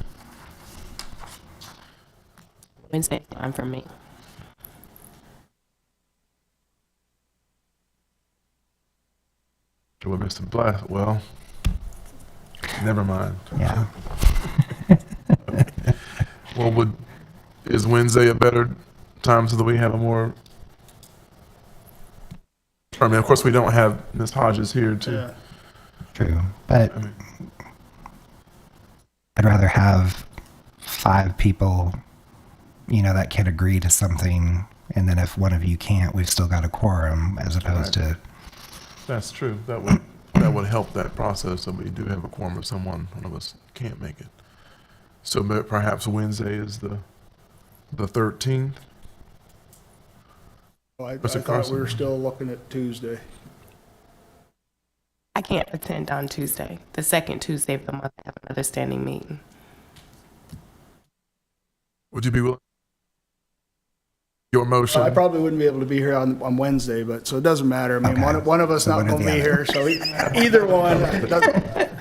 Wednesday time for me. Well, Mr. Black, well, never mind. Yeah. Well, is Wednesday a better time so that we have a more, I mean, of course, we don't have Ms. Hodges here to. True, but I mean, I'd rather have 5 people, that can agree to something, and then if one of you can't, we've still got a quorum, as opposed to. That's true. That would help that process, so we do have a quorum if one of us can't make it. So perhaps Wednesday is the 13th? Well, I Mr. thought Carson. we were still looking at Tuesday. I can't attend on Tuesday. The second Tuesday of the month, I have another standing meeting. Would you be willing? Your motion? I probably wouldn't be able to be here on Wednesday, but, so it doesn't matter. I mean, Okay. one of us So not one or going to the be other. here, so either one. It doesn't-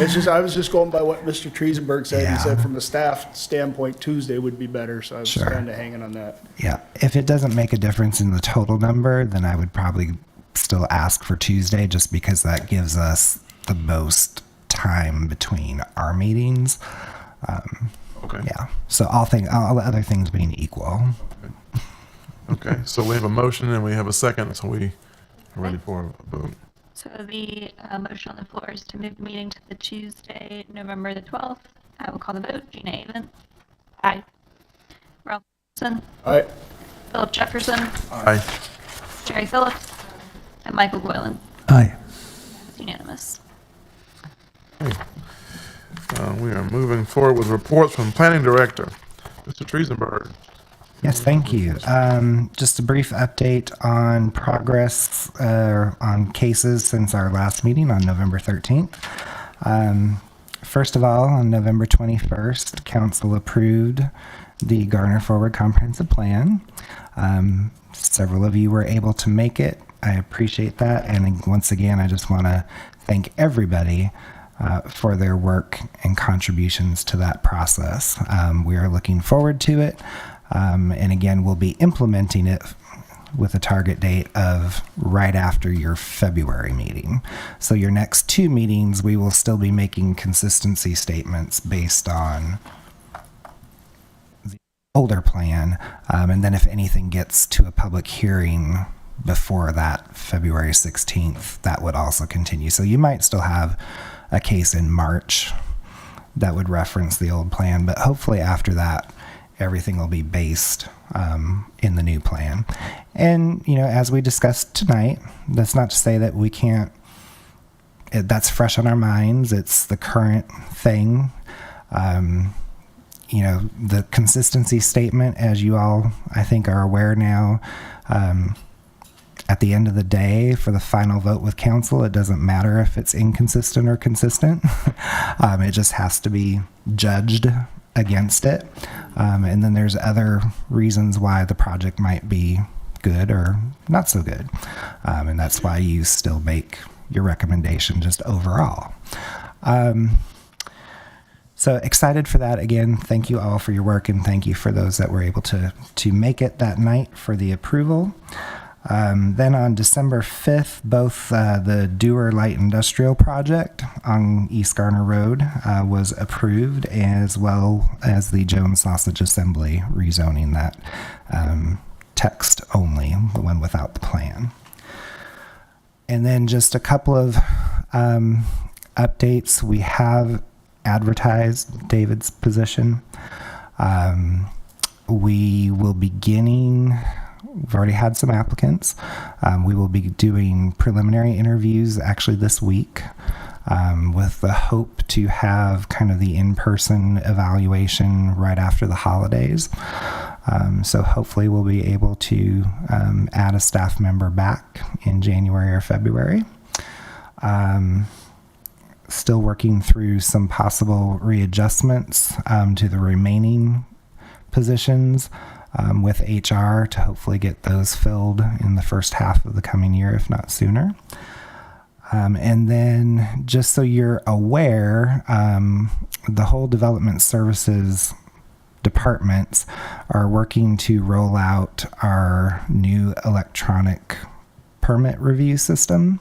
It's just, I was just going by what Mr. Triesenberg said. Yeah. He said from a staff standpoint, Tuesday would be better, so I was Sure. kind of hanging on that. Yeah, if it doesn't make a difference in the total number, then I would probably still ask for Tuesday, just because that gives us the most time between our meetings. Okay. Yeah, so all the other things being equal. Okay, so we have a motion and we have a second, so we are ready for a vote. So the motion on the floor is to move the meeting to the Tuesday, November the 12th. I will call the vote. Gina Avon. Aye. Ralph Wilson. All right. Philip Jefferson. Aye. Jerry Phillips. And Michael Goylan. Aye. It's unanimous. We are moving forward with reports from Planning Director, Mr. Triesenberg. Yes, thank you. Just a brief update on progress on cases since our last meeting on November 13th. First of all, on November 21st, Council approved the Garner Forward Comprehensive Plan. Several of you were able to make it. I appreciate that. And once again, I just want to thank everybody for their work and contributions to that process. We are looking forward to it. And again, we'll be implementing it with a target date of right after your February meeting. So your next 2 meetings, we will still be making consistency statements based on the older plan. And then if anything gets to a public hearing before that February 16th, that would also continue. So you might still have a case in March that would reference the old plan, but hopefully after that, everything will be based in the new plan. And, as we discussed tonight, that's not to say that we can't, that's fresh on our minds. It's the current thing. The consistency statement, as you all, I think, are aware now, at the end of the day, for the final vote with council, it doesn't matter if it's inconsistent or consistent. It just has to be judged against it. And then there's other reasons why the project might be good or not so good. And that's why you still make your recommendation just overall. So excited for that. Again, thank you all for your work, and thank you for those that were able to make it that night for the approval. Then on December 5th, both the Dewar Light Industrial Project on East Garner Road was approved, as well as the Jones Sausage Assembly rezoning that text only, the one without the plan. And then just a couple of updates. We have advertised David's position. We will be beginning. We've already had some applicants. We will be doing preliminary interviews actually this week, with the hope to have kind of the in-person evaluation right after the holidays. So hopefully we'll be able to add a staff member back in January or February. Still working through some possible readjustments to the remaining positions. with HR to hopefully get those filled in the first half of the coming year, if not sooner. And then, just so you're aware, the whole development services departments are working to roll out our new electronic permit review system.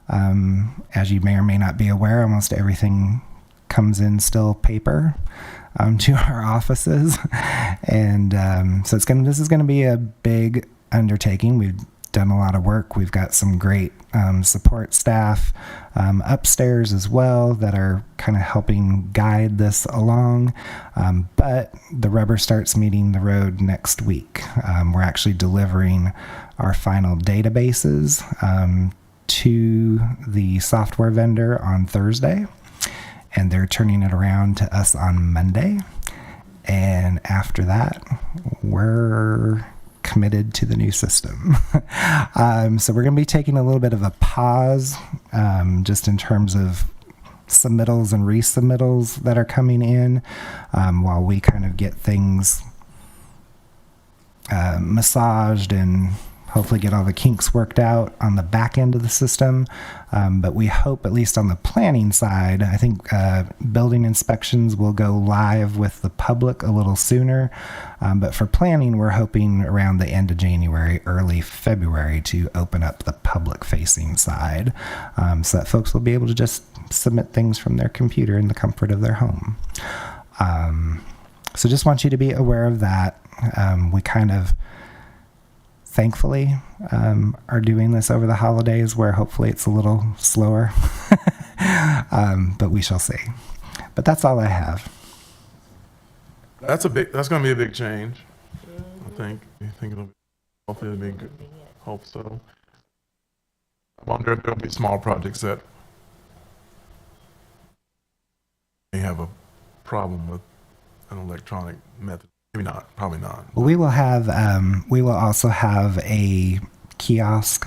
As you may or may not be aware, almost everything comes in still paper to our offices, and so this is going to be a big undertaking. We've done a lot of work. We've got some great support staff upstairs as well that are kind of helping guide this along. But the rubber starts meeting the road next week. We're actually delivering our final databases to the software vendor on Thursday, and they're turning it around to us on Monday. And after that, we're committed to the new system. So we're going to be taking a little bit of a pause just in terms of submittals and resubmittals that are coming in while we kind of get things massaged and hopefully get all the kinks worked out on the back end of the system. But we hope, at least on the planning side, I think building inspections will go live with the public a little sooner. But for planning, we're hoping around the end of January, early February to open up the public-facing side so that folks will be able to just submit things from their computer in the comfort of their home. So just want you to be aware of that. We kind of thankfully are doing this over the holidays where hopefully it's a little slower, but we shall see. But that's all I have. That's going to be a big change, I think. Hopefully it'll be good. Hope so. I wonder if there'll be small projects that may have a problem with an electronic method. Maybe not, probably not. Well, we will also have a kiosk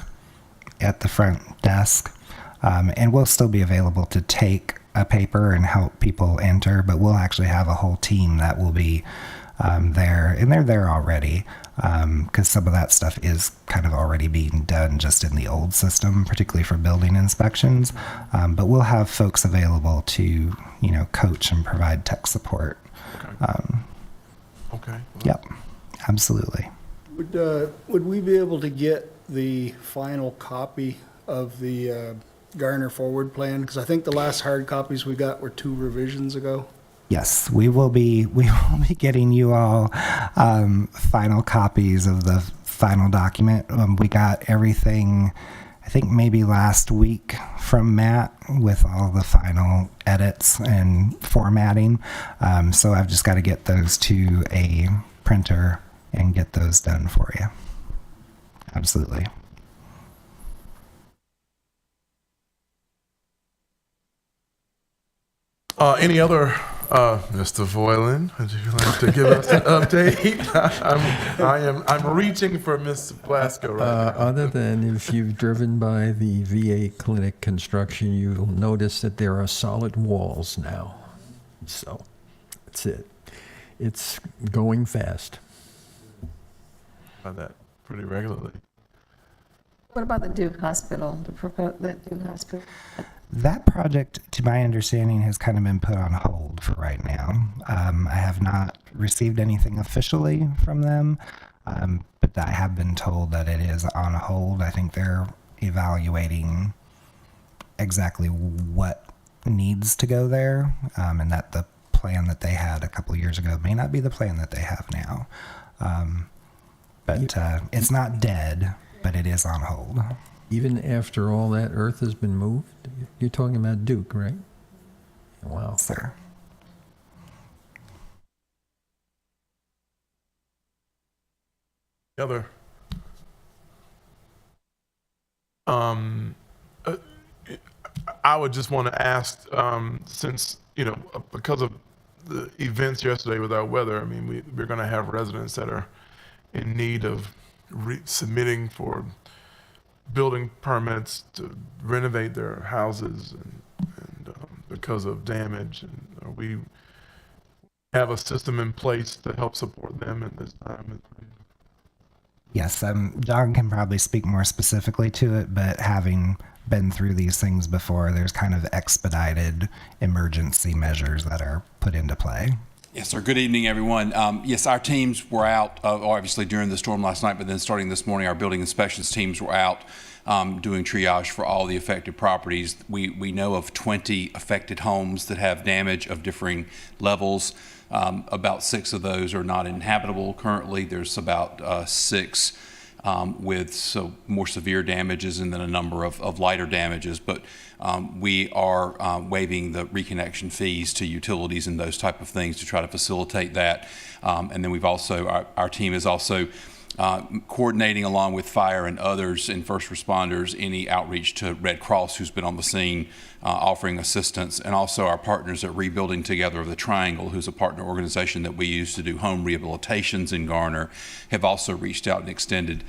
at the front desk, and we'll still be available to take a paper and help people enter, but we'll actually have a whole team that will be there, and they're there already, because some of that stuff is kind of already being done just in the old system, particularly for building inspections, but we'll have folks available to, coach and provide tech support. Okay. Okay. Yep, absolutely. Would we be able to get the final copy of the Garner Forward Plan? Because I think the last hard copies we got were 2 revisions ago. Yes, we will be getting you all final copies of the final document. We got everything, I think maybe last week from Matt with all the final edits and formatting. So I've just got to get those to a printer and get those done for you. Absolutely. Any other, Mr. Voiland, would you like to give us an update? I'm reaching for Ms. Blasco right now. Other than if you've driven by the VA clinic construction, you'll notice that there are solid walls now. So that's it. It's going fast. About that pretty regularly. What about the Duke Hospital, that Duke Hospital? That project, to my understanding, has kind of been put on hold for right now. I have not received anything officially from them, but I have been told that it is on hold. I think they're evaluating exactly what needs to go there, and that the plan that they had a couple of years ago may not be the plan that they have now. But it's not dead, but it is on hold. Even after all that earth has been moved? You're talking about Duke, right? Wow. Sir. Other. I would just want to ask, since, because of the events yesterday with our weather, I mean, we're going to have residents that are in need of submitting for building permits to renovate their houses and because of damage, and we have a system in place to help support them at this time? Yes, John can probably speak more specifically to it, but having been through these things before, there's kind of expedited emergency measures that are put into play. Yes, sir. Good evening, everyone. Yes, our teams were out, obviously, during the storm last night, but then starting this morning, our building inspections teams were out doing triage for all the affected properties. We know of 20 affected homes that have damage of differing levels. About 6 of those are not inhabitable currently. There's about 6 with more severe damages, and then a number of lighter damages. But we are waiving the reconnection fees to utilities and those type of things to try to facilitate that. And then we've also, our team is also coordinating along with fire and others and first responders any outreach to Red Cross, who's been on the scene offering assistance, and also our partners at Rebuilding Together of the Triangle, who's a partner organization that we use to do home rehabilitations in Garner, have also reached out and extended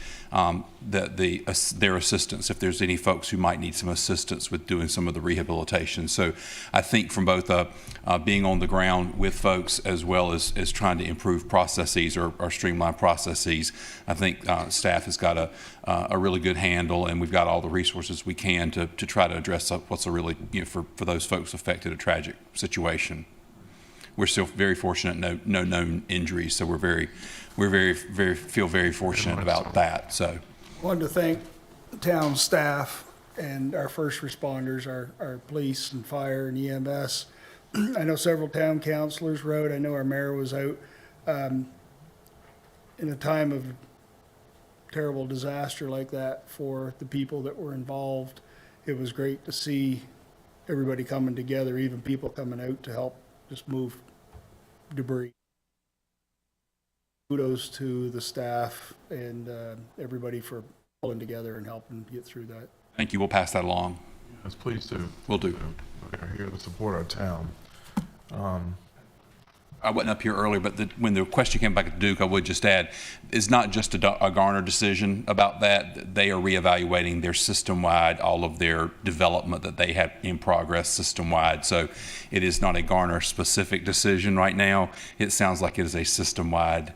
their assistance if there's any folks who might need some assistance with doing some of the rehabilitation. So I think from both being on the ground with folks as well as trying to improve processes or streamline processes, I think staff has got a really good handle, and we've got all the resources we can to try to address what's a really, for those folks affected, a tragic situation. We're still very fortunate, no known injuries, so we're feel very fortunate about that. So, wanted to thank the town staff and our first responders, our police and fire and EMS. I know several town councilors rode. I know our mayor was out in a time of terrible disaster like that for the people that were involved. It was great to see everybody coming together, even people coming out to help just move debris. Kudos to the staff and everybody for pulling together and helping get through that. thank you. We'll pass that along. Yes, please do. We'll do. We're here to support our town. I wasn't up here earlier, but when the question came back at Duke, I would just add, it's not just a Garner decision about that. They are reevaluating their system-wide, all of their development that they have in progress system-wide. So it is not a Garner-specific decision right now. It sounds like it is a system-wide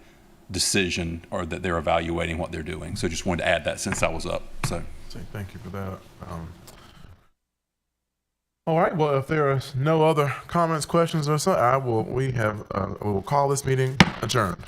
decision, or that they're evaluating what they're doing. So just wanted to add that since I was up. So Thank you for that. All right. Well, if there are no other comments, questions, or so, we'll call this meeting adjourned.